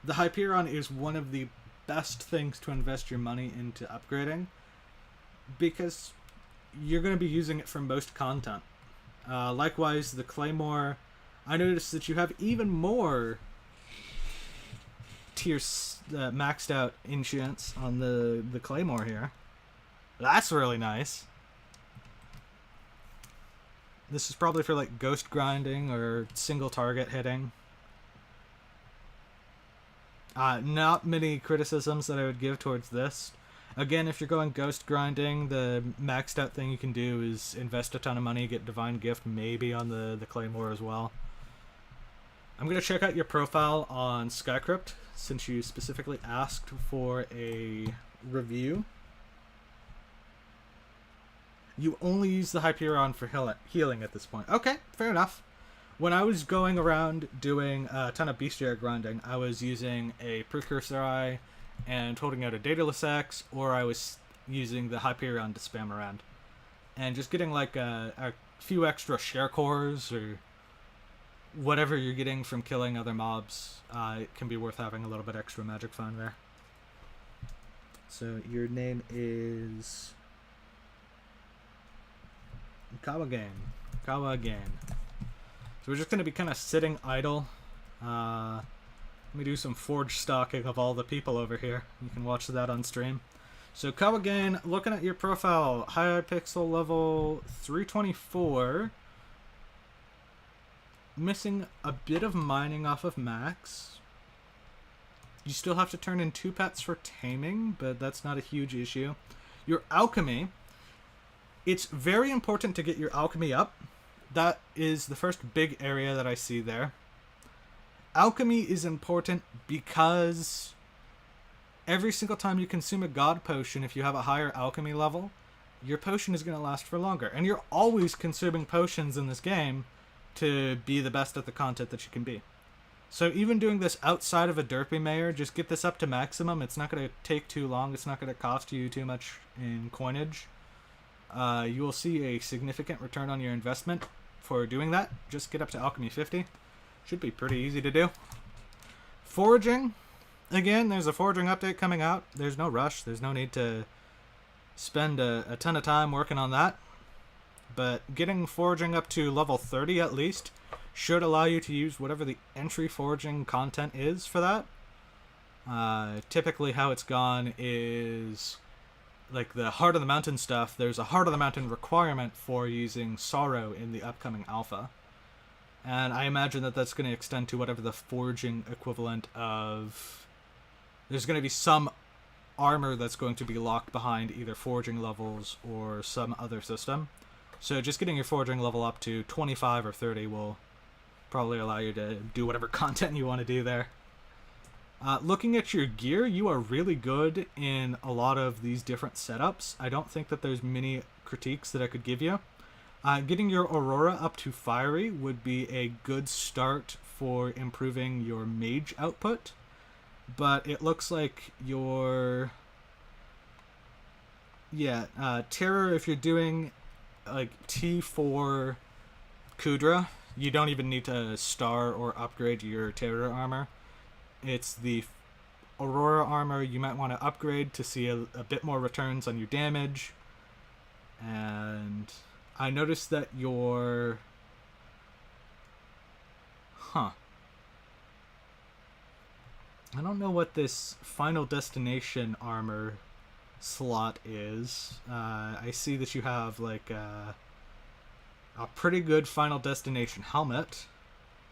[SPEAKER 1] The Hyperion is one of the best things to invest your money into upgrading, because you're going to be using it for most content. Likewise, the Claymore, I noticed that you have even more tiers maxed out enchants on the Claymore here. That's really nice. This is probably for like ghost grinding or single target hitting. Not many criticisms that I would give towards this. Again, if you're going ghost grinding, the maxed out thing you can do is invest a ton of money, get Divine Gift maybe on the Claymore as well. I'm going to check out your profile on Skycrypt, since you specifically asked for a review. You only use the Hyperion for healing at this point. Okay, fair enough. When I was going around doing a ton of bestiary grinding, I was using a Precursor Eye and holding out a Daedalus Axe, or I was using the Hyperion to spam around. And just getting like a few extra share cores or whatever you're getting from killing other mobs, it can be worth having a little bit extra magic find there. So your name is Kawagan. Kawagan. So we're just going to be kind of sitting idle. Let me do some forge stalking of all the people over here. You can watch that on stream. So Kawagan, looking at your profile, Hypixel level 324. Missing a bit of mining off of max. You still have to turn in 2 pets for taming, but that's not a huge issue. Your alchemy, it's very important to get your alchemy up. That is the first big area that I see there. Alchemy is important because every single time you consume a god potion, if you have a higher alchemy level, your potion is going to last for longer. And you're always consuming potions in this game to be the best at the content that you can be. So even doing this outside of a derpy mayor, just get this up to maximum. It's not going to take too long. It's not going to cost you too much in coinage. You will see a significant return on your investment for doing that. Just get up to alchemy 50. Should be pretty easy to do. Foraging. Again, there's a foraging update coming out. There's no rush. There's no need to spend a ton of time working on that. But getting foraging up to level 30 at least should allow you to use whatever the entry foraging content is for that. Typically how it's gone is like the Heart of the Mountain stuff. There's a Heart of the Mountain requirement for using Sorrow in the upcoming alpha. And I imagine that that's going to extend to whatever the foraging equivalent of... There's going to be some armor that's going to be locked behind either foraging levels or some other system. So just getting your foraging level up to 25 or 30 will probably allow you to do whatever content you want to do there. Looking at your gear, you are really good in a lot of these different setups. I don't think that there's many critiques that I could give you. Getting your Aurora up to Fiery would be a good start for improving your mage output. But it looks like your... Yeah, Terror, if you're doing like T4 Kudra, you don't even need to star or upgrade your Terror armor. It's the Aurora armor you might want to upgrade to see a bit more returns on your damage. And I noticed that your... I don't know what this Final Destination armor slot is. I see that you have like a pretty good Final Destination helmet.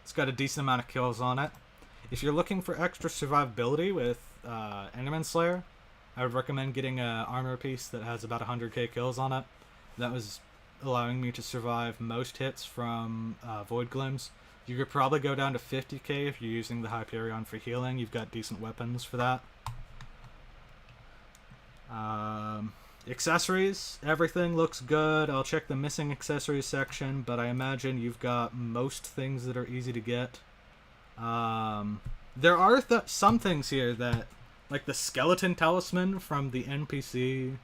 [SPEAKER 1] It's got a decent amount of kills on it. If you're looking for extra survivability with Enderman Slayer, I would recommend getting an armor piece that has about 100k kills on it. That was allowing me to survive most hits from Void Glims. You could probably go down to 50k if you're using the Hyperion for healing. You've got decent weapons for that. Accessories, everything looks good. I'll check the missing accessories section, but I imagine you've got most things that are easy to get. There are some things here that, like the skeleton talisman from the NPC.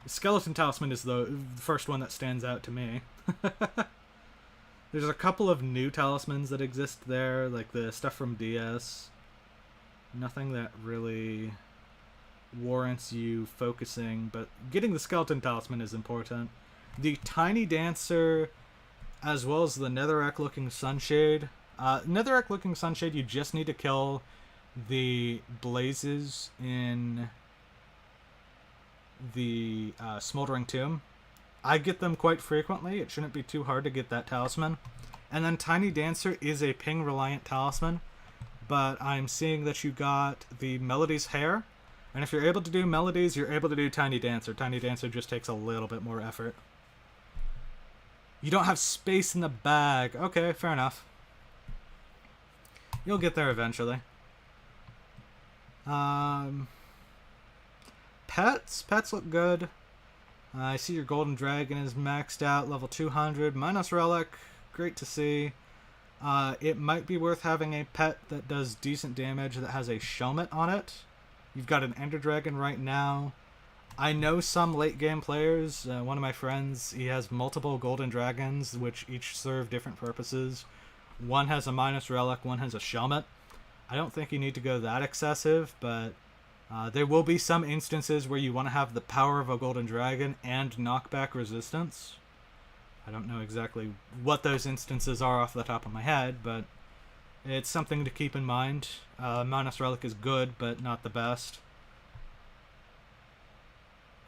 [SPEAKER 1] The skeleton talisman is the first one that stands out to me. There's a couple of new talismans that exist there, like the stuff from DS. Nothing that really warrants you focusing, but getting the skeleton talisman is important. The Tiny Dancer, as well as the Netherrack looking Sunshade. Netherrack looking Sunshade, you just need to kill the blazes in the Smoldering Tomb. I get them quite frequently. It shouldn't be too hard to get that talisman. And then Tiny Dancer is a ping reliant talisman, but I'm seeing that you got the Melody's Hair, and if you're able to do Melodies, you're able to do Tiny Dancer. Tiny Dancer just takes a little bit more effort. You don't have space in the bag. Okay, fair enough. You'll get there eventually. Pets look good. I see your Golden Dragon is maxed out, level 200. Minos Relic, great to see. It might be worth having a pet that does decent damage that has a Shelmet on it. You've got an Ender Dragon right now. I know some late game players. One of my friends, he has multiple golden dragons, which each serve different purposes. One has a minus relic, one has a shelmet. I don't think you need to go that excessive, but there will be some instances where you want to have the power of a golden dragon and knockback resistance. I don't know exactly what those instances are off the top of my head, but it's something to keep in mind. Minus relic is good, but not the best.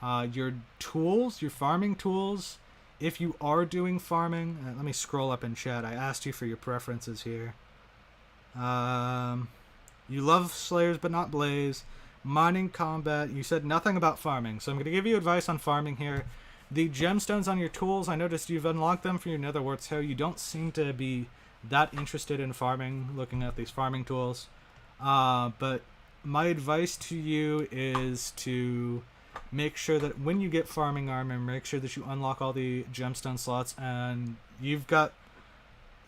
[SPEAKER 1] Your tools, your farming tools, if you are doing farming, let me scroll up in chat. I asked you for your preferences here. You love Slayers but not Blaze. Mining, combat, you said nothing about farming, so I'm going to give you advice on farming here. The gemstones on your tools, I noticed you've unlocked them for your Nether Warts, so you don't seem to be that interested in farming, looking at these farming tools. But my advice to you is to make sure that when you get farming armor, make sure that you unlock all the gemstone slots, and you've got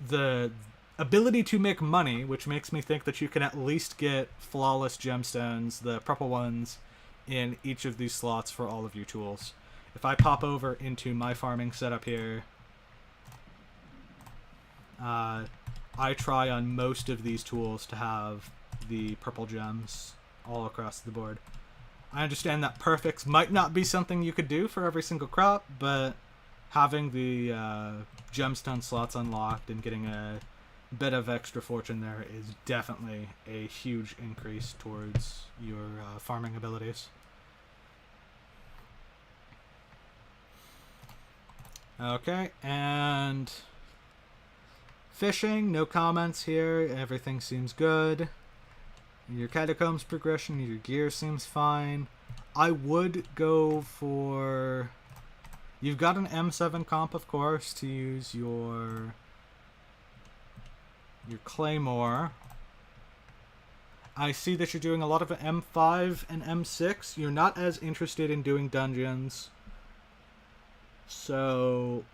[SPEAKER 1] the ability to make money, which makes me think that you can at least get flawless gemstones, the purple ones, in each of these slots for all of your tools. If I pop over into my farming setup here, I try on most of these tools to have the purple gems all across the board. I understand that perfects might not be something you could do for every single crop, but having the gemstone slots unlocked and getting a bit of extra fortune there is definitely a huge increase towards your farming abilities. Okay, and fishing, no comments here. Everything seems good. Your catacombs progression, your gear seems fine. I would go for... You've got an M7 comp, of course, to use your claymore. I see that you're doing a lot of M5 and M6. You're not as interested in doing dungeons. So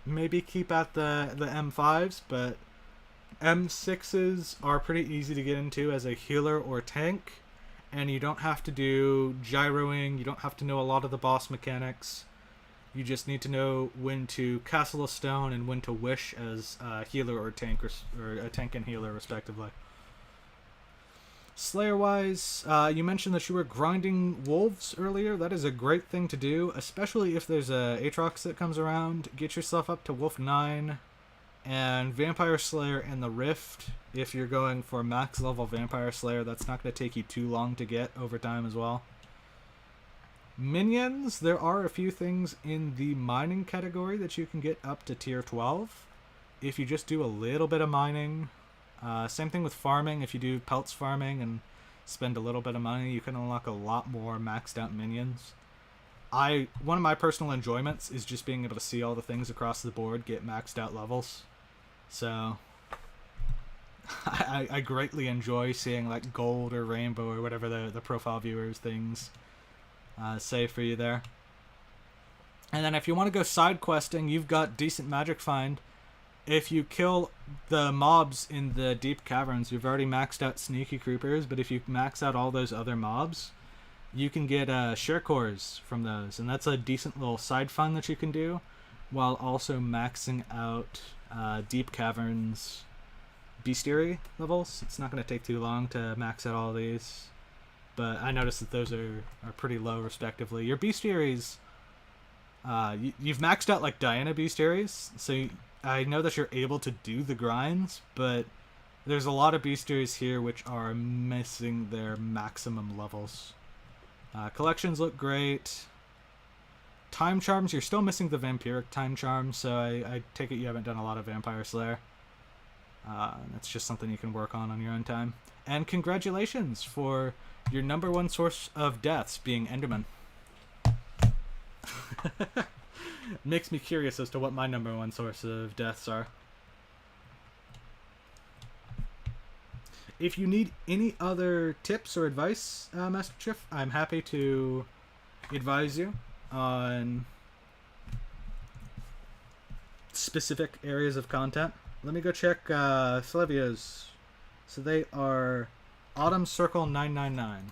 [SPEAKER 1] maybe keep at the M5s, but M6s are pretty easy to get into as a healer or tank, and you don't have to do gyroing, you don't have to know a lot of the boss mechanics. You just need to know when to castle a stone and when to wish as a healer or tank, or a tank and healer respectively. Slayer-wise, you mentioned that you were grinding wolves earlier. That is a great thing to do, especially if there's a Aatrox that comes around. Get yourself up to Wolf 9 and Vampire Slayer and the Rift. If you're going for max level Vampire Slayer, that's not going to take you too long to get over time as well. Minions, there are a few things in the mining category that you can get up to tier 12 if you just do a little bit of mining. Same thing with farming. If you do pelts farming and spend a little bit of money, you can unlock a lot more maxed out minions. One of my personal enjoyments is just being able to see all the things across the board get maxed out levels. So I greatly enjoy seeing like gold or rainbow or whatever the profile viewers things say for you there. And then if you want to go side questing, you've got decent magic find. If you kill the mobs in the deep caverns, you've already maxed out sneaky creepers, but if you max out all those other mobs, you can get share cores from those, and that's a decent little side fun that you can do while also maxing out deep caverns bestiary levels. It's not going to take too long to max out all these, but I noticed that those are pretty low respectively. Your bestiaries, you've maxed out like Diana bestiaries, so I know that you're able to do the grinds, but there's a lot of bestiaries here which are missing their maximum levels. Collections look great. Time charms, you're still missing the vampiric time charms, so I take it you haven't done a lot of Vampire Slayer. That's just something you can work on your own time. And congratulations for your #1 source of deaths being Enderman. Makes me curious as to what my #1 source of deaths are. If you need any other tips or advice, Master Chief, I'm happy to advise you on specific areas of content. Let me go check Flevia's. So they are Autumn Circle 999.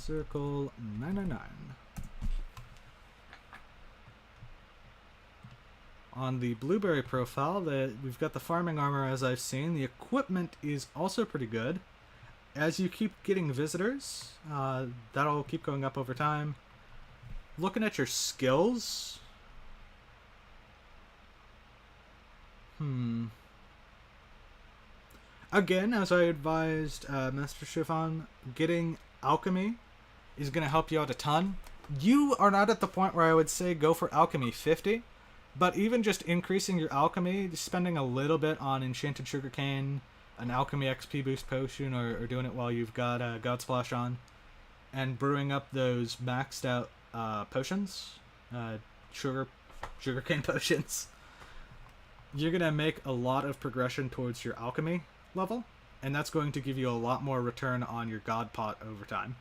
[SPEAKER 1] Circle 999. On the blueberry profile, we've got the farming armor as I've seen. The equipment is also pretty good. As you keep getting visitors, that'll keep going up over time. Looking at your skills. Again, as I advised Master Chiffon, getting alchemy is going to help you out a ton. You are not at the point where I would say go for alchemy 50, but even just increasing your alchemy, spending a little bit on enchanted sugarcane, an alchemy XP boost potion, or doing it while you've got God Splash on, and brewing up those maxed out potions, sugarcane potions, you're going to make a lot of progression towards your alchemy level, and that's going to give you a lot more return on your God pot over time.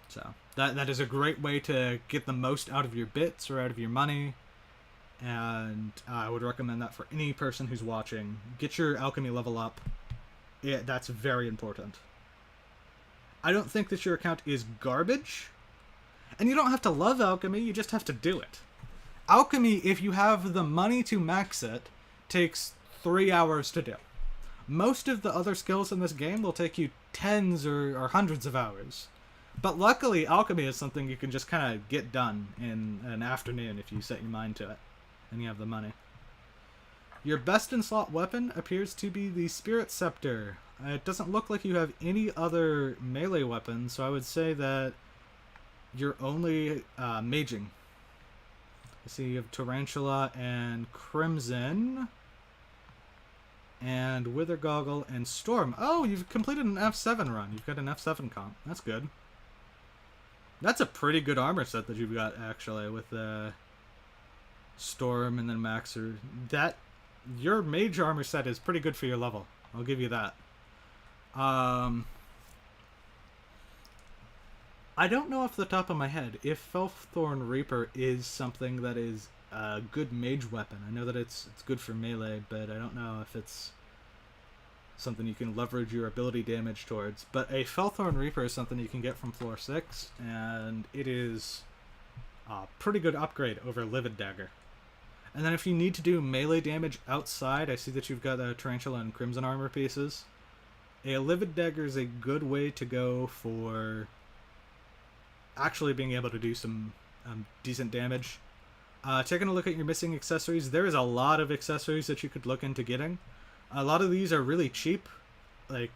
[SPEAKER 1] So that is a great way to get the most out of your bits or out of your money, and I would recommend that for any person who's watching. Get your alchemy level up. That's very important. I don't think that your account is garbage, and you don't have to love alchemy, you just have to do it. Alchemy, if you have the money to max it, takes 3 hours to do. Most of the other skills in this game will take you tens or hundreds of hours. But luckily, alchemy is something you can just kind of get done in an afternoon if you set your mind to it and you have the money. Your best in slot weapon appears to be the Spirit Scepter. It doesn't look like you have any other melee weapons, so I would say that you're only maging. I see you have Tarantula and Crimson, and Wither Goggle and Storm. Oh, you've completed an F7 run. You've got an F7 comp. That's good. That's a pretty good armor set that you've got, actually, with Storm and then Maxer. Your mage armor set is pretty good for your level. I'll give you that. I don't know off the top of my head if Felthorn Reaper is something that is a good mage weapon. I know that it's good for melee, but I don't know if it's something you can leverage your ability damage towards. But a Felthorn Reaper is something you can get from floor 6, and it is a pretty good upgrade over Livid Dagger. And then if you need to do melee damage outside, I see that you've got Tarantula and Crimson armor pieces. A Livid Dagger is a good way to go for actually being able to do some decent damage. Taking a look at your missing accessories, there is a lot of accessories that you could look into getting. A lot of these are really cheap, like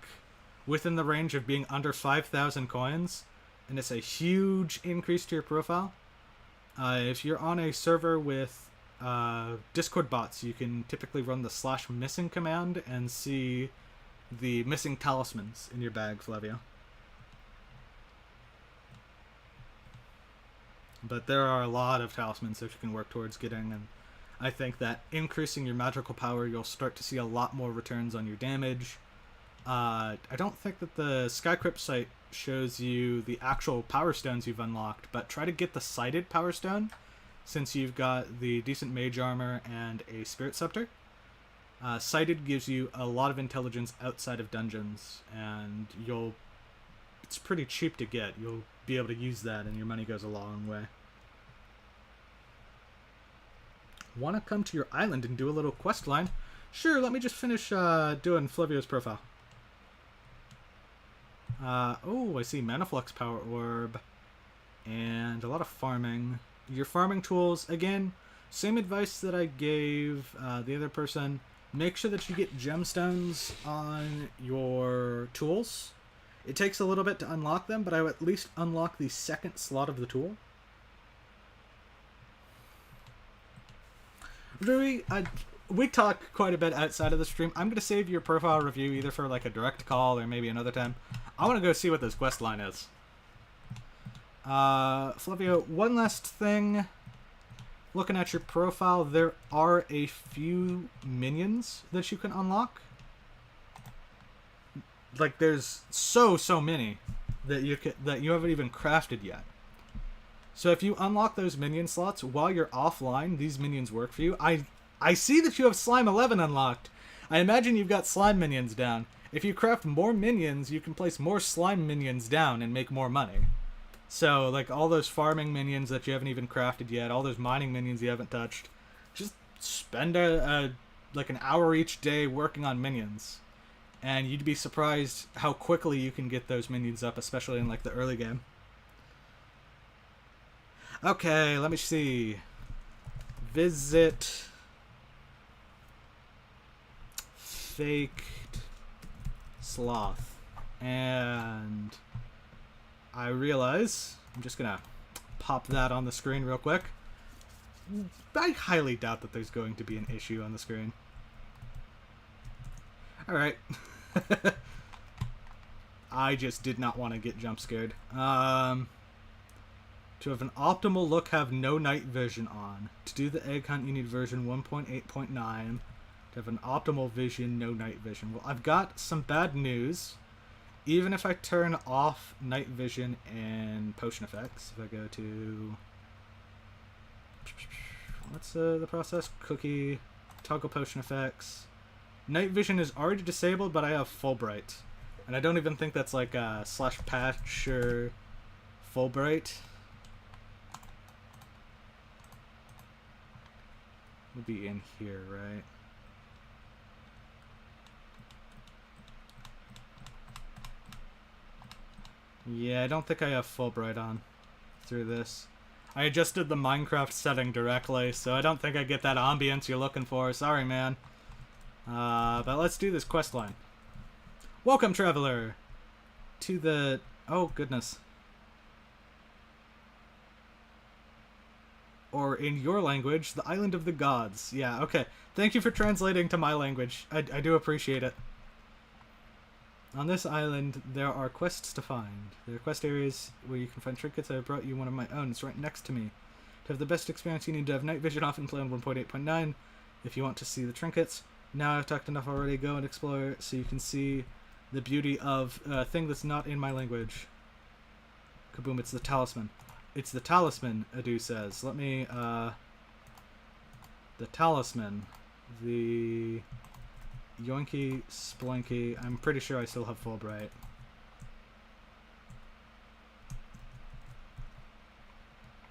[SPEAKER 1] within the range of being under 5,000 coins, and it's a huge increase to your profile. If you're on a server with Discord bots, you can typically run the /missing command and see the missing talismans in your bag, Flavio. But there are a lot of talismans that you can work towards getting, and I think that increasing your magical power, you'll start to see a lot more returns on your damage. I don't think that the Skycrypt site shows you the actual power stones you've unlocked, but try to get the sighted power stone, since you've got the decent mage armor and a Spirit Scepter. Sighted gives you a lot of intelligence outside of dungeons, and it's pretty cheap to get. You'll be able to use that, and your money goes a long way. Want to come to your island and do a little quest line? Sure, let me just finish doing Flavio's profile. Oh, I see Manaflux Power Orb, and a lot of farming. Your farming tools, again, same advice that I gave the other person. Make sure that you get gemstones on your tools. It takes a little bit to unlock them, but I would at least unlock the second slot of the tool. Rui, we talk quite a bit outside of the stream. I'm going to save your profile review either for like a direct call or maybe another time. I want to go see what this quest line is. Flavio, one last thing. Looking at your profile, there are a few minions that you can unlock. Like, there's so many that you haven't even crafted yet. So if you unlock those minion slots while you're offline, these minions work for you. I see that you have Slime 11 unlocked. I imagine you've got slime minions down. if you craft more minions, you can place more slime minions down and make more money. So, like, all those farming minions that you haven't even crafted yet, all those mining minions you haven't touched, just spend like an hour each day working on minions. And you'd be surprised how quickly you can get those minions up, especially in, like, the early game. Okay, let me see. Visit... Faked sloth. And I realize I'm just gonna pop that on the screen real quick. I highly doubt that there's going to be an issue on the screen. Alright. I just did not want to get jump scared. To have an optimal look, have no night vision on. To do the egg hunt, you need version 1.8.9. To have an optimal vision, no night vision. Well, I've got some bad news. Even if I turn off night vision and potion effects, if I go to... What's the process? Cookie, toggle potion effects. Night vision is already disabled, but I have full bright. And I don't even think that's like a /patch or full bright. Would be in here, right? Yeah, I don't think I have full bright on through this. I adjusted the Minecraft setting directly, so I don't think I get that ambience you're looking for. Sorry, man. But let's do this quest line. Welcome, traveler, to the... Oh, goodness. Or in your language, the Island of the Gods. Yeah, okay. Thank you for translating to my language. I do appreciate it. On this island, there are quests to find. There are quest areas where you can find trinkets. I brought you one of my own. It's right next to me. To have the best experience, you need to have night vision off and play on 1.8.9 if you want to see the trinkets. Now I've talked enough already. Go and explore so you can see the beauty of a thing that's not in my language. Kaboom, it's the talisman. It's the talisman, Adu says. Let me, the talisman. The... Yoinky, Splanky. I'm pretty sure I still have full bright.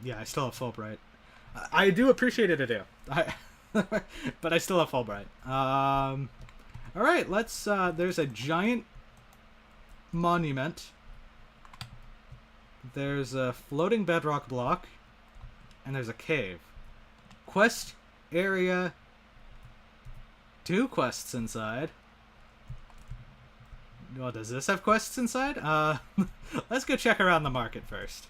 [SPEAKER 1] Yeah, I still have full bright. I do appreciate it, I do. But I still have full bright. Alright, let's, there's a giant monument. There's a floating bedrock block. And there's a cave. Quest area... 2 quests inside. Well, does this have quests inside? Let's go check around the market first.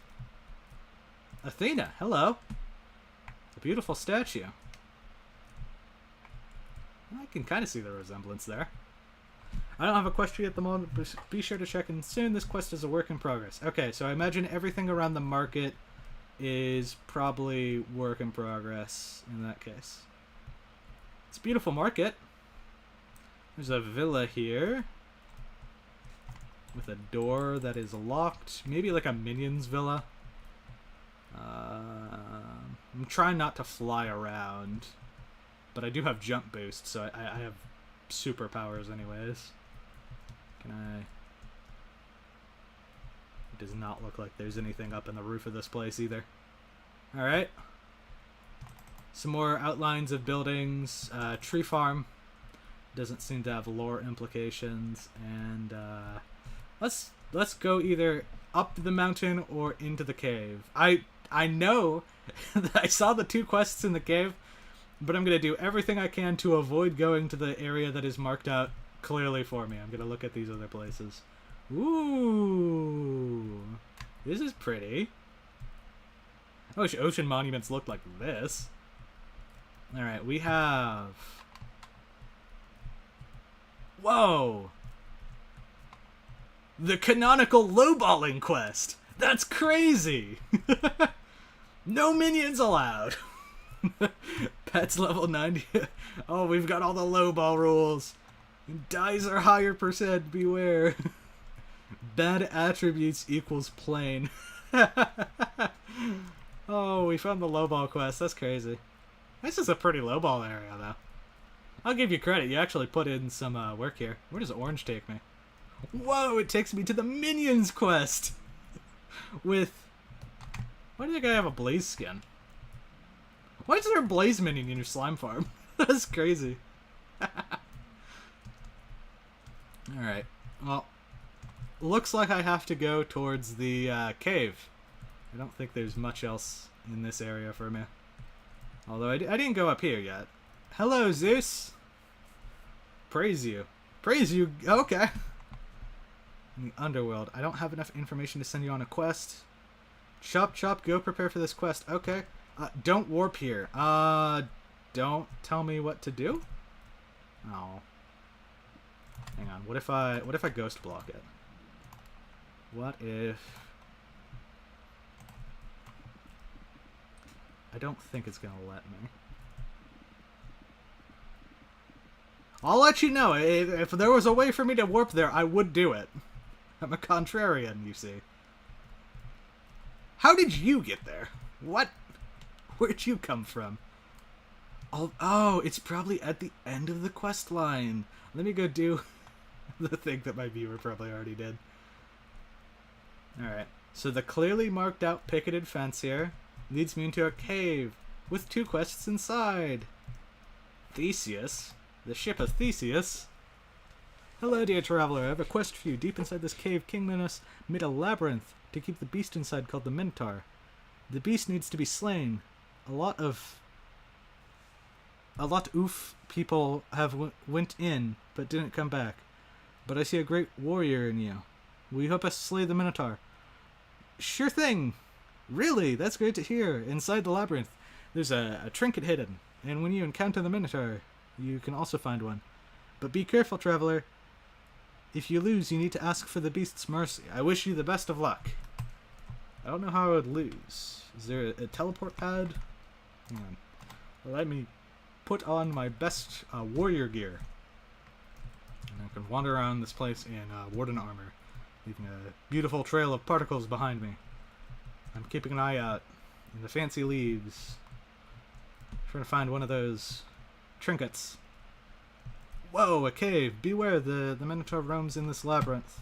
[SPEAKER 1] Athena, hello. A beautiful statue. I can kind of see the resemblance there. I don't have a quest tree at the moment, but be sure to check in soon. This quest is a work in progress. Okay, so I imagine everything around the market is probably work in progress in that case. It's a beautiful market. There's a villa here with a door that is locked. Maybe like a minions villa. I'm trying not to fly around, but I do have jump boost, so I have superpowers anyways. Can I... It does not look like there's anything up in the roof of this place either. Alright. Some more outlines of buildings. Tree farm. Doesn't seem to have lore implications. And let's go either up the mountain or into the cave. I know that I saw the 2 quests in the cave, but I'm going to do everything I can to avoid going to the area that is marked out clearly for me. I'm going to look at these other places. Ooh. This is pretty. I wish ocean monuments looked like this. Alright, we have... Whoa! The canonical lowballing quest! That's crazy! No minions allowed! Pets level 90. Oh, we've got all the lowball rules. Dies are higher percent, beware. Bad attributes equals plain. Oh, we found the lowball quest. That's crazy. This is a pretty lowball area, though. I'll give you credit. You actually put in some work here. Where does orange take me? Whoa, it takes me to the Minions quest! With... Why do the guy have a Blaze skin? Why is there a Blaze minion in your slime farm? That's crazy. Alright, well, looks like I have to go towards the cave. I don't think there's much else in this area for me. Although I didn't go up here yet. Hello, Zeus! Praise you. Praise you? Okay. In the underworld. I don't have enough information to send you on a quest. Chop, chop, go prepare for this quest. Okay. Don't warp here. Don't tell me what to do? Oh. Hang on. What if I ghost block it? What if... I don't think it's gonna let me. I'll let you know. If there was a way for me to warp there, I would do it. I'm a contrarian, you see. How did you get there? What? Where'd you come from? Oh, it's probably at the end of the quest line. Let me go do the thing that my viewer probably already did. Alright, so the clearly marked out picketed fence here leads me into a cave with 2 quests inside. Theseus? The ship of Theseus? Hello, dear traveler. I have a quest for you. Deep inside this cave, King Minos made a labyrinth to keep the beast inside called the Minotaur. The beast needs to be slain. A lot oof people have went in, but didn't come back. But I see a great warrior in you. Will you help us slay the Minotaur? Sure thing! Really? That's great to hear. Inside the labyrinth, there's a trinket hidden, and when you encounter the Minotaur, you can also find one. But be careful, traveler. If you lose, you need to ask for the beast's mercy. I wish you the best of luck. I don't know how I would lose. Is there a teleport pad? Hang on. Let me put on my best warrior gear. And I can wander around this place in warden armor, leaving a beautiful trail of particles behind me. I'm keeping an eye out in the fancy leaves, trying to find one of those trinkets. Whoa, a cave! Beware, the Minotaur roams in this labyrinth.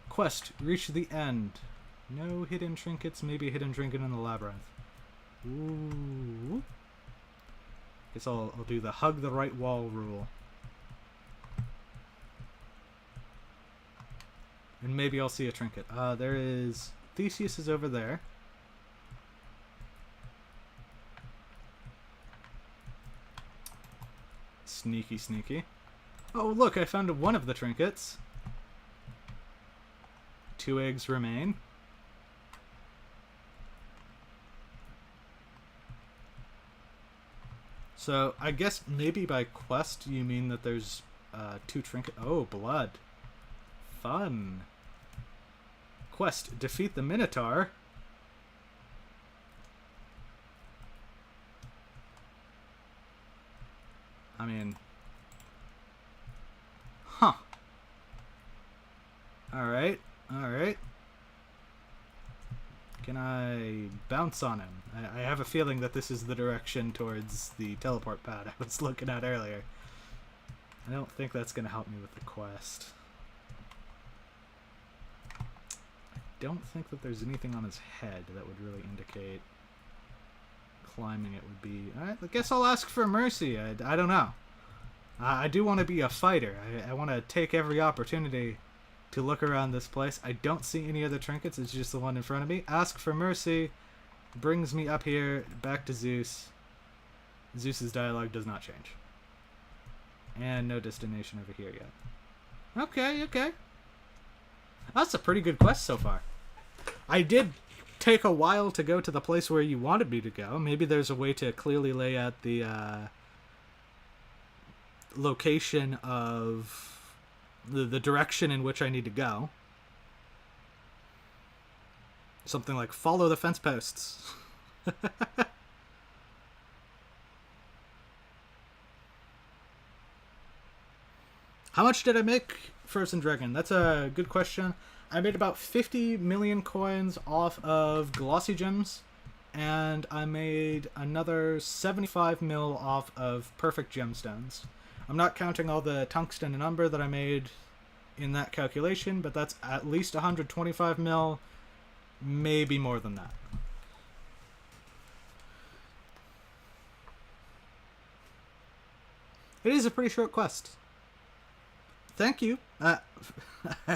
[SPEAKER 1] Quest, reach the end. No hidden trinkets, maybe a hidden trinket in the labyrinth. Ooh. Guess I'll do the hug the right wall rule. And maybe I'll see a trinket. There is... Theseus is over there. Sneaky, sneaky. Oh, look, I found one of the trinkets. 2 eggs remain. So, I guess maybe by quest you mean that there's 2 trinkets. Oh, blood. Fun. Quest, defeat the Minotaur. I mean... Huh. Alright, alright. Can I bounce on him? I have a feeling that this is the direction towards the teleport pad I was looking at earlier. I don't think that's going to help me with the quest. I don't think that there's anything on his head that would really indicate climbing it would be... Alright, I guess I'll ask for mercy. I don't know. I do want to be a fighter. I want to take every opportunity to look around this place. I don't see any other trinkets. It's just the one in front of me. Ask for mercy brings me up here, back to Zeus. Zeus's dialogue does not change. And no destination over here yet. Okay, okay. That's a pretty good quest so far. I did take a while to go to the place where you wanted me to go. Maybe there's a way to clearly lay out the location of the direction in which I need to go. Something like follow the fence posts. How much did I make Frozen Dragon? That's a good question. I made about 50 million coins off of glossy gems, and I made another 75 mil off of perfect gemstones. I'm not counting all the tungsten and umber that I made in that calculation, but that's at least 125 mil, maybe more than that. It is a pretty short quest. Thank you,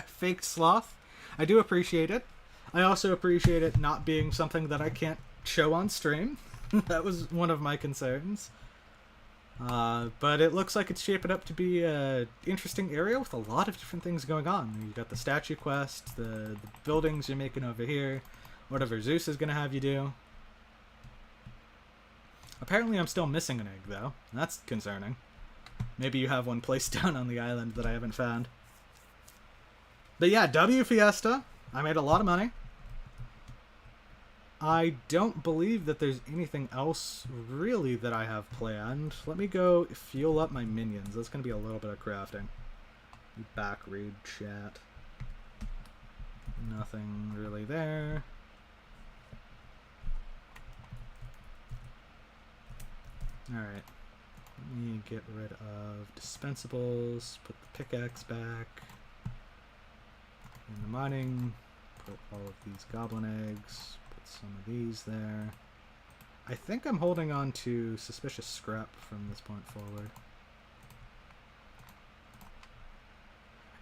[SPEAKER 1] Faked Sloth. I do appreciate it. I also appreciate it not being something that I can't show on stream. That was one of my concerns. But it looks like it's shaping up to be an interesting area with a lot of different things going on. You've got the statue quest, the buildings you're making over here, whatever Zeus is going to have you do. Apparently I'm still missing an egg, though. That's concerning. Maybe you have one placed down on the island that I haven't found. But yeah, W Fiesta. I made a lot of money. I don't believe that there's anything else really that I have planned. Let me go fuel up my minions. That's going to be a little bit of crafting. Back read chat. Nothing really there. Alright. Let me get rid of dispensables. Put the pickaxe back. In the mining. Put all of these goblin eggs. Some of these there. I think I'm holding on to suspicious scrap from this point forward.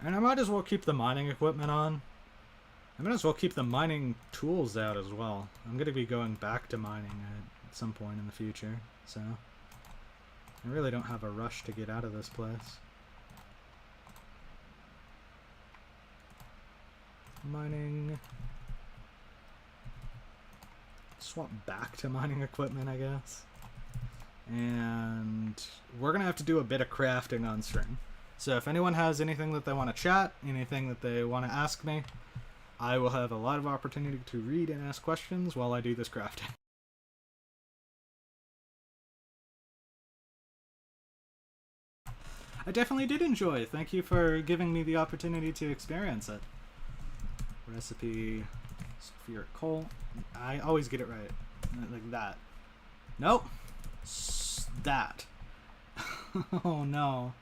[SPEAKER 1] And I might as well keep the mining equipment on. I might as well keep the mining tools out as well. I'm going to be going back to mining at some point in the future, so I really don't have a rush to get out of this place. Mining. Swap back to mining equipment, I guess. And we're going to have to do a bit of crafting on stream. So if anyone has anything that they want to chat, anything that they want to ask me, I will have a lot of opportunity to read and ask questions while I do this crafting. I definitely did enjoy. Thank you for giving me the opportunity to experience it. Recipe, sulfuric coal. I always get it right. Like that. Nope. That. Oh no.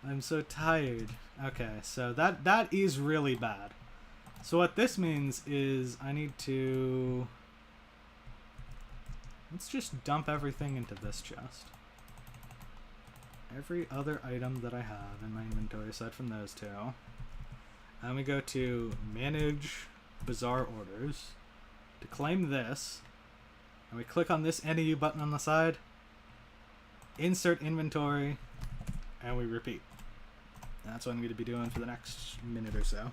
[SPEAKER 1] I'm so tired. Okay, so that is really bad. So what this means is I need to... Let's just dump everything into this chest. Every other item that I have in my inventory aside from those two. And we go to Manage Bazaar Orders to claim this. And we click on this NEU button on the side. Insert inventory. And we repeat. That's what I'm going to be doing for the next minute or so.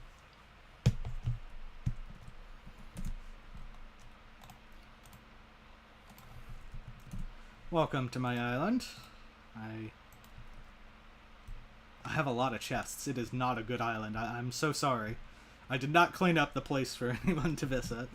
[SPEAKER 1] Welcome to my island. I have a lot of chests. It is not a good island. I'm so sorry. I did not clean up the place for anyone to visit.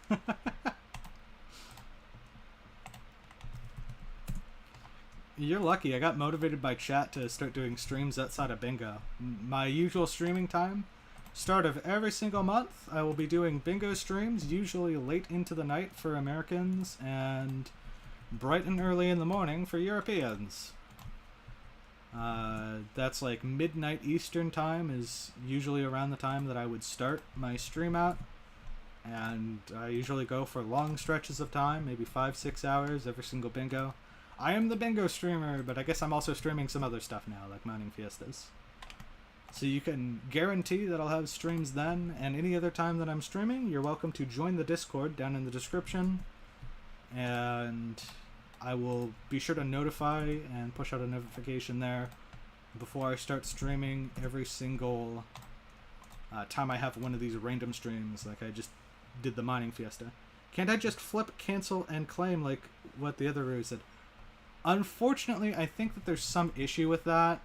[SPEAKER 1] You're lucky. I got motivated by chat to start doing streams outside of bingo. My usual streaming time, start of every single month, I will be doing bingo streams, usually late into the night for Americans and bright and early in the morning for Europeans. That's like midnight Eastern time is usually around the time that I would start my stream out. And I usually go for long stretches of time, maybe 5-6 hours every single bingo. I am the bingo streamer, but I guess I'm also streaming some other stuff now, like mining fiestas. So you can guarantee that I'll have streams then, and any other time that I'm streaming, you're welcome to join the Discord down in the description. And I will be sure to notify and push out a notification there before I start streaming every single time I have one of these random streams, like I just did the mining fiesta. Can't I just flip, cancel, and claim like what the other rule said? Unfortunately, I think that there's some issue with that.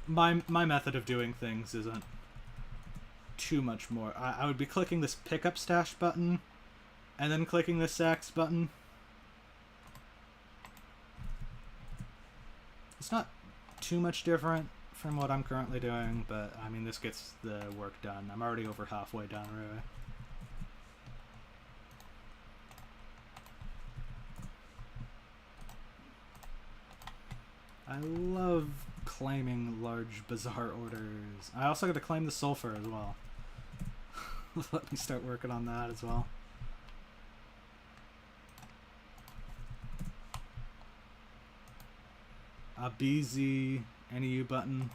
[SPEAKER 1] My method of doing things isn't too much more. I would be clicking this pickup stash button and then clicking the sacks button. It's not too much different from what I'm currently doing, but I mean, this gets the work done. I'm already over halfway done, really. I love claiming large bazaar orders. I also got to claim the sulfur as well. Let me start working on that as well. A BZ NEU button.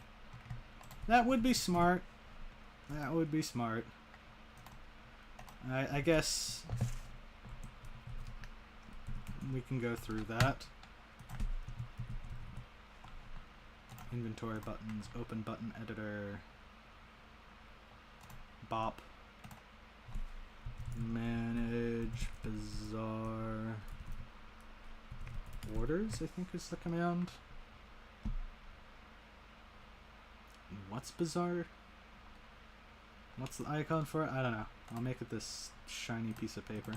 [SPEAKER 1] That would be smart. That would be smart. I guess we can go through that. Inventory buttons, open button editor, bop, manage bazaar orders, I think is the command. What's bazaar? What's the icon for it? I don't know. I'll make it this shiny piece of paper.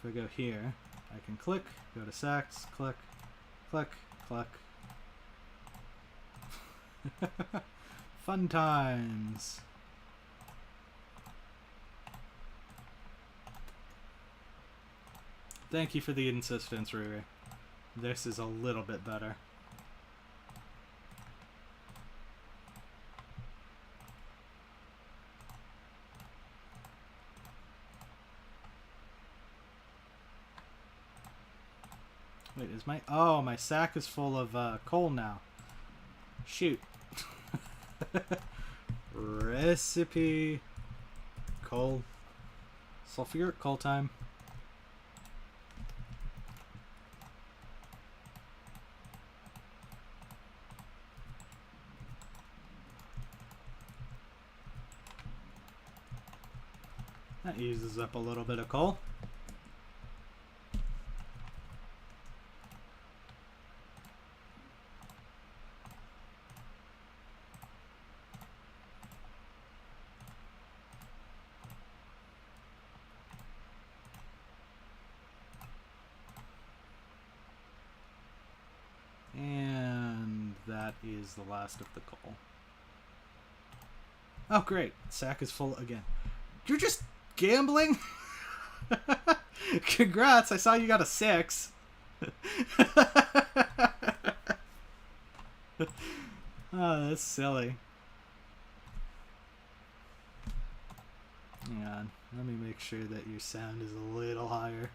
[SPEAKER 1] If I go here, I can click, go to sacks, click, click, click. Fun times. Thank you for the insistence, Riri. This is a little bit better. Wait, is my... Oh, my sack is full of coal now. Shoot. Recipe. Coal. Sulfuric coal time. That uses up a little bit of coal. And that is the last of the coal. Oh, great. Sack is full again. You're just gambling? Congrats, I saw you got a 6. Oh, that's silly. Hang on, let me make sure that your sound is a little higher.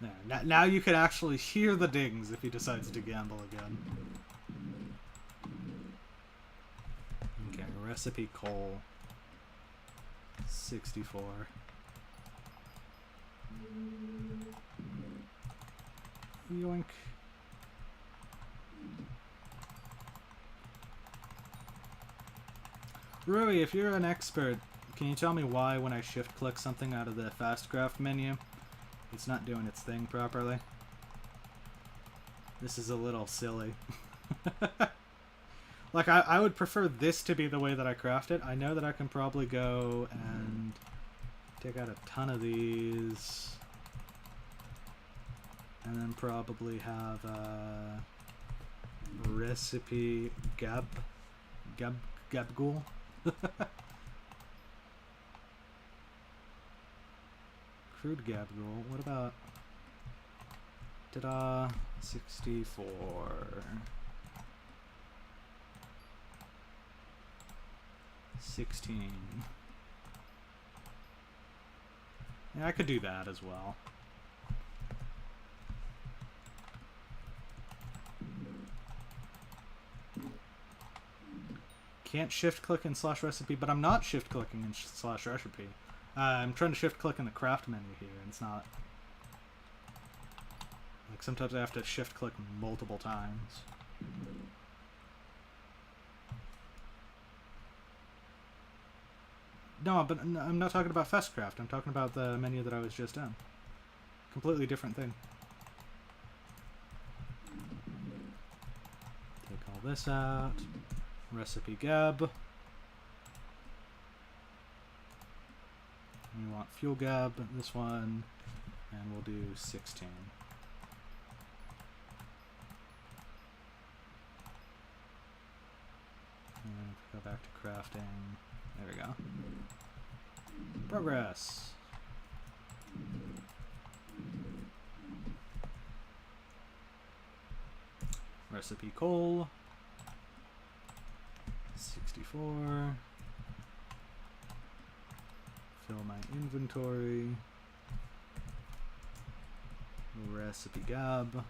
[SPEAKER 1] There, now you can actually hear the dings if he decides to gamble again. Okay, recipe coal. 64. Yoink. Rui, if you're an expert, can you tell me why when I shift click something out of the fast craft menu, it's not doing its thing properly? This is a little silly. Like, I would prefer this to be the way that I craft it. I know that I can probably go and take out a ton of these. And then probably have a recipe gabgul. Crude gabgul. What about... Ta-da! 64... 16. Yeah, I could do that as well. Can't shift click in slash recipe, but I'm not shift clicking in slash recipe. I'm trying to shift click in the craft menu here, and it's not. Like, sometimes I have to shift click multiple times. No, but I'm not talking about Festcraft. I'm talking about the menu that I was just in. Completely different thing. Take all this out. Recipe gab. We want fuel gab, this one, and we'll do 16. And go back to crafting. There we go. Progress. Recipe coal. 64. Fill my inventory. Recipe gab.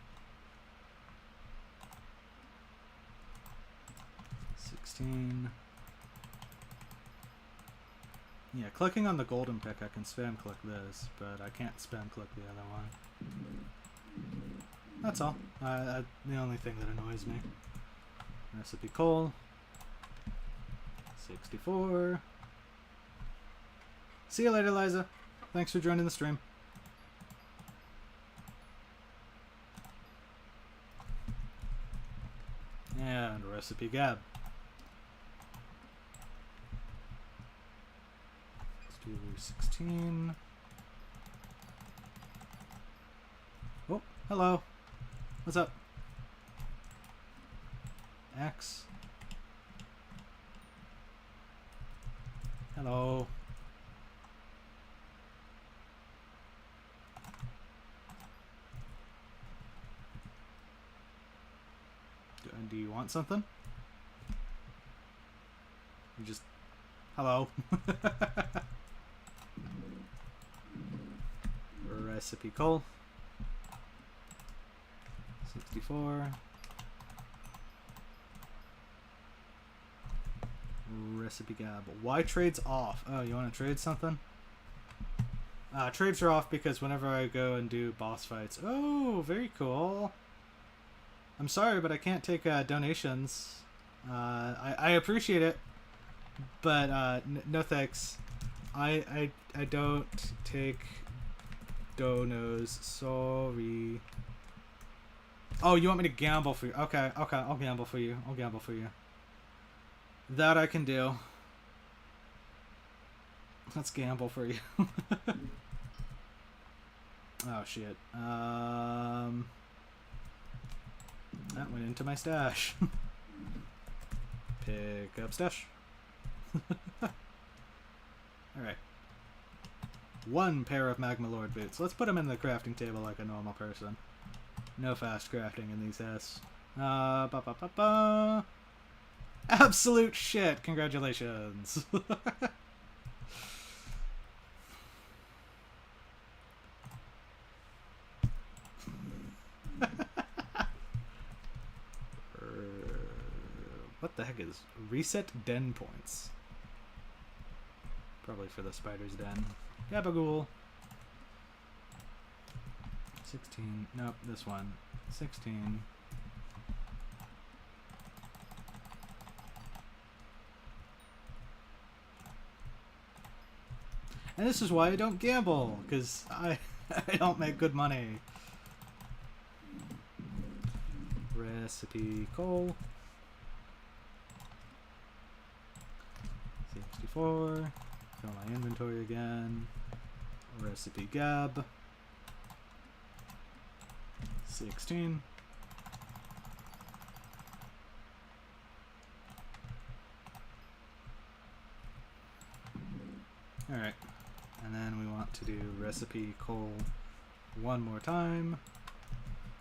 [SPEAKER 1] 16. Yeah, clicking on the golden pick, I can spam click this, but I can't spam click the other one. That's all. The only thing that annoys me. Recipe coal. 64. See you later, Liza. Thanks for joining the stream. And recipe gab. Let's do 16. Oh, hello. What's up? X. Hello. Do you want something? You just... Hello. Recipe coal. 64. Recipe gab. Why trades off? Oh, you want to trade something? Trades are off because whenever I go and do boss fights... Oh, very cool. I'm sorry, but I can't take donations. I appreciate it, but no thanks. I don't take donos. Sorry. Oh, you want me to gamble for you? Okay, I'll gamble for you. I'll gamble for you. That I can do. Let's gamble for you. Oh shit. That went into my stash. Pick up stash. Alright. One pair of Magma Lord boots. Let's put them in the crafting table like a normal person. No fast crafting in these S. Absolute shit! Congratulations! What the heck is reset den points? Probably for the spider's den. Gabagool. 16. Nope, this one. 16. And this is why I don't gamble, because I don't make good money. Recipe coal. 64. Fill my inventory again. Recipe gab. 16. Alright. And then we want to do recipe coal one more time.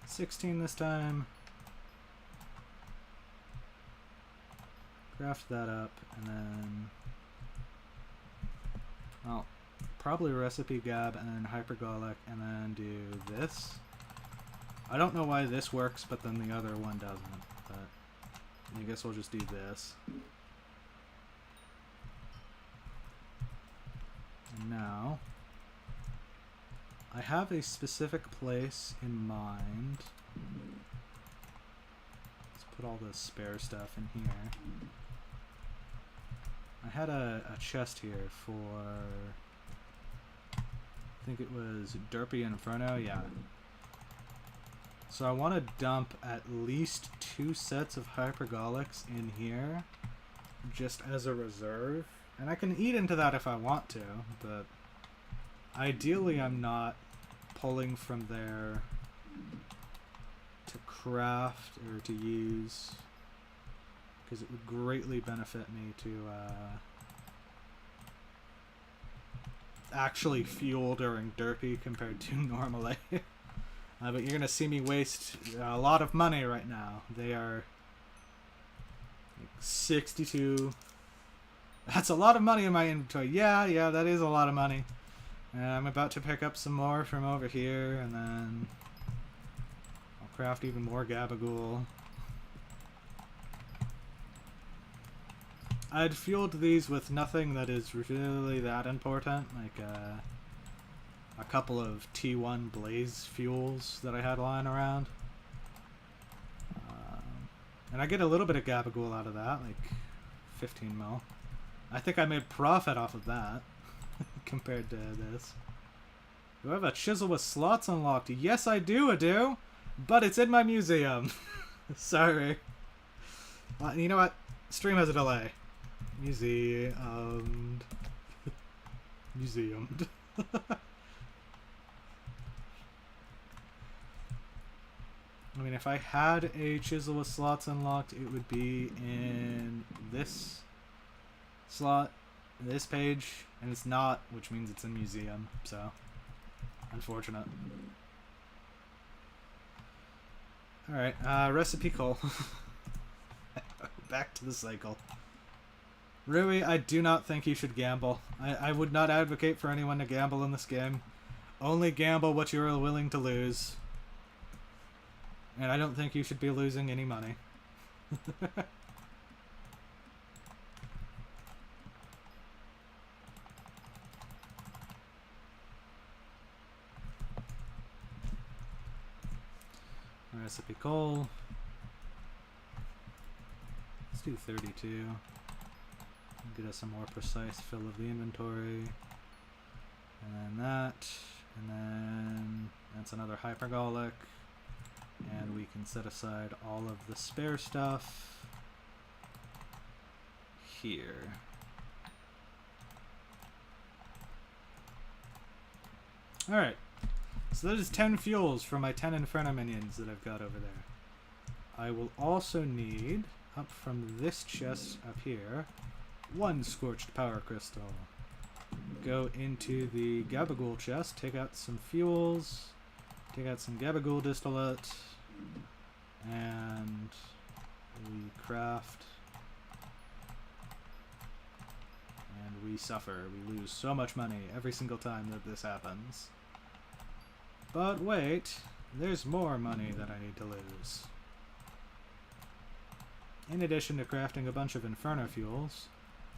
[SPEAKER 1] 16 this time. Craft that up, and then... Well, probably recipe gab, and then hypergolic, and then do this. I don't know why this works, but then the other one doesn't. But I guess we'll just do this. And now, I have a specific place in mind. Let's put all the spare stuff in here. I had a chest here for, I think it was Derpy Inferno, yeah. So I want to dump at least 2 sets of hypergolics in here, just as a reserve. And I can eat into that if I want to, but ideally I'm not pulling from there to craft or to use, because it would greatly benefit me to actually fuel during Derpy compared to normally. But you're gonna see me waste a lot of money right now. They are 62. That's a lot of money in my inventory. Yeah, that is a lot of money. And I'm about to pick up some more from over here, and then I'll craft even more gabagool. I'd fueled these with nothing that is really that important, like a couple of T1 blaze fuels that I had lying around. And I get a little bit of gabagool out of that, like 15 mil. I think I made profit off of that compared to this. Do I have a chisel with slots unlocked? Yes, I do, but it's in my museum. Sorry. You know what? Stream has a delay. Museumed. Museumed. I mean, if I had a chisel with slots unlocked, it would be in this slot, this page, and it's not, which means it's in museum, so unfortunate. Alright, recipe coal. Back to the cycle. Rui, I do not think you should gamble. I would not advocate for anyone to gamble in this game. Only gamble what you are willing to lose. And I don't think you should be losing any money. Recipe coal. Let's do 32. Get us some more precise fill of the inventory. And then that. And then that's another hypergolic. And we can set aside all of the spare stuff here. Alright, so that is 10 fuels for my 10 Inferno minions that I've got over there. I will also need, up from this chest up here, 1 Scorched Power Crystal. Go into the Gabagool chest, take out some fuels, take out some Gabagool distillate, and we craft, and we suffer. We lose so much money every single time that this happens. But wait, there's more money that I need to lose. In addition to crafting a bunch of Inferno fuels,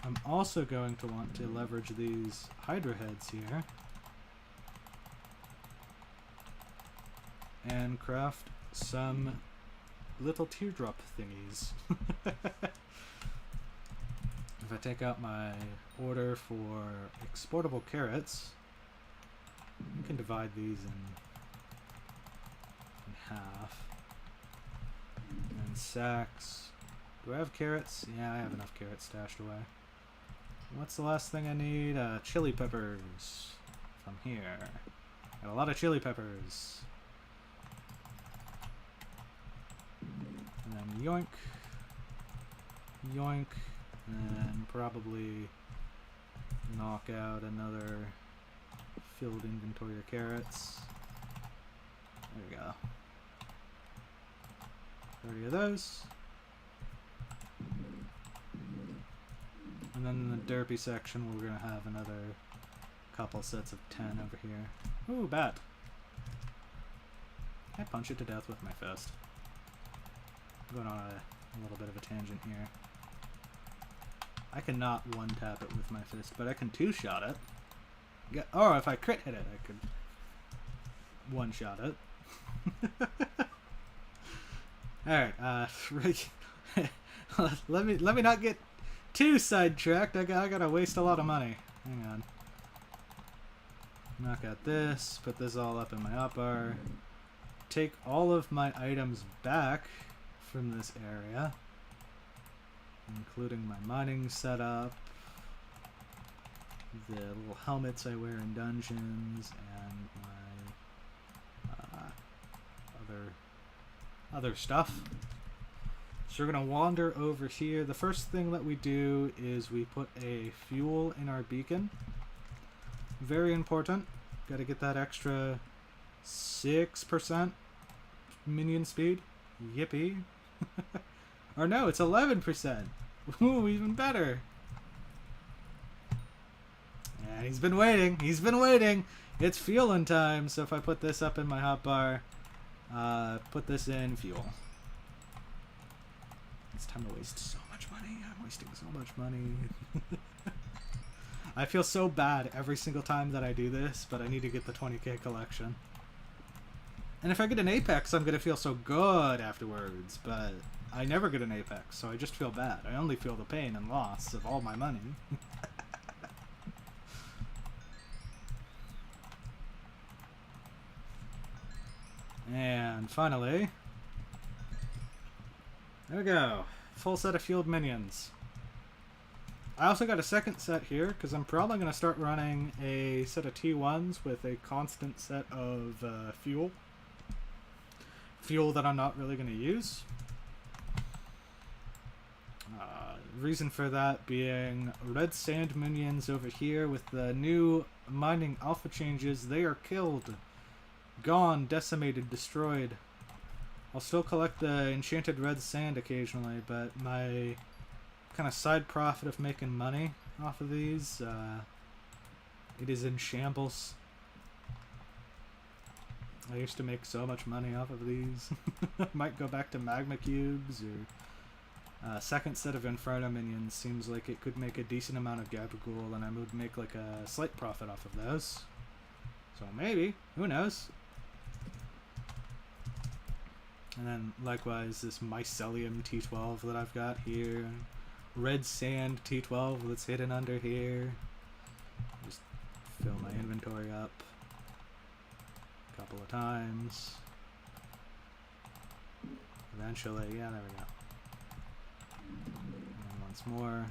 [SPEAKER 1] I'm also going to want to leverage these Hydra heads here and craft some little teardrop thingies. If I take out my order for exportable carrots, you can divide these in half. And sacks. Do I have carrots? Yeah, I have enough carrots stashed away. What's the last thing I need? Chili peppers. From here. Got a lot of chili peppers. And then yoink. Yoink. And probably knock out another filled inventory of carrots. There we go. 30 of those. And then in the derpy section, we're going to have another couple sets of 10 over here. Ooh, bat. I punch it to death with my fist. I'm going on a little bit of a tangent here. I cannot one-tap it with my fist, but I can two-shot it. Oh, if I crit hit it, I could one-shot it. Alright, let me not get too sidetracked. I gotta waste a lot of money. Hang on. Knock out this, put this all up in my hotbar. Take all of my items back from this area, including my mining setup, the little helmets I wear in dungeons, and my other stuff. So we're going to wander over here. The first thing that we do is we put a fuel in our beacon. Very important. Got to get that extra 6% minion speed. Yippee. Or no, it's 11%. Ooh, even better. And he's been waiting. He's been waiting. It's fueling time. So if I put this up in my hotbar, put this in fuel. It's time to waste so much money. I'm wasting so much money. I feel so bad every single time that I do this, but I need to get the 20k collection. And if I get an Apex, I'm going to feel so good afterwards, but I never get an Apex, so I just feel bad. I only feel the pain and loss of all my money. And finally, there we go. Full set of fueled minions. I also got a second set here, because I'm probably going to start running a set of T1s with a constant set of fuel. Fuel that I'm not really going to use. Reason for that being red sand minions over here with the new mining alpha changes. They are killed. Gone, decimated, destroyed. I'll still collect the enchanted red sand occasionally, but my kind of side profit of making money off of these, it is in shambles. I used to make so much money off of these. Might go back to magma cubes, or second set of Inferno minions seems like it could make a decent amount of Gabagool, and I would make like a slight profit off of those. So maybe, who knows? And then likewise this Mycelium T12 that I've got here. Red Sand T12 that's hidden under here. Just fill my inventory up a couple of times. Eventually, yeah, there we go. And once more.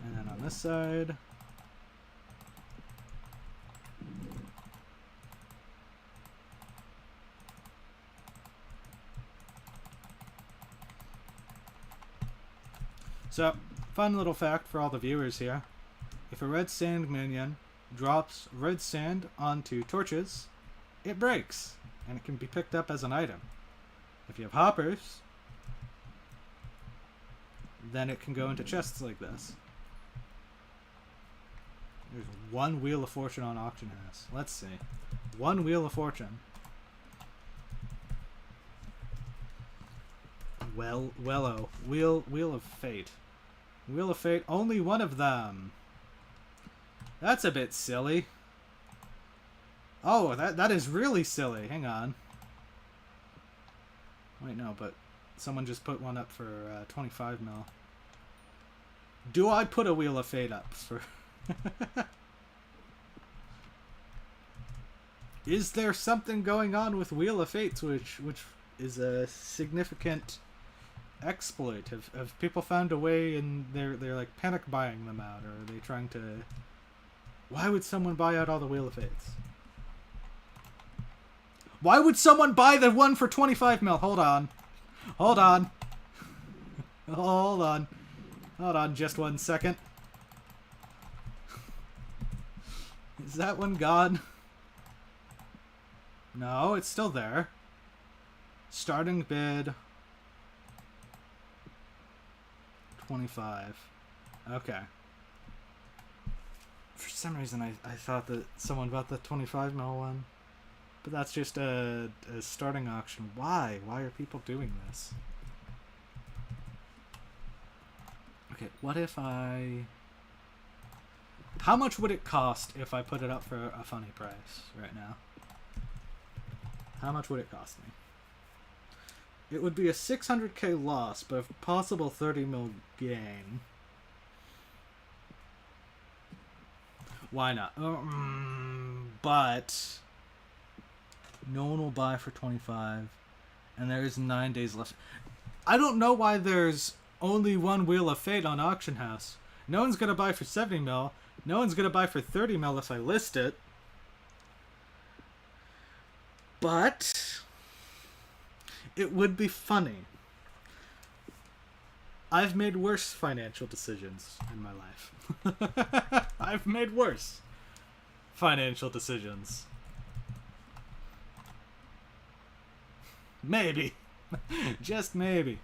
[SPEAKER 1] And then on this side. So, fun little fact for all the viewers here. If a red sand minion drops red sand onto torches, it breaks, and it can be picked up as an item. If you have hoppers, then it can go into chests like this. There's one Wheel of Fortune on auction house. Let's see. One Wheel of Fortune. Wheel of Fate. Wheel of Fate, only one of them. That's a bit silly. Oh, that is really silly. Hang on. Wait, no, but someone just put one up for 25 mil. Do I put a Wheel of Fate up for... Is there something going on with Wheel of Fates which is a significant exploit? Have people found a way and they're like panic buying them out, or are they trying to... Why would someone buy out all the Wheel of Fates? Why would someone buy the one for 25 mil? Hold on. Hold on. Hold on. Hold on just 1 second. Is that one gone? No, it's still there. Starting bid 25. Okay. For some reason I thought that someone bought the 25 mil one. But that's just a starting auction. Why? Why are people doing this? Okay, what if I... How much would it cost if I put it up for a funny price right now? How much would it cost me? It would be a 600k loss, but if possible 30 mil gain. Why not? But no one will buy for 25, and there is 9 days left. I don't know why there's only one Wheel of Fate on Auction House. No one's gonna buy for 70 mil. No one's gonna buy for 30 mil if I list it. But it would be funny. I've made worse financial decisions in my life. I've made worse financial decisions. Maybe. Just maybe.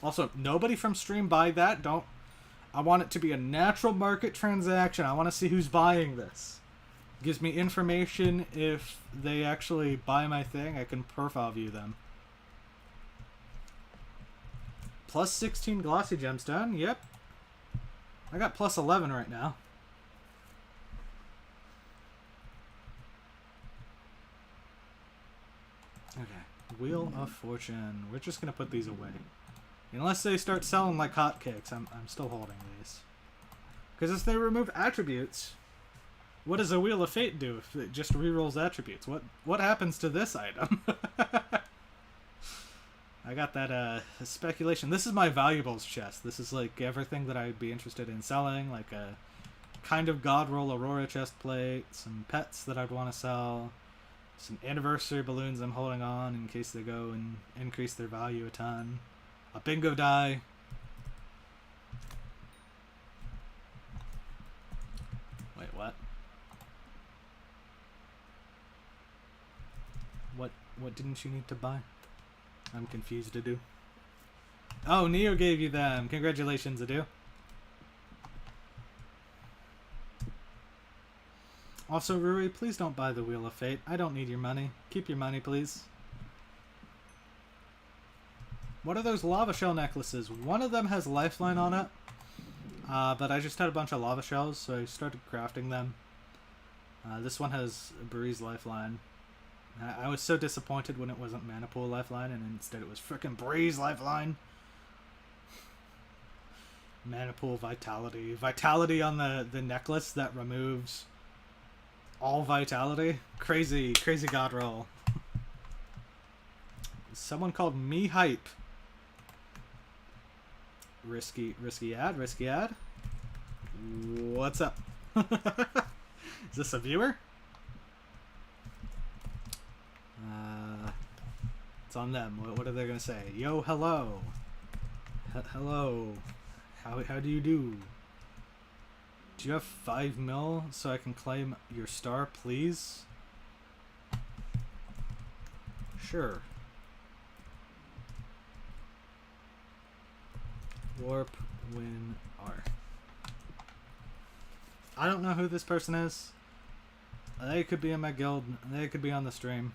[SPEAKER 1] Also, nobody from stream buy that. Don't. I want it to be a natural market transaction. I want to see who's buying this. Gives me information if they actually buy my thing. I can profile view them. Plus 16 glossy gemstone. Yep. I got plus 11 right now. Okay. Wheel of Fortune. We're just going to put these away. Unless they start selling like hotcakes, I'm still holding these. Because if they remove attributes, what does a Wheel of Fate do if it just rerolls attributes? What happens to this item? I got that speculation. This is my valuables chest. This is like everything that I'd be interested in selling, like a kind of God Roll Aurora chest plate, some pets that I'd want to sell, some anniversary balloons I'm holding on in case they go and increase their value a ton, a bingo die. Wait, what? What didn't you need to buy? I'm confused, Adu. Oh, Neo gave you them. Congratulations, Adu. Also, Rui, please don't buy the Wheel of Fate. I don't need your money. Keep your money, please. What are those lava shell necklaces? One of them has lifeline on it. But I just had a bunch of lava shells, so I started crafting them. This one has Breeze lifeline. I was so disappointed when it wasn't Mana Pool lifeline, and instead it was frickin' Breeze lifeline. Mana Pool vitality. Vitality on the necklace that removes all vitality. Crazy god roll. Someone called me hype. Risky ad. What's up? Is this a viewer? It's on them. What are they gonna say? Yo, hello. Hello. How do you do? Do you have 5 mil so I can claim your star, please? Sure. Warp win R. I don't know who this person is. They could be in my guild. They could be on the stream.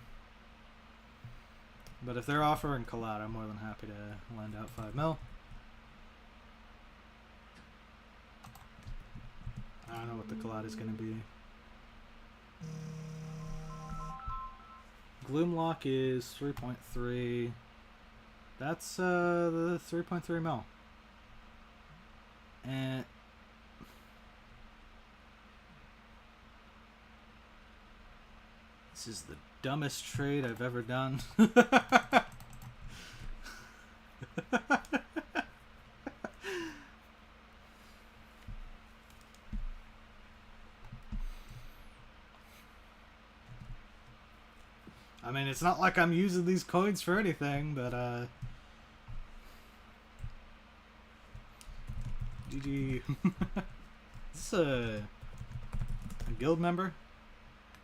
[SPEAKER 1] But if they're offering collab, I'm more than happy to lend out 5 mil. I don't know what the collab is going to be. Gloomlock is 3.3. That's the 3.3 mil. And this is the dumbest trade I've ever done. I mean, it's not like I'm using these coins for anything, but GG. Is this a guild member?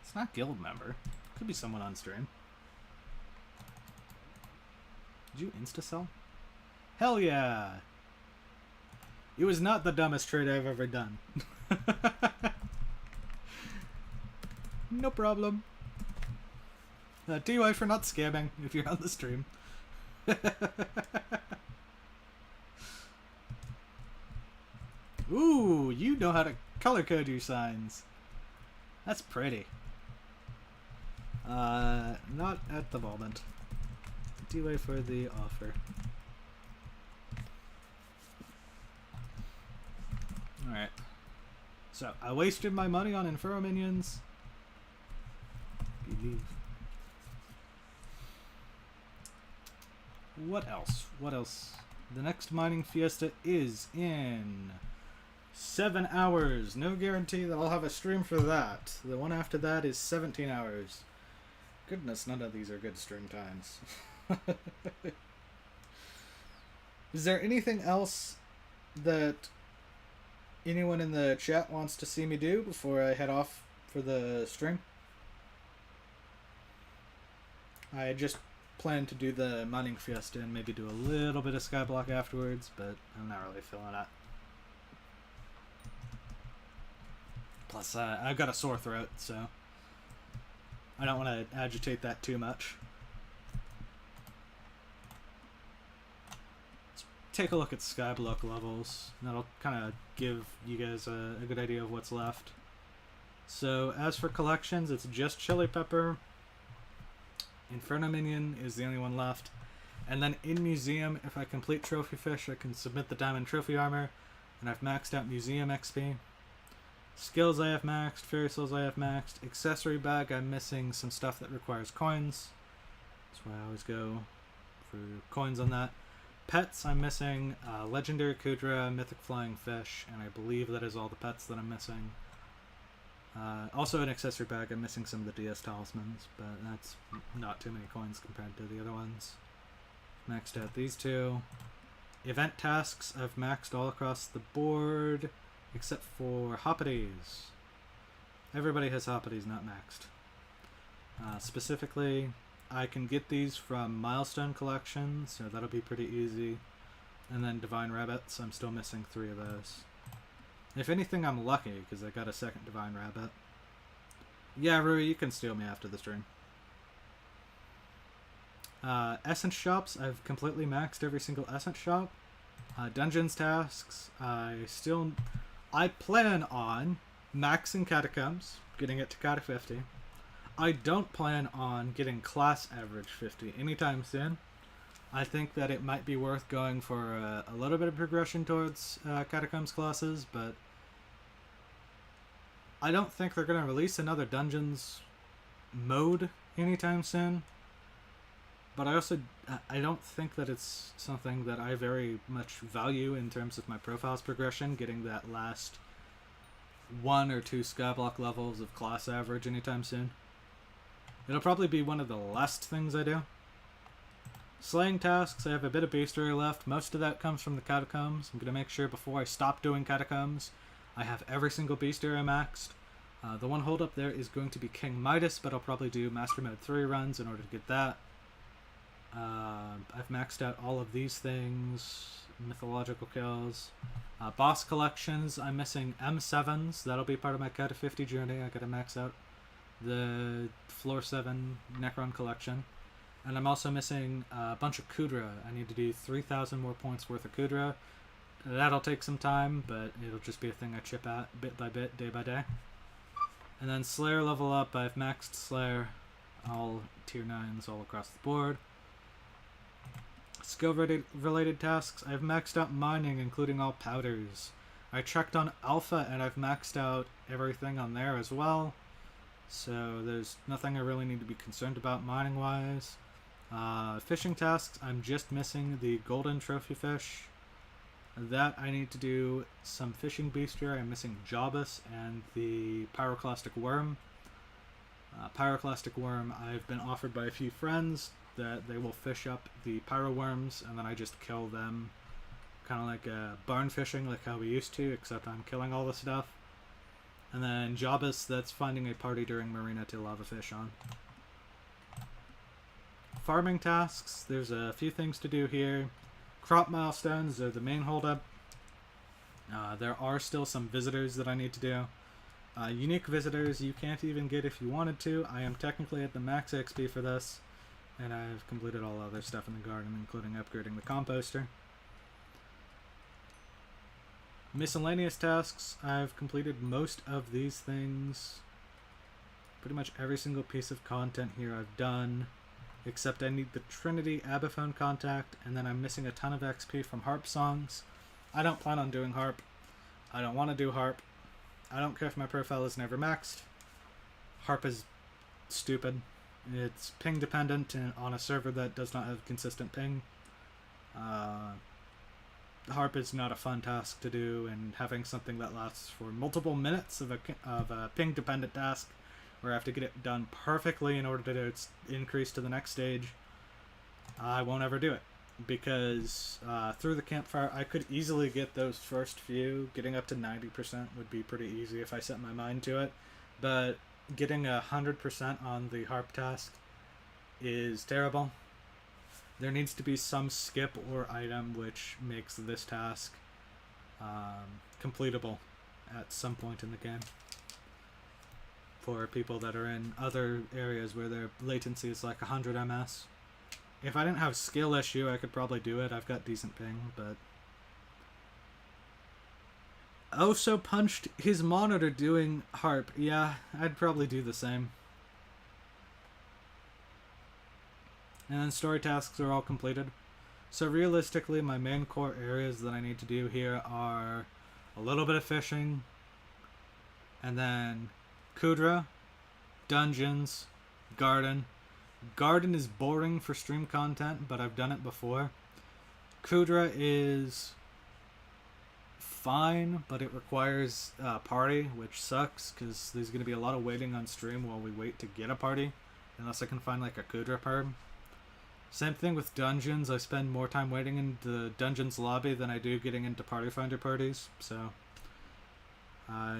[SPEAKER 1] It's not guild member. Could be someone on stream. Did you insta-sell? Hell yeah! It was not the dumbest trade I've ever done. No problem. TY for not scamming if you're on the stream. Ooh, you know how to color code your signs. That's pretty. Not at the moment. TY for the offer. Alright. So, I wasted my money on Infero minions. Believe. What else? What else? The next mining fiesta is in 7 hours. No guarantee that I'll have a stream for that. The one after that is 17 hours. Goodness, none of these are good stream times. Is there anything else that anyone in the chat wants to see me do before I head off for the stream? I just plan to do the mining fiesta and maybe do a little bit of skyblock afterwards, but I'm not really feeling it. Plus, I've got a sore throat, so I don't want to agitate that too much. Let's take a look at skyblock levels. That'll kind of give you guys a good idea of what's left. So, as for collections, it's just Chili Pepper. Inferno Minion is the only one left. And then in Museum, if I complete Trophy Fish, I can submit the Diamond Trophy Armor. And I've maxed out Museum XP. Skills I have maxed, Fairy Souls I have maxed. Accessory Bag, I'm missing some stuff that requires coins. That's why I always go for coins on that. Pets, I'm missing Legendary Kudra, Mythic Flying Fish, and I believe that is all the pets that I'm missing. Also an accessory bag, I'm missing some of the DS talismans, but that's not too many coins compared to the other ones. Maxed out these two. Event tasks, I've maxed all across the board, except for Hoppities. Everybody has Hoppities not maxed. Specifically, I can get these from Milestone Collection, so that'll be pretty easy. And then Divine Rabbits, I'm still missing 3 of those. If anything, I'm lucky, because I got a second Divine Rabbit. Yeah, Rui, you can steal me after the stream. Essence shops, I've completely maxed every single essence shop. Dungeons tasks, I plan on maxing Catacombs, getting it to Cata 50. I don't plan on getting class average 50 anytime soon. I think that it might be worth going for a little bit of progression towards Catacombs classes, but I don't think they're going to release another Dungeons mode anytime soon. But I don't think that it's something that I very much value in terms of my profile's progression, getting that last 1 or 2 Skyblock levels of class average anytime soon. It'll probably be one of the last things I do. Slaying tasks, I have a bit of bestiary left. Most of that comes from the Catacombs. I'm going to make sure before I stop doing Catacombs, I have every single bestiary maxed. The one holdup there is going to be King Midas, but I'll probably do Master Mode 3 runs in order to get that. I've maxed out all of these things. Mythological kills. Boss collections, I'm missing M7s. That'll be part of my Cata 50 journey. I gotta max out the Floor 7 Necron collection. And I'm also missing a bunch of Kudra. I need to do 3,000 more points worth of Kudra. That'll take some time, but it'll just be a thing I chip at bit by bit, day by day. And then Slayer level up, I've maxed Slayer, all tier 9s all across the board. Skill related tasks, I've maxed out mining, including all powders. I checked on Alpha and I've maxed out everything on there as well. So there's nothing I really need to be concerned about mining wise. Fishing tasks, I'm just missing the golden trophy fish. That I need to do some fishing bestiary. I'm missing Jobus and the pyroclastic worm. Pyroclastic worm, I've been offered by a few friends that they will fish up the pyro worms and then I just kill them. Kind of like barn fishing, like how we used to, except I'm killing all the stuff. And then Jobus, that's finding a party during Marina to lava fish on. Farming tasks, there's a few things to do here. Crop milestones are the main holdup. There are still some visitors that I need to do. Unique visitors you can't even get if you wanted to. I am technically at the max XP for this. And I've completed all other stuff in the garden, including upgrading the composter. Miscellaneous tasks, I've completed most of these things. Pretty much every single piece of content here I've done, except I need the Trinity Abaphone contact, and then I'm missing a ton of XP from harp songs. I don't plan on doing harp. I don't want to do harp. I don't care if my profile is never maxed. Harp is stupid. It's ping dependent and on a server that does not have consistent ping. Harp is not a fun task to do, and having something that lasts for multiple minutes of a ping dependent task where I have to get it done perfectly in order to increase to the next stage, I won't ever do it. because through the campfire I could easily get those first few. Getting up to 90% would be pretty easy if I set my mind to it, but getting 100% on the harp task is terrible. There needs to be some skip or item which makes this task completable at some point in the game for people that are in other areas where their latency is like 100 ms. If I didn't have skill issue, I could probably do it. I've got decent ping, but... Oso punched his monitor doing harp. Yeah, I'd probably do the same. And then story tasks are all completed. So realistically, my main core areas that I need to do here are a little bit of fishing, and then Kudra, dungeons, garden. Garden is boring for stream content, but I've done it before. Kudra is fine, but it requires a party, which sucks, because there's going to be a lot of waiting on stream while we wait to get a party, unless I can find like a Kudra perm. Same thing with dungeons. I spend more time waiting in the dungeons lobby than I do getting into party finder parties, so I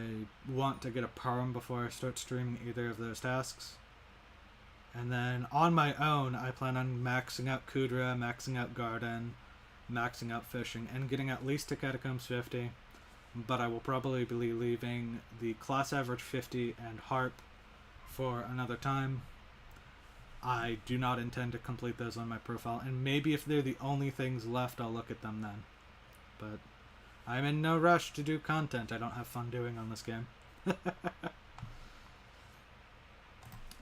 [SPEAKER 1] want to get a perm before I start streaming either of those tasks. And then on my own, I plan on maxing out Kudra, maxing out Garden, maxing out fishing, and getting at least to Catacombs 50. But I will probably be leaving the class average 50 and harp for another time. I do not intend to complete those on my profile, and maybe if they're the only things left, I'll look at them then. But I'm in no rush to do content I don't have fun doing on this game.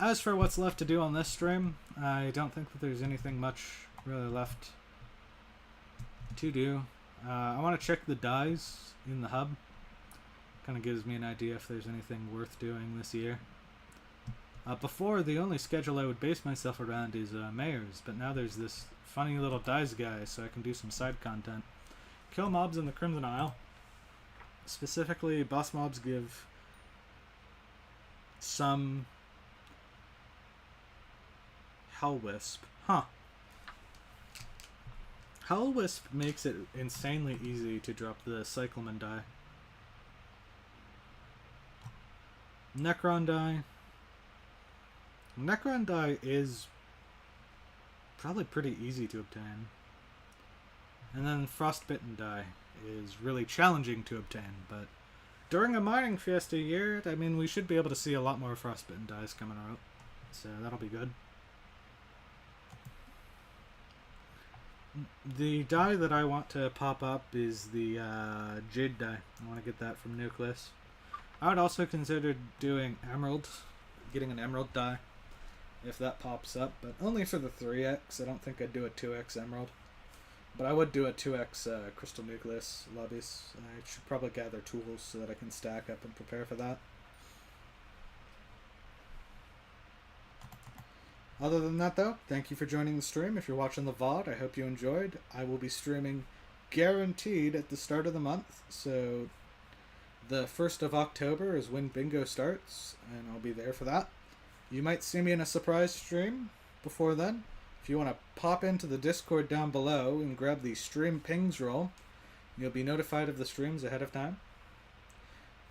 [SPEAKER 1] As for what's left to do on this stream, I don't think that there's anything much really left to do. I want to check the dies in the hub. Kind of gives me an idea if there's anything worth doing this year. Before, the only schedule I would base myself around is Mayor's, but now there's this funny little dies guy, so I can do some side content. Kill mobs in the Crimson Isle. Specifically, boss mobs give some Hellwisp. Huh. Hellwisp makes it insanely easy to drop the Cyclamen die. Necron die. Necron die is probably pretty easy to obtain. And then Frostbitten die is really challenging to obtain, but during a mining fiesta year, I mean, we should be able to see a lot more Frostbitten dies coming out, so that'll be good. The die that I want to pop up is the Jade die. I want to get that from Nucleus. I would also consider doing Emerald, getting an Emerald die, if that pops up, but only for the 3x. I don't think I'd do a 2x Emerald. But I would do a 2x Crystal Nucleus lobbies. I should probably gather tools so that I can stack up and prepare for that. Other than that, though, thank you for joining the stream. If you're watching the VOD, I hope you enjoyed. I will be streaming guaranteed at the start of the month, so the 1st of October is when bingo starts, and I'll be there for that. You might see me in a surprise stream before then. If you want to pop into the Discord down below and grab the stream pings roll, you'll be notified of the streams ahead of time.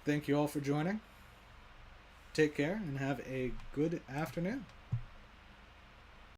[SPEAKER 1] Thank you all for joining. Take care and have a good afternoon.